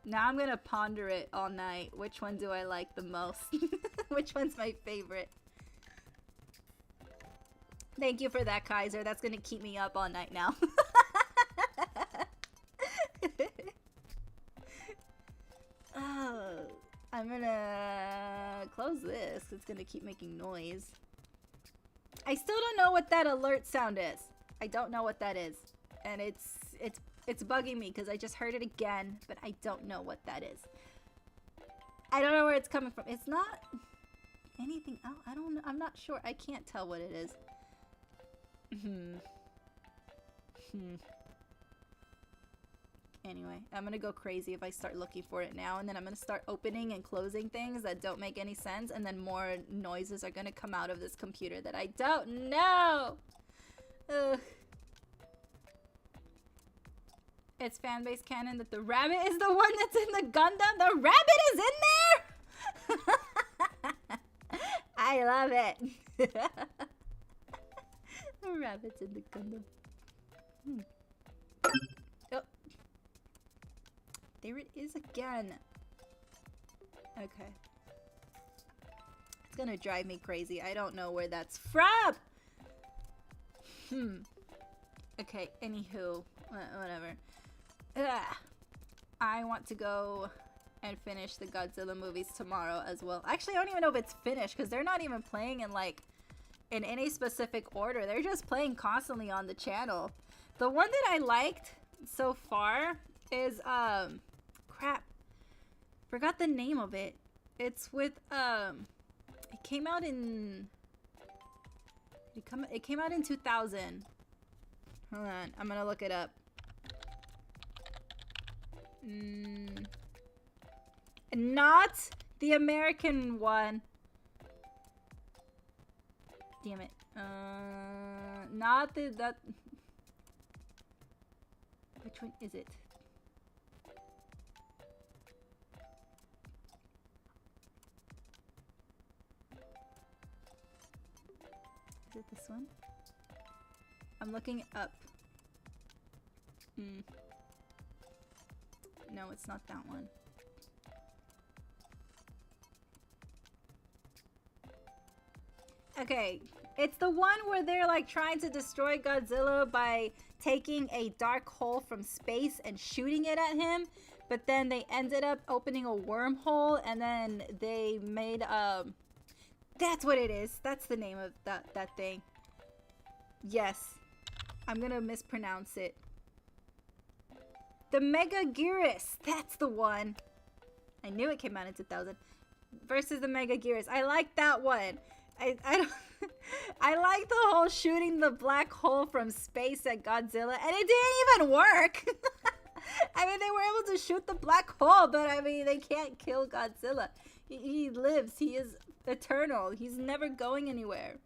Now I'm gonna ponder it all night. Which one do I like the most? Which one's my favorite? Thank you for that, Kaiser. That's gonna keep me up all night now. I'm gonna close this. It's gonna keep making noise. I still don't know what that alert sound is. I don't know what that is. And it's bugging me because I just heard it again, but I don't know what that is. I don't know where it's coming from. It's not anything else. I don't know. I'm not sure. I can't tell what it is. Anyway, I'm gonna go crazy if I start looking for it now, and then I'm gonna start opening and closing things that don't make any sense, and then more noises are gonna come out of this computer that I don't know. Ugh. It's fanbase canon that the rabbit is the one that's in the Gundam. The rabbit is in there. I love it. The rabbit's in the Gundam. Oh. There it is again. Okay. It's gonna drive me crazy. I don't know where that's from. Okay, anywho. Whatever. I want to go and finish the Godzilla movies tomorrow as well. Actually, I don't even know if it's finished because they're not even playing in like in any specific order. They're just playing constantly on the channel. The one that I liked so far is crap. Forgot the name of it. It's with it came out in it came out in 2000. Hold on, I'm gonna look it up. Not the American one. Damn it. Not that. Which one is it? Is it this one? I'm looking up. No, it's not that one. Okay, it's the one where they're like trying to destroy Godzilla by taking a dark hole from space and shooting it at him, but then they ended up opening a wormhole and then they made that's what it is. That's the name of that thing. Yes. I'm gonna mispronounce it. The Mega Gearus. That's the one. I knew it came out in 2000. Versus the Mega Gearus. I like that one. I don't I like the whole shooting the black hole from space at Godzilla, and it didn't even work. I mean, they were able to shoot the black hole, but I mean, they can't kill Godzilla. He lives. He is eternal. He's never going anywhere.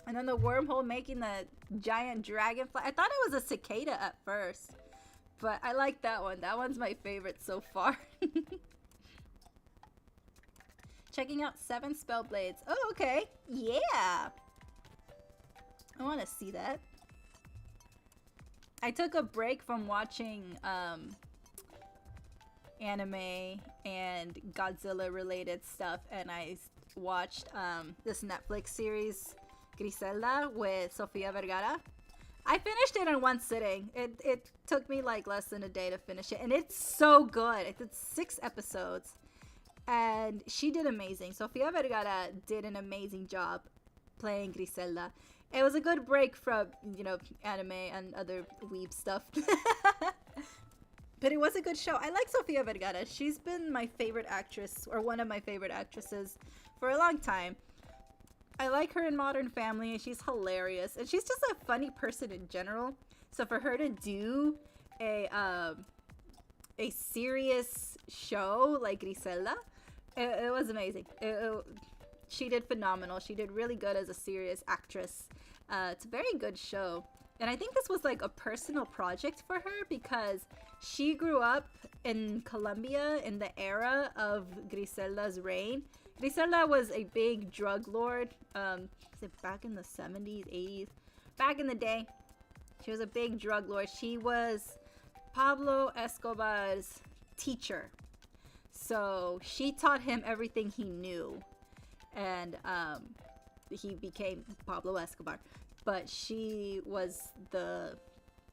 And then the wormhole making the giant dragonfly. I thought it was a cicada at first, but I like that one. That one's my favorite so far. Checking out 7 Spellblades. Oh, okay. Yeah. I want to see that. I took a break from watching anime and Godzilla related stuff, and I watched this Netflix series, Griselda, with Sofia Vergara. I finished it in one sitting. It took me like less than a day to finish it, and it's so good. It's 6 episodes. And she did amazing. Sofia Vergara did an amazing job playing Griselda. It was a good break from, you know, anime and other weeb stuff. But it was a good show. I like Sofia Vergara. She's been my favorite actress, or one of my favorite actresses, for a long time. I like her in Modern Family. She's hilarious. And she's just a funny person in general. So for her to do a serious show like Griselda, it was amazing. She did phenomenal. She did really good as a serious actress. It's a very good show. And I think this was like a personal project for her because she grew up in Colombia in the era of Griselda's reign. Griselda was a big drug lord. Is it back in the 70s, 80s? Back in the day, she was a big drug lord. She was Pablo Escobar's teacher. So she taught him everything he knew. And he became Pablo Escobar. But she was the,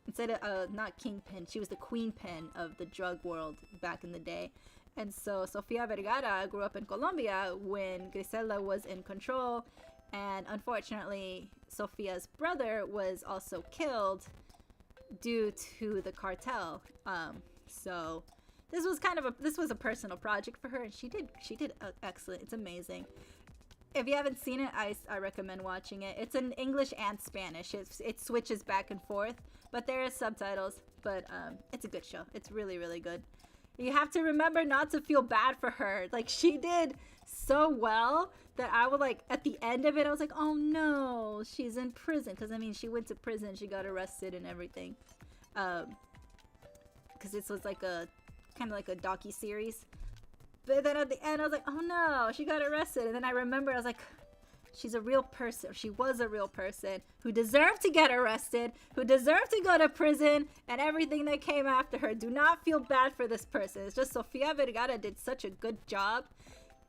instead of, not kingpin, she was the queenpin of the drug world back in the day. And so Sofia Vergara grew up in Colombia when Griselda was in control. And unfortunately, Sofia's brother was also killed due to the cartel. So this was a personal project for her, and she did excellent. It's amazing. If you haven't seen it, I recommend watching it. It's in English and Spanish. It switches back and forth, but there are subtitles. But it's a good show. It's really, really good. You have to remember not to feel bad for her. Like, she did so well that I would, like, at the end of it, I was like, oh no, she's in prison. Because, I mean, she went to prison. She got arrested and everything. Because this was like a, kind of like a docu-series. But then at the end, I was like, oh no, she got arrested. And then I remember, I was like, she's a real person. She was a real person who deserved to get arrested, who deserved to go to prison, and everything that came after her. Do not feel bad for this person. It's just Sofia Vergara did such a good job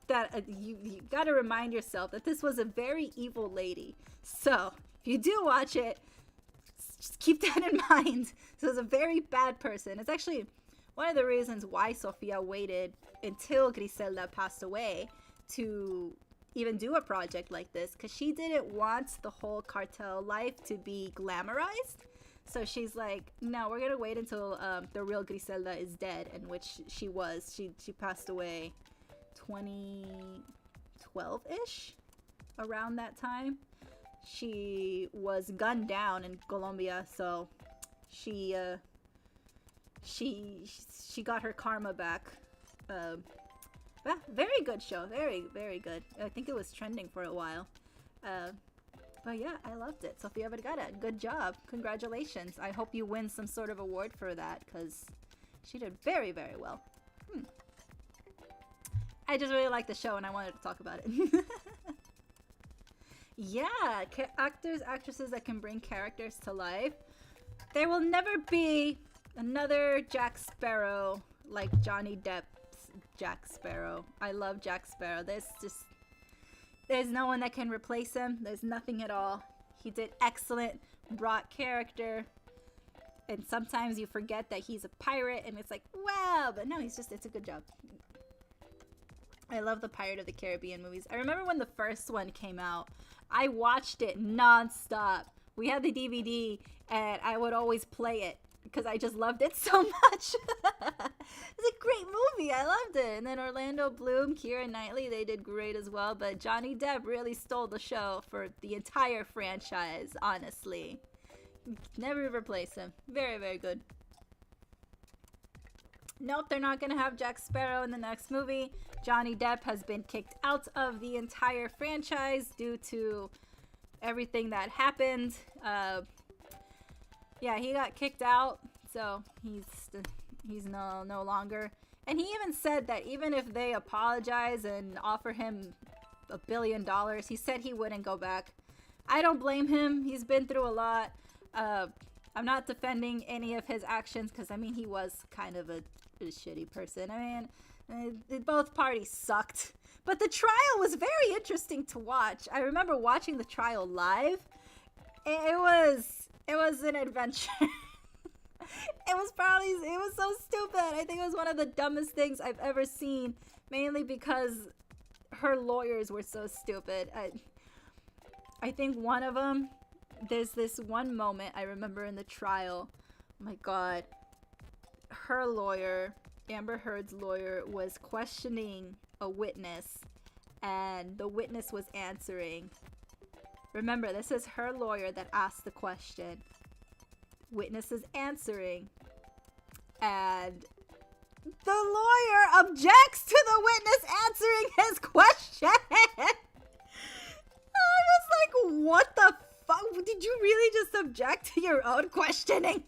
that you got to remind yourself that this was a very evil lady. So if you do watch it, just keep that in mind. So it's a very bad person. It's actually one of the reasons why Sofia waited until Griselda passed away to even do a project like this, because she didn't want the whole cartel life to be glamorized. So she's like, no, we're gonna wait until the real Griselda is dead, and which she was. She passed away 2012-ish, around that time. She was gunned down in Colombia, so she got her karma back. Yeah, very good show. Very, very good. I think it was trending for a while. But yeah, I loved it. Sofia Vergara, good job. Congratulations. I hope you win some sort of award for that, because she did very, very well. I just really liked the show and I wanted to talk about it. Yeah, actors, actresses that can bring characters to life. There will never be another Jack Sparrow like Johnny Depp's Jack Sparrow. I love Jack Sparrow. There's no one that can replace him. There's nothing at all. He did excellent, brought character. And sometimes you forget that he's a pirate and it's like, wow, but no, it's a good job. I love the Pirate of the Caribbean movies. I remember when the first one came out, I watched it nonstop. We had the DVD and I would always play it because I just loved it so much. It's a great movie. I loved it. And then Orlando Bloom, Keira Knightley, they did great as well. But Johnny Depp really stole the show for the entire franchise, honestly. Never replace him. Very, very good. Nope, they're not going to have Jack Sparrow in the next movie. Johnny Depp has been kicked out of the entire franchise due to everything that happened. Yeah, he got kicked out, so he's no longer. And he even said that even if they apologize and offer him $1 billion, he said he wouldn't go back. I don't blame him. He's been through a lot. I'm not defending any of his actions because, I mean, he was kind of a shitty person. I mean, both parties sucked. But the trial was very interesting to watch. I remember watching the trial live. It was an adventure. It was so stupid. I think it was one of the dumbest things I've ever seen. Mainly because her lawyers were so stupid. I think one of them, there's this one moment I remember in the trial. Oh my God. Her lawyer, Amber Heard's lawyer, was questioning a witness. And the witness was answering. Remember, this is her lawyer that asked the question. Witness is answering. And the lawyer objects to the witness answering his question. I was like, what the fuck? Did you really just object to your own questioning?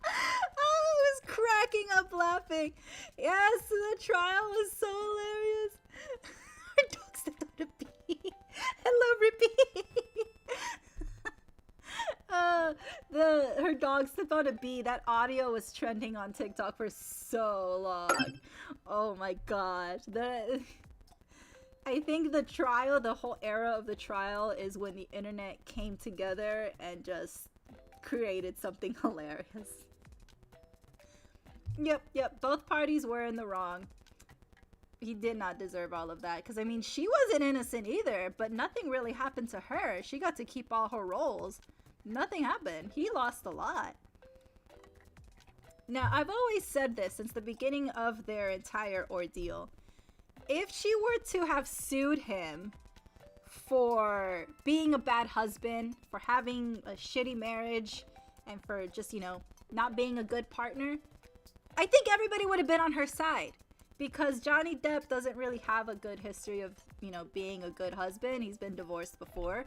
I was cracking up laughing. Yes, the trial was so hilarious. Her dog stepped on a bee. Hello, Rippy. Her dog stepped on a bee. That audio was trending on TikTok for so long. Oh my gosh. I think the trial, the whole era of the trial, is when the internet came together and just created something hilarious. Yep. Both parties were in the wrong. He did not deserve all of that. Because, I mean, she wasn't innocent either. But nothing really happened to her. She got to keep all her roles. Nothing happened. He lost a lot. Now, I've always said this since the beginning of their entire ordeal. If she were to have sued him for being a bad husband, for having a shitty marriage, and for just, not being a good partner, I think everybody would have been on her side. Because Johnny Depp doesn't really have a good history of, being a good husband. He's been divorced before.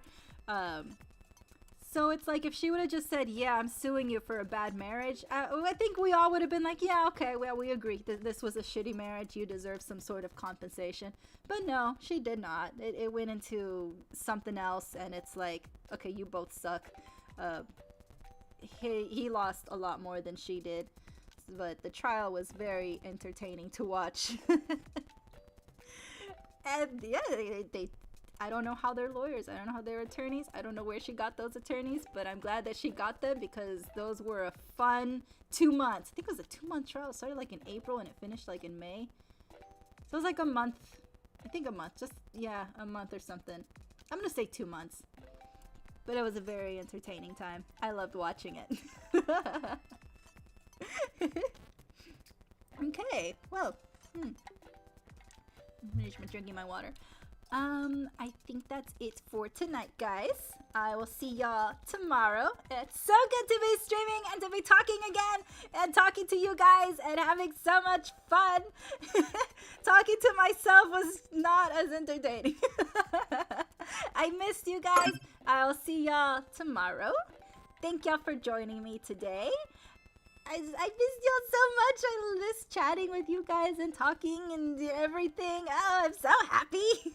So it's like if she would have just said, yeah, I'm suing you for a bad marriage, I think we all would have been like, yeah, okay, well, we agree that this was a shitty marriage. You deserve some sort of compensation. But no, she did not. It went into something else, and it's like, okay, you both suck. He lost a lot more than she did. But the trial was very entertaining to watch. And yeah, they I don't know how they're lawyers. I don't know how they're attorneys. I don't know where she got those attorneys, but I'm glad that she got them because those were a fun 2 months. I think it was a 2-month trial. It started like in April and it finished like in May. So it was like a month. I think a month. Just, yeah, a month or something. I'm gonna say 2 months. But it was a very entertaining time. I loved watching it. Okay, well, finish drinking my water. I think that's it for tonight, guys. I will see y'all tomorrow. It's so good to be streaming and to be talking again and talking to you guys and having so much fun. Talking to myself was not as entertaining. I missed you guys. I'll see y'all tomorrow. Thank y'all for joining me today. I missed y'all so much. I miss chatting with you guys and talking and everything. Oh, I'm so happy.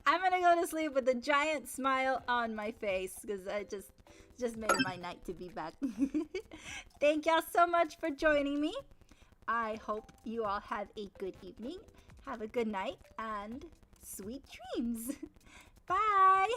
I'm gonna go to sleep with a giant smile on my face because I just made my night to be back. Thank y'all so much for joining me. I hope you all have a good evening. Have a good night and sweet dreams. Bye.